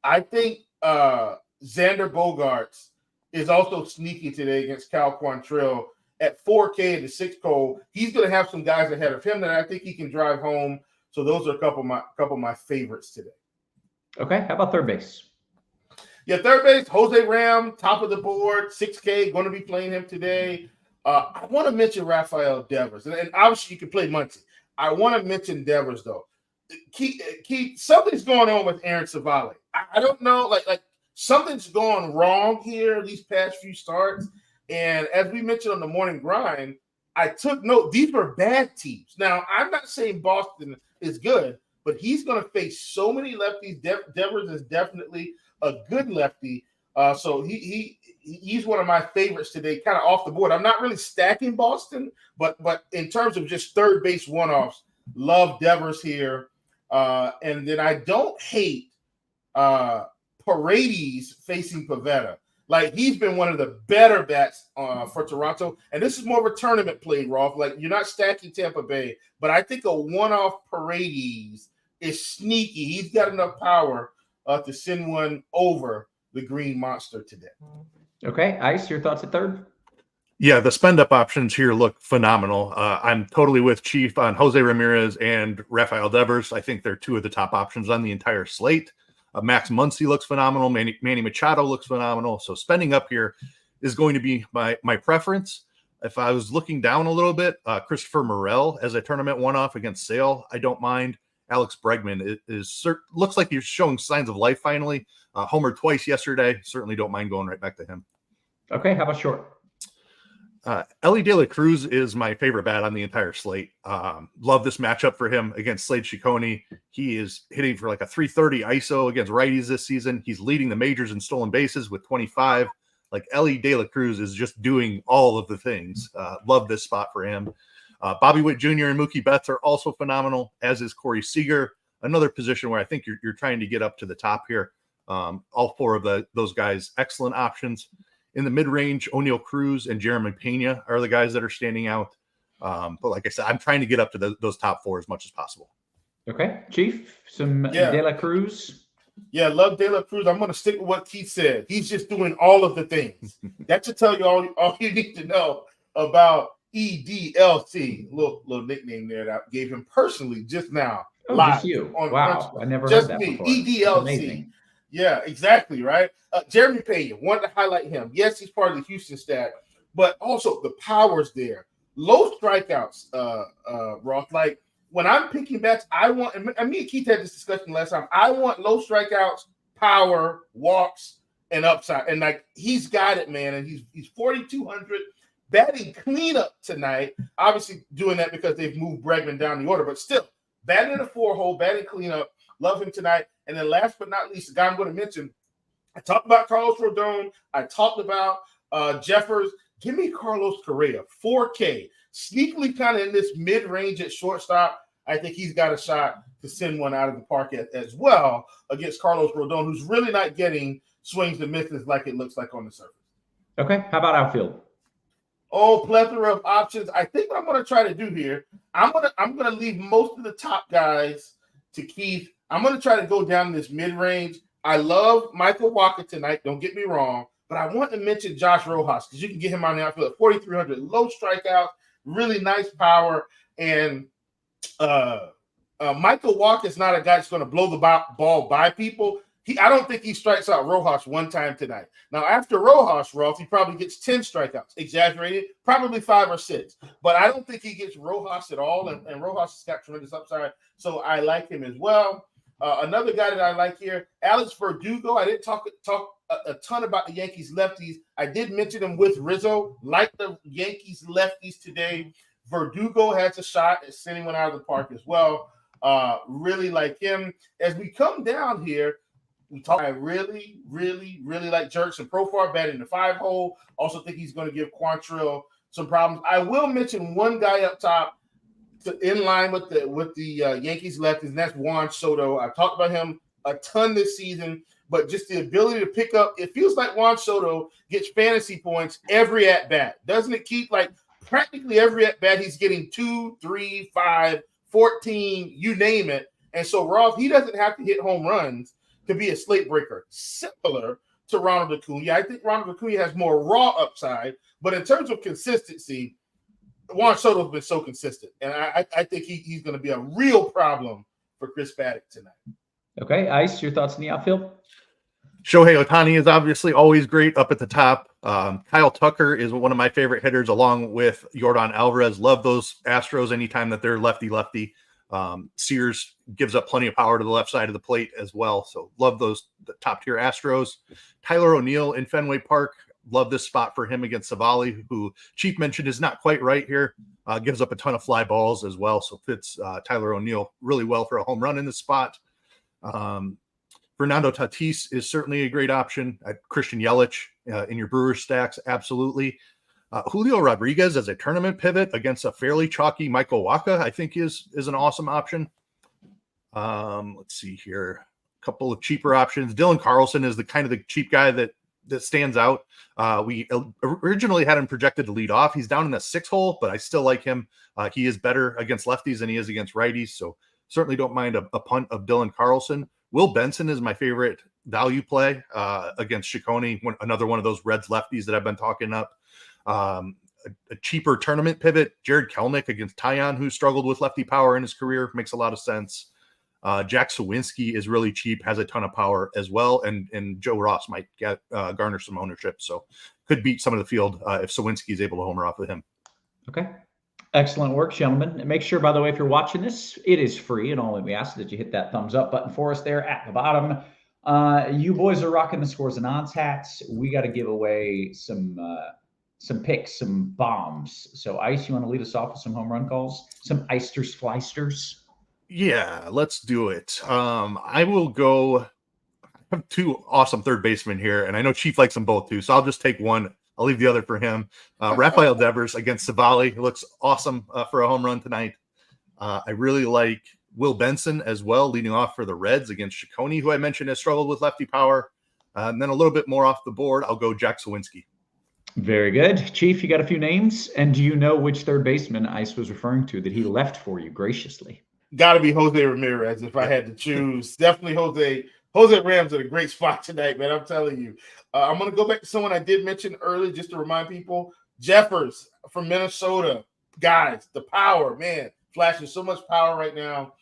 I think Xander Bogaerts is also sneaky today against Cal Quantrill at 4K in the 6-hole. He's going to have some guys ahead of him that I think he can drive home. So those are a couple of my favorites today. Okay, how about third base? Yeah, third base, Jose Ram, top of the board, 6K, going to be playing him today. I want to mention Rafael Devers, and obviously you can play Muncy. I want to mention Devers, though. Keith, something's going on with Aaron Savali. I don't know, like something's going wrong here these past few starts. And as we mentioned on the morning grind, I took note. These were bad teams. Now, I'm not saying Boston is good, but he's going to face so many lefties. Devers is definitely a good lefty. So he's one of my favorites today, kind of off the board. I'm not really stacking Boston, but in terms of just third base one-offs, love Devers here. And then I don't hate Paredes facing Pivetta. Like, he's been one of the better bats for Toronto. And this is more of a tournament play, Roth. Like, you're not stacking Tampa Bay, but I think a one-off Paredes is sneaky. He's got enough power to send one over the Green Monster today. Okay, Ice, your thoughts at third? Yeah, the spend up options here look phenomenal. I'm totally with Chief on Jose Ramirez and Rafael Devers. I think they're two of the top options on the entire slate. Max Muncy looks phenomenal. Manny Machado looks phenomenal. So spending up here is going to be my preference. If I was looking down a little bit, Christopher Morel as a tournament one-off against Sale, I don't mind. Alex Bregman looks like he's showing signs of life finally. Homered twice yesterday. Certainly don't mind going right back to him. Okay, how about short? Ellie De La Cruz is my favorite bat on the entire slate. Love this matchup for him against Slade Ciccone. He is hitting for like a 330 ISO against righties this season. He's leading the majors in stolen bases with 25. Like Ellie De La Cruz is just doing all of the things. Love this spot for him. Bobby Witt Jr. and Mookie Betts are also phenomenal, as is Corey Seager. Another position where I think you're trying to get up to the top here. All four of those guys, excellent options. In the mid-range, O'Neal Cruz and Jeremy Pena are the guys that are standing out. But like I said, I'm trying to get up to those top four as much as possible. Okay, Chief, some De La Cruz. Yeah, love De La Cruz. I'm going to stick with what Keith said. He's just doing all of the things. That should tell you all you need to know about EDLC. Little nickname there that I gave him personally just now. Oh, live just you. On wow, I never just heard that me. before. EDLC. Yeah, exactly, right? Jeremy Pena, wanted to highlight him. Yes, he's part of the Houston stack, but also the power's there. Low strikeouts, Roth. Like, when I'm picking bets, I want, and me and Keith had this discussion last time, I want low strikeouts, power, walks, and upside. And, like, he's got it, man, and he's 4,200. Batting cleanup tonight. Obviously doing that because they've moved Bregman down the order, but still, batting in a 4-hole, batting cleanup. Love him tonight. And then last but not least, the guy I'm going to mention, I talked about Carlos Rodon. I talked about Jeffers. Give me Carlos Correa, 4K. Sneakily kind of in this mid-range at shortstop. I think he's got a shot to send one out of the park as well against Carlos Rodon, who's really not getting swings and misses like it looks like on the surface. Okay, how about outfield? Oh, plethora of options. I think what I'm going to try to do here, I'm going to leave most of the top guys to Keith. I'm going to try to go down this mid-range. I love Michael Walker tonight. Don't get me wrong. But I want to mention Josh Rojas because you can get him on the outfield at 4,300. Low strikeout, really nice power. And Michael Walker is not a guy that's going to blow the ball by people. I don't think he strikes out Rojas one time tonight. Now, after Rojas, Roth, he probably gets 10 strikeouts. Exaggerated, probably 5 or 6. But I don't think he gets Rojas at all. And Rojas has got tremendous upside. So I like him as well. Another guy that I like here, Alex Verdugo. I didn't talk a ton about the Yankees lefties. I did mention him with Rizzo. Like the Yankees lefties today, Verdugo has a shot at sending one out of the park as well. Really like him. As we come down here, I really, really, really like Jerkson Profar batting the 5-hole. Also think he's going to give Quantrill some problems. I will mention one guy up top in line with the Yankees lefties, and that's Juan Soto. I've talked about him a ton this season, but just the ability to pick up. It feels like Juan Soto gets fantasy points every at bat, doesn't it, Keith? Like practically every at bat, he's getting 2, 3, 5, 14, you name it. And so Roth, he doesn't have to hit home runs to be a slate breaker, similar to Ronald Acuna. I think Ronald Acuna has more raw upside, but in terms of consistency, Juan Soto has been so consistent, and I think he's going to be a real problem for Chris Paddock tonight. Okay, Ice, your thoughts on the outfield? Shohei Ohtani is obviously always great up at the top. Kyle Tucker is one of my favorite hitters, along with Yordan Alvarez. Love those Astros anytime that they're lefty-lefty. Sears gives up plenty of power to the left side of the plate as well. So love the top-tier Astros. Tyler O'Neill in Fenway Park. Love this spot for him against Savali, who Chief mentioned is not quite right here. Gives up a ton of fly balls as well. So fits Tyler O'Neill really well for a home run in this spot. Fernando Tatis is certainly a great option. Christian Yelich in your Brewers stacks, absolutely. Julio Rodriguez as a tournament pivot against a fairly chalky Michael Wacha, I think is an awesome option. Let's see here. A couple of cheaper options. Dylan Carlson is the cheap guy that stands out. We originally had him projected to lead off. He's down in the 6-hole, but I still like him. He is better against lefties than he is against righties, so certainly don't mind a punt of Dylan Carlson. Will Benson is my favorite value play against Ciccone, another one of those Reds lefties that I've been talking up. a cheaper tournament pivot, Jared Kelenic against Tyon, who struggled with lefty power in his career, makes a lot of sense. Jack Sawinski is really cheap, has a ton of power as well, and Joe Ross might get garner some ownership, so could beat some of the field if Sawinski is able to homer off of him. Okay. Excellent work, gentlemen. And make sure, by the way, if you're watching this, it is free, and all we ask is that you hit that thumbs up button for us there at the bottom. You boys are rocking the Scores and Odds hats. We got to give away some picks, some bombs. So, Ice, you want to lead us off with some home run calls? Some Eysters, Flysters? Yeah, let's do it. I will go. I have two awesome third basemen here, and I know Chief likes them both too, so I'll just take one. I'll leave the other for him. Rafael Devers against Savali. He looks awesome for a home run tonight. I really like Will Benson as well, leading off for the Reds against Ciccone, who I mentioned has struggled with lefty power. And then a little bit more off the board, I'll go Jack Sawinski. Very good. Chief, you got a few names? And do you know which third baseman Ice was referring to that he left for you graciously? Got to be Jose Ramirez if I had to choose. Definitely Jose. Jose Rams at a great spot tonight, man. I'm telling you. I'm going to go back to someone I did mention early just to remind people. Jeffers from Minnesota. Guys, the power, man. Flashing so much power right now.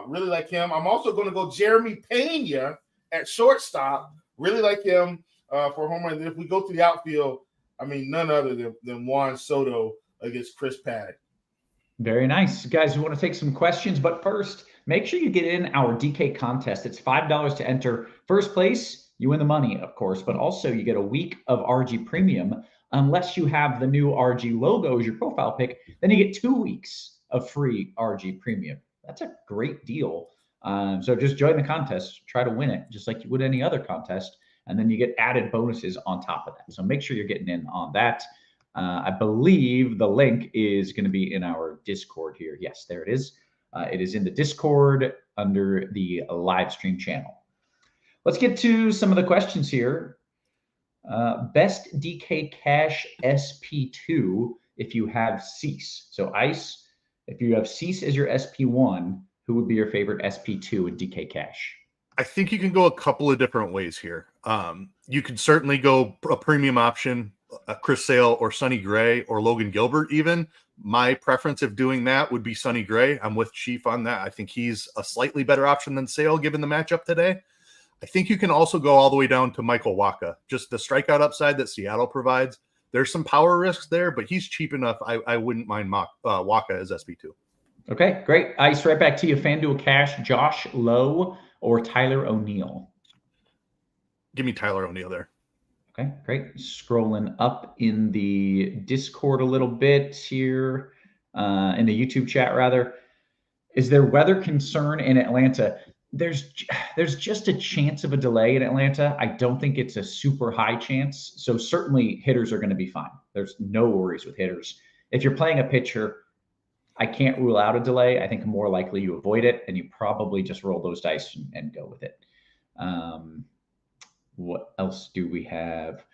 Really like him. I'm also going to go Jeremy Pena at shortstop. Really like him for a home run. And if we go to the outfield, I mean, none other than Juan Soto against Chris Paddock. Very nice. Guys, we want to take some questions, but first, make sure you get in our DK contest. It's $5 to enter. First place, you win the money, of course, but also you get a week of RG Premium. Unless you have the new RG logo as your profile pick, then you get 2 weeks of free RG Premium. That's a great deal. So just join the contest, try to win it, just like you would any other contest, and then you get added bonuses on top of that. So make sure you're getting in on that. I believe the link is going to be in our Discord here. Yes, there it is. It is in the Discord under the live stream channel. Let's get to some of the questions here. Best DK Cash SP2 if you have Cease. So Ice, if you have Cease as your SP1, who would be your favorite SP2 in DK Cash? I think you can go a couple of different ways here. You could certainly go a premium option, Chris Sale or Sonny Gray or Logan Gilbert even. My preference of doing that would be Sonny Gray. I'm with Chief on that. I think he's a slightly better option than Sale given the matchup today. I think you can also go all the way down to Michael Wacha. Just the strikeout upside that Seattle provides. There's some power risks there, but he's cheap enough. I wouldn't mind Wacha as SP2. Okay, great. Ice, right back to you. FanDuel Cash, Josh Lowe or Tyler O'Neill? Give me Tyler O'Neill there. Okay, great. Scrolling up in the Discord a little bit here, in the YouTube chat rather. Is there weather concern in Atlanta? There's just a chance of a delay in Atlanta. I don't think it's a super high chance. So certainly hitters are going to be fine. There's no worries with hitters. If you're playing a pitcher, I can't rule out a delay. I think more likely you avoid it and you probably just roll those dice and go with it. What else do we have?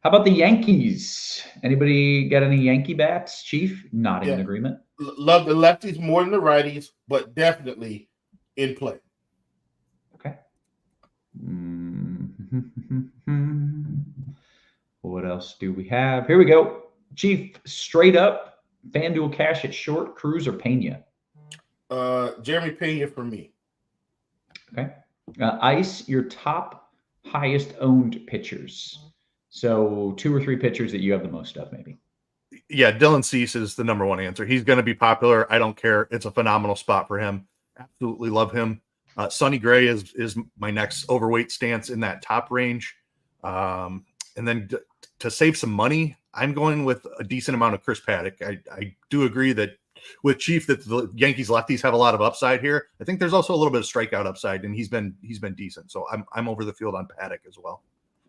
How about the Yankees? Anybody got any Yankee bats? Chief, nodding in agreement. Love the lefties more than the righties, but definitely in play. Okay. What else do we have? Here we go. Chief, straight up, FanDuel Cash at short, Cruz or Pena? Jeremy Pena for me. Okay. Ice, your top highest owned pitchers. So 2 or 3 pitchers that you have the most of, maybe. Yeah, Dylan Cease is the number one answer. He's going to be popular. I don't care. It's a phenomenal spot for him. Absolutely love him. Sonny Gray is my next overweight stance in that top range. And then to save some money, I'm going with a decent amount of Chris Paddock. I do agree that with Chief that the Yankees lefties have a lot of upside here. I think there's also a little bit of strikeout upside, and he's been decent. So I'm over the field on Paddock as well.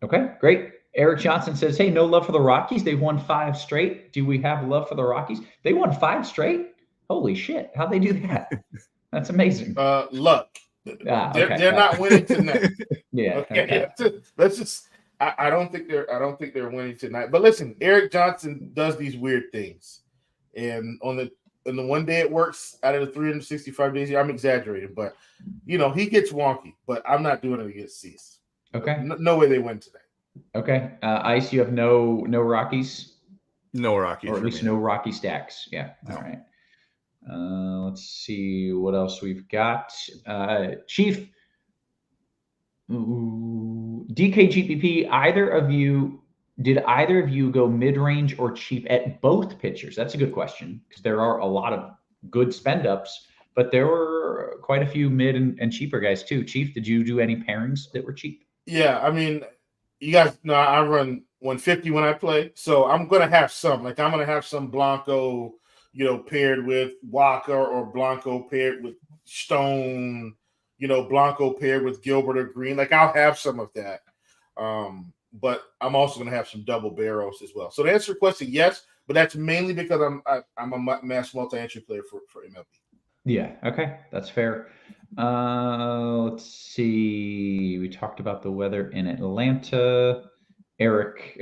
Okay, great. Eric Johnson says, hey, no love for the Rockies. They've won 5 straight. Do we have love for the Rockies? They won 5 straight? Holy shit. How'd they do that? That's amazing. Luck. They're not winning tonight. Yeah. Okay. Let's just I don't think they're winning tonight. But listen, Eric Johnson does these weird things. And on the one day it works out of the 365 days, I'm exaggerating, but he gets wonky. But I'm not doing it against Cease. Okay. No way they win today. Okay. Ice, you have no Rockies? No Rockies, or at least me. no Rocky stacks. Yeah. No. All right. Let's see what else we've got. Chief, DKGPP. Did either of you go mid-range or cheap at both pitchers? That's a good question because there are a lot of good spend ups, but there were quite a few mid and cheaper guys too. Chief, did you do any pairings that were cheap? Yeah, I mean, you guys know I run 150 when I play, so I'm gonna have some. Like I'm gonna have some Blanco, paired with Walker, or Blanco paired with Stone, Blanco paired with Gilbert or Green. Like I'll have some of that. But I'm also gonna have some double barrels as well. So to answer your question, yes, but that's mainly because I'm a mass multi-entry player for MLB. Yeah. Okay, that's fair. Let's see. We talked about the weather in Atlanta. Eric,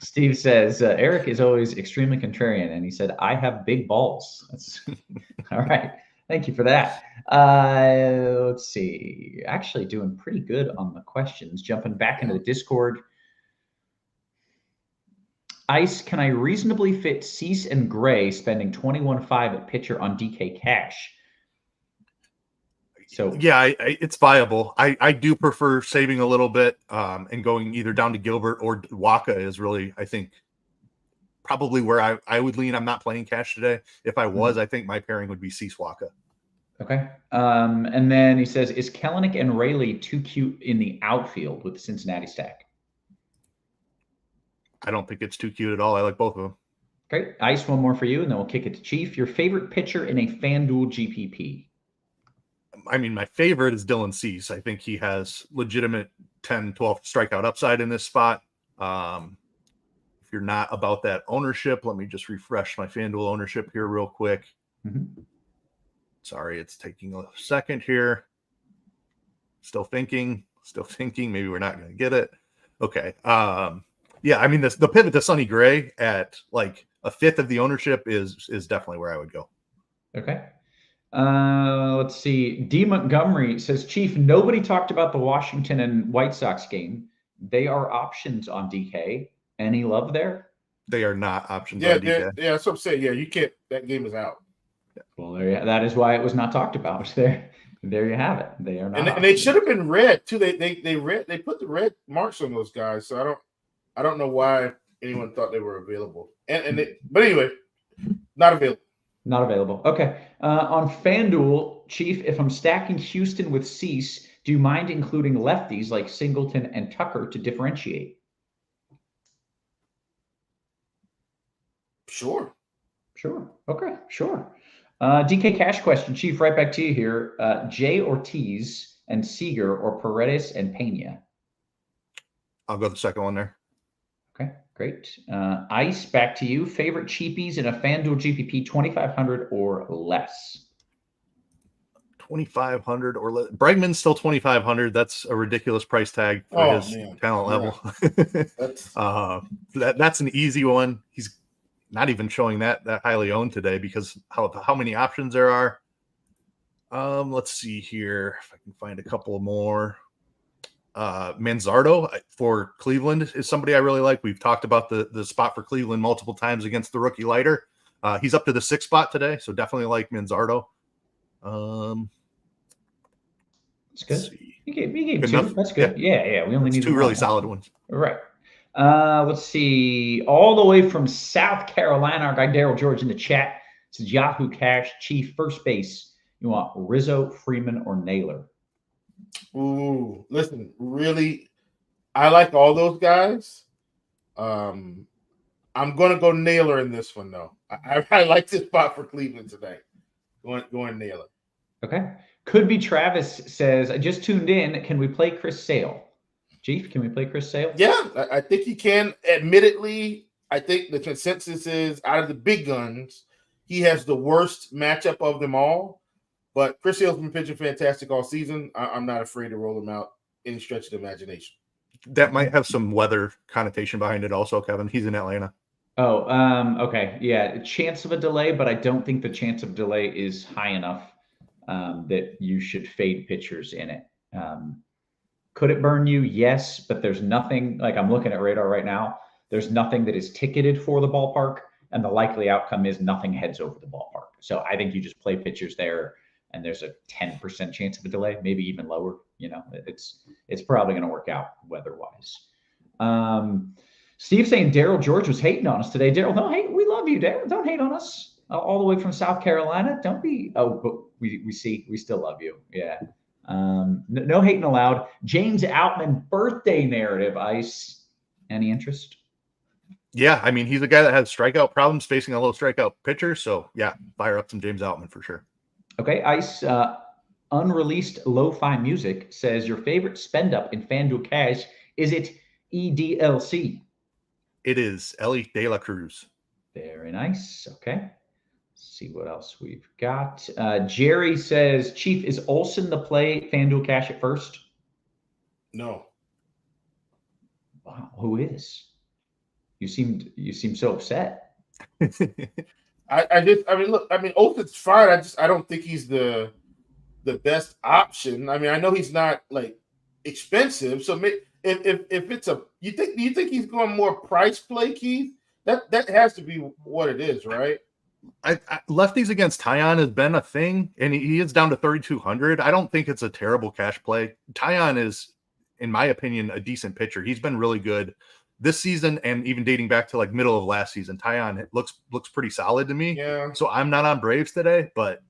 Steve says, Eric is always extremely contrarian. And he said, I have big balls. That's all right. Thank you for that. Let's see. Actually doing pretty good on the questions. Jumping back into the Discord. Ice, can I reasonably fit Cease and Gray spending 21.5 at pitcher on DK Cash? So yeah, it's viable. I do prefer saving a little bit and going either down to Gilbert or Waka is really, I think, probably where I would lean. I'm not playing Cash today. If I was, I think my pairing would be Cease Waka. Okay. And then he says, is Kelenic and Rayleigh too cute in the outfield with the Cincinnati stack? I don't think it's too cute at all. I like both of them. Great. Ice, one more for you, and then we'll kick it to Chief. Your favorite pitcher in a FanDuel GPP? I mean, my favorite is Dylan Cease. I think he has legitimate 10, 12 strikeout upside in this spot. If you're not about that ownership, let me just refresh my FanDuel ownership here real quick. Mm-hmm. Sorry, it's taking a second here. Still thinking. Maybe we're not going to get it. Okay. Yeah, I mean, the pivot to Sonny Gray at like a fifth of the ownership is definitely where I would go. Okay. Let's see. D. Montgomery says, Chief, nobody talked about the Washington and White Sox game. They are options on DK. Any love there? They are not options on DK. Yeah, that's what I'm saying. Yeah, you can't. That game is out. Well, that is why it was not talked about. There you have it. They are not. And they should have been red too. They put the red marks on those guys. So I don't know why anyone thought they were available. But anyway, not available. Not available. Okay. On FanDuel, Chief, if I'm stacking Houston with Cease, do you mind including lefties like Singleton and Tucker to differentiate? Sure. Okay. Sure. DK Cash question, Chief, right back to you here. Jay Ortiz and Seager, or Paredes and Pena? I'll go the second one there. Okay, great. Ice, back to you. Favorite cheapies in a FanDuel GPP, 2,500 or less? 2,500 or less. Bregman's still 2,500. That's a ridiculous price tag for his talent level. That's an easy one. He's not even showing that highly owned today because how many options there are. Let's see here if I can find a couple more. Manzardo for Cleveland is somebody I really like. We've talked about the spot for Cleveland multiple times against the rookie lighter. He's up to the 6th spot today, so definitely like Manzardo. That's good. You gave two. That's good. Yeah. We only need 2 really solid ones. Right. Let's see. All the way from South Carolina, our guy Daryl George in the chat says Yahoo Cash, Chief, first base. You want Rizzo, Freeman, or Naylor? Ooh, listen, really, I like all those guys. I'm going to go Naylor in this one, though. I like this spot for Cleveland today. Going Naylor. Okay. Could be Travis says, I just tuned in. Can we play Chris Sale? Chief, can we play Chris Sale? Yeah, I think you can. Admittedly, I think the consensus is out of the big guns, he has the worst matchup of them all. But Chris Sale's been pitching fantastic all season. I'm not afraid to roll him out any stretch of the imagination. That might have some weather connotation behind it also, Kevin. He's in Atlanta. Oh, okay. Yeah, chance of a delay, but I don't think the chance of delay is high enough that you should fade pitchers in it. Could it burn you? Yes, but there's nothing, like I'm looking at Radar right now. There's nothing that is ticketed for the ballpark, and the likely outcome is nothing heads over the ballpark. So I think you just play pitchers there, and there's a 10% chance of a delay, maybe even lower. It's probably going to work out weather-wise. Steve saying Daryl George was hating on us today. Daryl, don't hate. We love you, Daryl. Don't hate on us. All the way from South Carolina. Don't be. Oh, but we still love you. Yeah. No hating allowed. James Outman birthday narrative. Ice. Any interest? Yeah, I mean, he's a guy that has strikeout problems facing a low strikeout pitcher. So yeah, fire up some James Outman for sure. Okay, Ice. Unreleased lo-fi music says your favorite spend up in FanDuel Cash. Is it EDLC? It is Ellie De La Cruz. Very nice. Okay. Let's see what else we've got. Jerry says, Chief, is Olsen the play FanDuel Cash at first? No. Wow, who is? You seem so upset. I mean, Olsen's fine. I don't think he's the best option. I mean, I know he's not like expensive. So if it's you think he's going more price play, Keith? That has to be what it is, right? Lefties against Tyon has been a thing, and he is down to 3,200. I don't think it's a terrible cash play. Tyon is, in my opinion, a decent pitcher. He's been really good this season, and even dating back to like middle of last season. Tyon looks pretty solid to me. Yeah. So I'm not on Braves today, but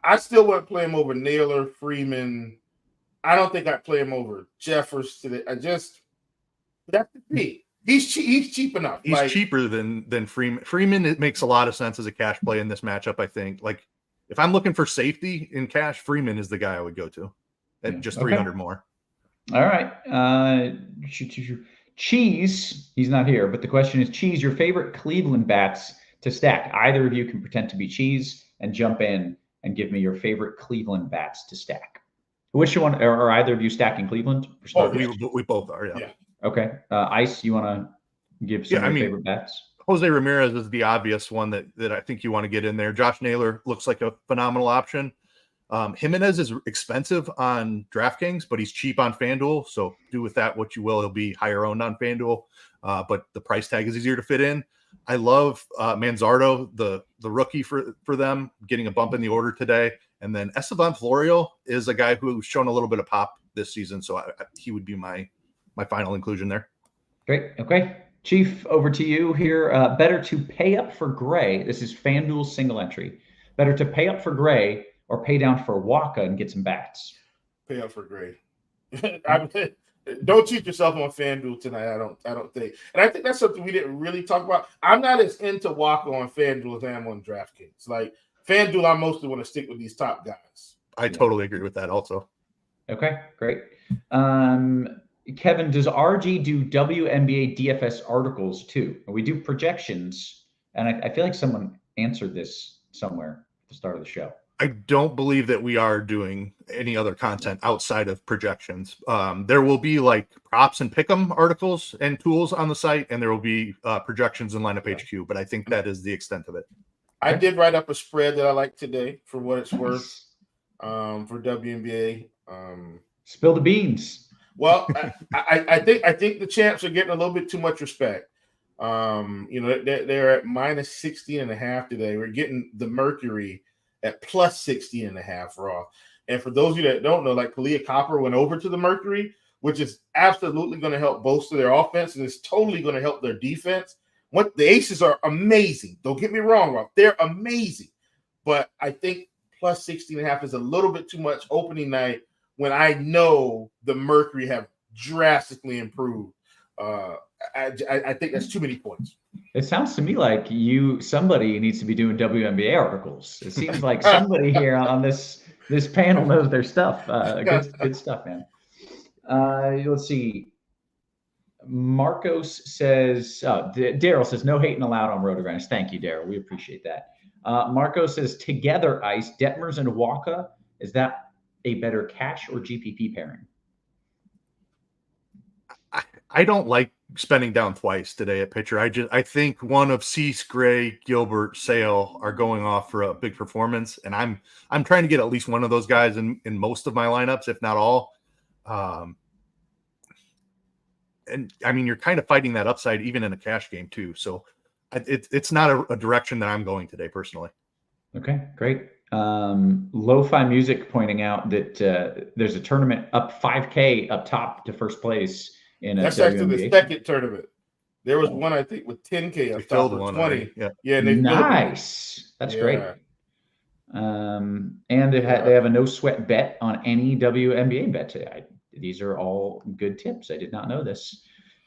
I still wouldn't play him over Naylor, Freeman. I don't think I'd play him over Jeffers today. That's the thing. He's cheap enough. He's cheaper than Freeman. Freeman, it makes a lot of sense as a cash play in this matchup, I think. Like, if I'm looking for safety in cash, Freeman is the guy I would go to at just 300 more. All right. Cheese, he's not here, but the question is, Cheese, your favorite Cleveland bats to stack. Either of you can pretend to be Cheese and jump in and give me your favorite Cleveland bats to stack. Which one, or either of you stacking Cleveland? We both are, yeah. Okay. Ice, you want to give some of your favorite bats? Jose Ramirez is the obvious one that I think you want to get in there. Josh Naylor looks like a phenomenal option. Jimenez is expensive on DraftKings, but he's cheap on FanDuel. So do with that what you will. He'll be higher owned on FanDuel, but the price tag is easier to fit in. I love Manzardo, the rookie for them, getting a bump in the order today. And then Esteban Florio is a guy who's shown a little bit of pop this season. So he would be my final inclusion there. Great. Okay. Chief, over to you here. Better to pay up for Gray. This is FanDuel single entry. Better to pay up for Gray or pay down for Waka and get some bats? Pay up for Gray. Don't cheat yourself on FanDuel tonight. I don't think. And I think that's something we didn't really talk about. I'm not as into Waka on FanDuel as I am on DraftKings. Like FanDuel, I mostly want to stick with these top guys. I totally agree with that also. Okay, great. Kevin, does RG do WNBA DFS articles too? We do projections, and I feel like someone answered this somewhere at the start of the show. I don't believe that we are doing any other content outside of projections. There will be like props and pick'em articles and tools on the site, and there will be projections in lineup HQ, but I think that is the extent of it. I did write up a spread that I like today for what it's worth for WNBA. Spill the beans. Well, I think the champs are getting a little bit too much respect. They're at minus 16.5 today. We're getting the Mercury at plus 16.5 raw. And for those of you that don't know, like Kalia Copper went over to the Mercury, which is absolutely going to help bolster their offense, and it's totally going to help their defense. The Aces are amazing. Don't get me wrong, Rob. They're amazing. But I think plus 16.5 is a little bit too much opening night when I know the Mercury have drastically improved. I think that's too many points. It sounds to me like somebody needs to be doing WNBA articles. It seems like somebody here on this panel knows their stuff. Good stuff, man. Let's see. Marcos says, Daryl says, no hating allowed on RotoGrinders. Thank you, Daryl. We appreciate that. Marcos says, together, Ice, Detmers and Waka, is that a better cash or GPP pairing? I don't like spending down twice today at pitcher. I think one of Cease, Gray, Gilbert, Sale are going off for a big performance, and I'm trying to get at least one of those guys in most of my lineups, if not all. and I mean, you're kind of fighting that upside even in a cash game too. So it's not a direction that I'm going today personally. Okay, great. Lo-fi music pointing out that there's a tournament up 5K up top to first place in a That's actually the WNBA. second tournament. There was one, I think, with 10K up top or 20. Already. Yeah, and they Nice. That's great. And they have a no sweat bet on any WNBA bet today. These are all good tips. I did not know this.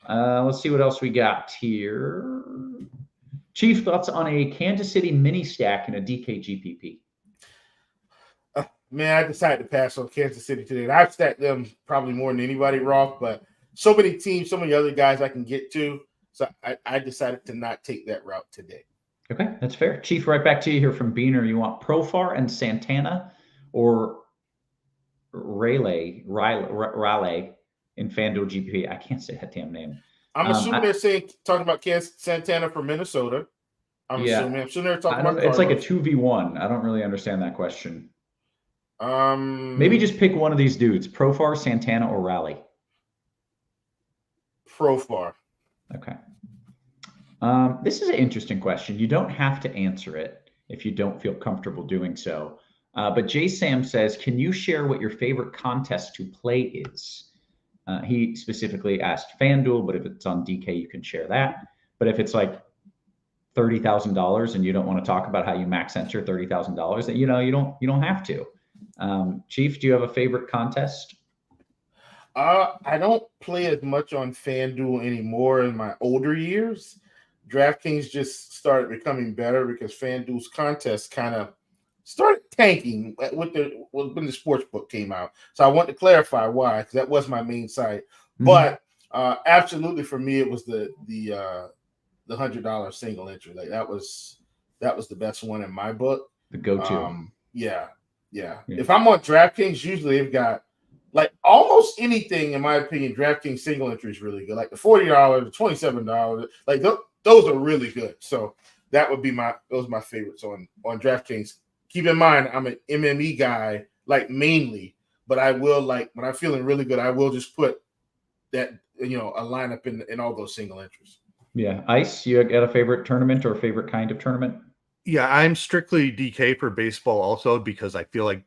Let's see what else we got here. Chief, thoughts on a Kansas City mini stack in a DK GPP? Man, I decided to pass on Kansas City today. And I've stacked them probably more than anybody, Roth, but so many teams, so many other guys I can get to. So I decided to not take that route today. Okay, that's fair. Chief, right back to you here from Beaner. You want Profar and Santana or Raleigh in FanDuel GPP? I can't say that damn name. I'm assuming they're talking about Santana from Minnesota. I'm assuming they're talking about it's like a Cardinals. 2v1. I don't really understand that question. Maybe just pick one of these dudes: Profar, Santana, or Raleigh. Profar. Okay. This is an interesting question. You don't have to answer it if you don't feel comfortable doing so. But Jay Sam says, can you share what your favorite contest to play is? He specifically asked FanDuel, but if it's on DK, you can share that. But if it's like $30,000 and you don't want to talk about how you max enter $30,000, then you don't have to. Chief, do you have a favorite contest? I don't play as much on FanDuel anymore in my older years. DraftKings just started becoming better because FanDuel's contests kind of started tanking when the sports book came out. So I want to clarify why, because that was my main site. Mm-hmm. But absolutely, for me, it was the $100 single entry. Like that was the best one in my book. The go-to. Yeah. If I'm on DraftKings, usually they've got like almost anything, in my opinion. DraftKings single entry is really good. Like the $40, the $27, like those are really good. So that would be those are my favorites on DraftKings. Keep in mind, I'm an MME guy, like mainly, but I will, like when I'm feeling really good, I will just put that, a lineup in all those single entries. Yeah. Ice, you got a favorite tournament or favorite kind of tournament? Yeah, I'm strictly DK for baseball also, because I feel like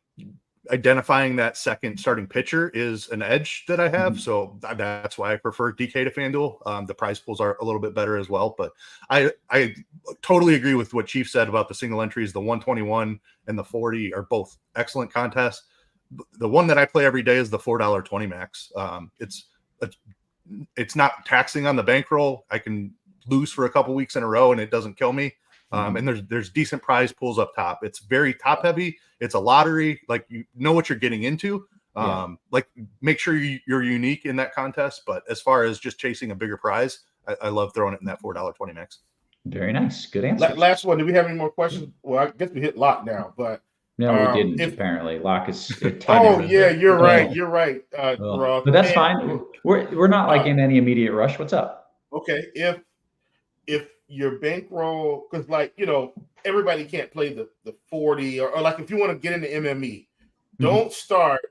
identifying that second starting pitcher is an edge that I have. Mm-hmm. So that's why I prefer DK to FanDuel. The prize pools are a little bit better as well, but I totally agree with what Chief said about the single entries. The 121 and the 40 are both excellent contests. The one that I play every day is the $4.20 max. It's not taxing on the bankroll. I can lose for a couple weeks in a row and it doesn't kill me. And there's decent prize pools up top. It's very top heavy. It's a lottery. Like, you know what you're getting into. Like, make sure you're unique in that contest. But as far as just chasing a bigger prize, I love throwing it in that $4.20 max. Very nice. Good answer. Last one. Do we have any more questions? Well, I guess we hit lock now, but no, we didn't. Apparently, lock is. Oh yeah, you're right. You're right, Roth. But that's fine. We're not like in any immediate rush. What's up? Okay, if your bankroll, because everybody can't play the 40 or like if you want to get into MME, don't start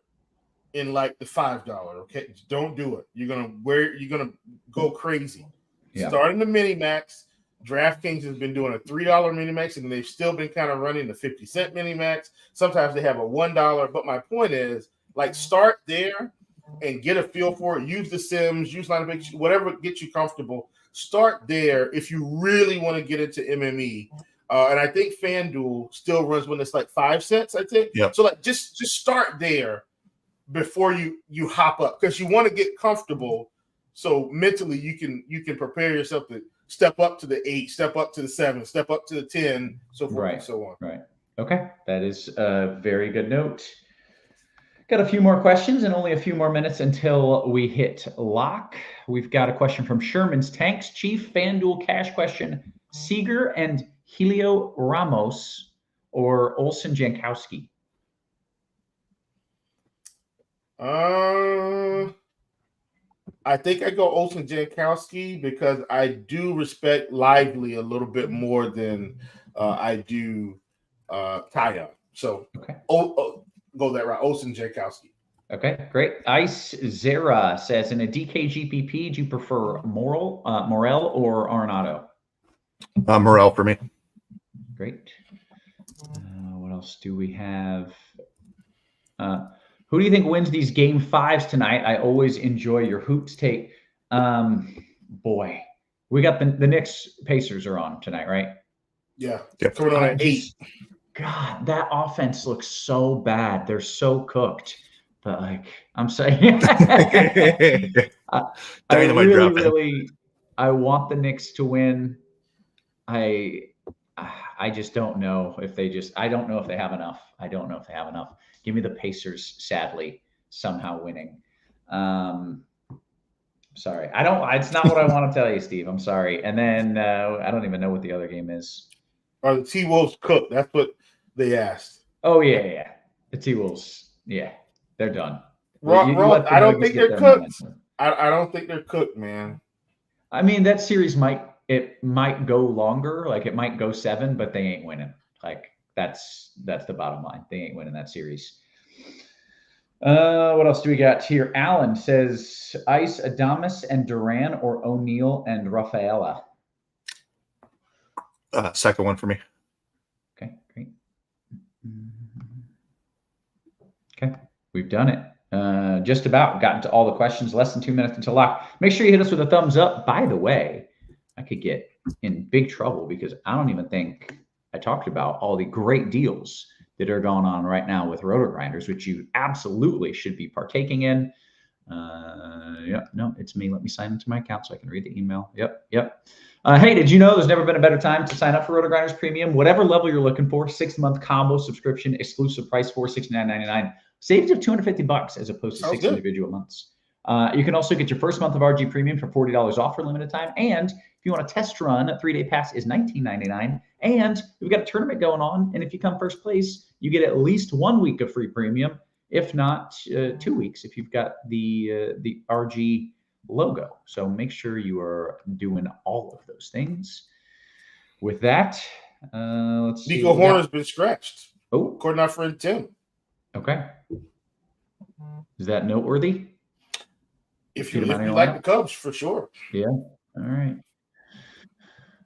in like the $5. Okay, don't do it. You're gonna go crazy. Yeah. Start in the mini max. DraftKings has been doing a $3 mini max, and they've still been kind of running the 50-cent mini max. Sometimes they have a $1. But my point is, like, start there and get a feel for it. Use the sims, use line of big, whatever gets you comfortable. Start there if you really want to get into MME. And I think FanDuel still runs when it's like 5 cents, I think. Yep. So like just start there before you hop up, because you want to get comfortable. So mentally you can prepare yourself to step up to the 8, step up to the 7, step up to the 10, so forth and so on. Right. Okay. That is a very good note. Got a few more questions and only a few more minutes until we hit lock. We've got a question from Sherman's Tanks. Chief, FanDuel cash question: Seager and Helio Ramos or Olsen Jankowski? I think I go Olsen Jankowski because I do respect Lively a little bit more than I do Kaya. So go that route, Olsen Jankowski. Okay, great. Ice Zera says, in a DK GPP, do you prefer Morel or Arenado? Morel for me. Great. What else do we have? Who do you think wins these game 5s tonight? I always enjoy your hoops take. Boy, we got the Knicks Pacers are on tonight, right? Yeah. Yep. Coming on at 8. God, that offense looks so bad. They're so cooked. But like, I'm saying, I want the Knicks to win. I just don't know if I don't know if they have enough. I don't know if they have enough. Give me the Pacers, sadly, somehow winning. Sorry. It's not what I want to tell you, Steve. I'm sorry. And then I don't even know what the other game is. Are the T-Wolves cooked? That's what they asked. Oh, yeah. The T-Wolves, yeah, they're done. Roth, I don't think they're cooked. I don't think they're cooked, man. I mean, that series might go longer. Like, it might go 7, but they ain't winning. Like, that's the bottom line. They ain't winning that series. What else do we got here? Alan says, Ice, Adames, and Duran, or O'Neal and Rafaela? Second one for me. Okay, great. Okay, we've done it. Just about gotten to all the questions. Less than 2 minutes until lock. Make sure you hit us with a thumbs up. By the way, I could get in big trouble because I don't even think I talked about all the great deals that are going on right now with RotoGrinders, which you absolutely should be partaking in. No, it's me. Let me sign into my account so I can read the email. Yep. Hey, did you know there's never been a better time to sign up for RotoGrinders Premium? Whatever level you're looking for, 6-month combo subscription, exclusive price for $69.99. Saves you $250 as opposed to 6 individual months. You can also get your first month of RG Premium for $40 off for limited time. And if you want a test run, a 3-day pass is $19.99. And we've got a tournament going on. And if you come first place, you get at least 1 week of free premium, if not 2 weeks, if you've got the RG logo. So make sure you are doing all of those things. With that, let's see. Nico Horner's been scratched. Oh, according to our friend Tim. Okay. Is that noteworthy? If you like the Cubs, for sure. Yeah. All right.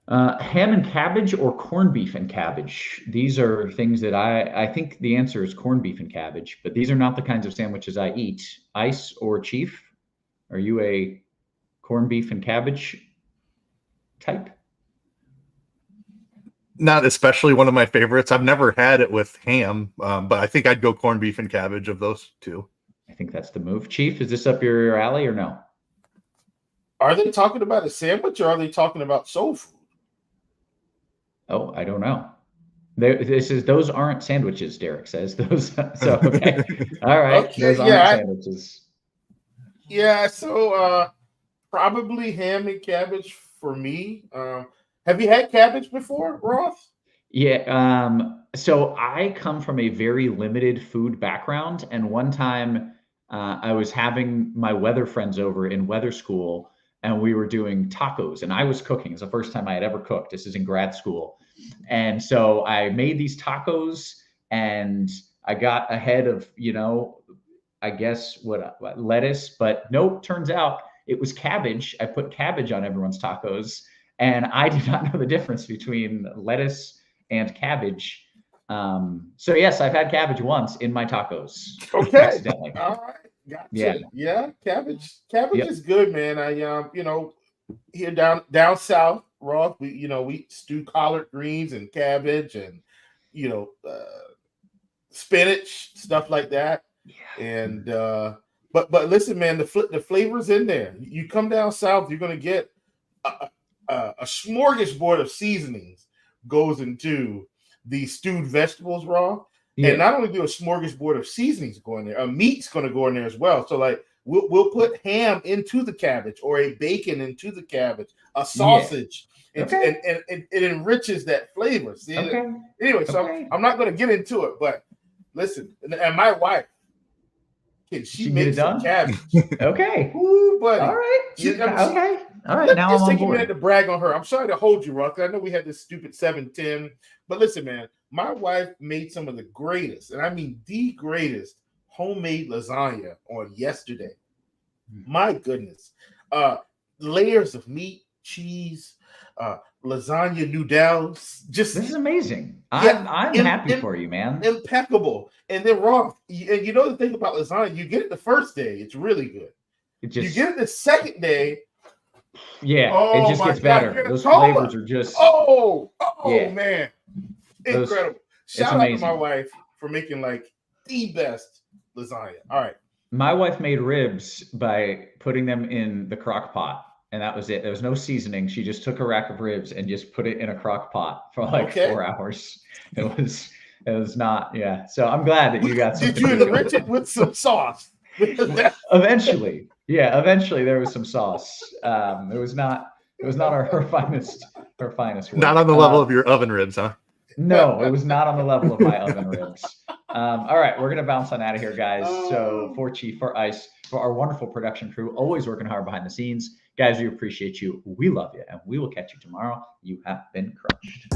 Ham and cabbage or corned beef and cabbage? These are things that I think the answer is corned beef and cabbage, but these are not the kinds of sandwiches I eat. Ice or Chief? Are you a corned beef and cabbage type? Not especially one of my favorites. I've never had it with ham, but I think I'd go corned beef and cabbage of those two. I think that's the move. Chief, is this up your alley or no? Are they talking about a sandwich or are they talking about soul food? Oh, I don't know. Those aren't sandwiches, Derek says. Those. So okay. All right. Okay, those aren't sandwiches. Yeah, so probably ham and cabbage for me. Have you had cabbage before, Roth? Yeah. So I come from a very limited food background, and one time I was having my weather friends over in weather school, and we were doing tacos, and I was cooking. It's the first time I had ever cooked. This is in grad school. And so I made these tacos, and I got ahead of, I guess what lettuce, but nope, turns out it was cabbage. I put cabbage on everyone's tacos, and I did not know the difference between lettuce and cabbage. So yes, I've had cabbage once in my tacos. Okay. Accidentally. All right. Gotcha. Yeah. Cabbage is good, man. I here down south, Roth, we stew collard greens and cabbage and spinach, stuff like that. Yeah. And but listen, man, the flavors in there. You come down south, you're gonna get a smorgasbord of seasonings goes into the stewed vegetables, Roth. Yeah. And not only do a smorgasbord of seasonings go in there, a meat's going to go in there as well. So like we'll put ham into the cabbage or a bacon into the cabbage, a sausage, and it enriches that flavor. See? Okay. Anyway, so I'm not going to get into it, but listen, and my wife, she makes some cabbage. Okay. Ooh, buddy. All right. Okay. All right. Now I'm on board. Just take a minute to brag on her. I'm sorry to hold you, Roth. I know we had this stupid 7-10, but listen, man. My wife made some of the greatest, and I mean the greatest, homemade lasagna on yesterday. My goodness. Layers of meat, cheese, lasagna noodles. Just This is amazing. Yeah, I'm happy for you, man. impeccable. And then Roth, and you know the thing about lasagna, you get it the first day, it's really good. It You just get it the second day, it oh just my gets God, better. you're Those taller. flavors are just Yeah. man. Those- Incredible. Shout out to amazing. my wife for making like the best lasagna. All right. My wife made ribs by putting them in the crock pot, and that was it. There was no seasoning. She just took a rack of ribs and just put it in a crock pot for like Okay. 4 hours. It was not, yeah. So I'm glad that you got Did something. you enrich it with some sauce? Eventually, there was some sauce. It was not her finest work. Not on the level of your oven ribs, huh? No, it was not on the level of my oven ribs. All right, we're gonna bounce on out of here, guys. So for Chief, for Ice, for our wonderful production crew, always working hard behind the scenes, guys, we appreciate you. We love you, and we will catch you tomorrow. You have been crushed.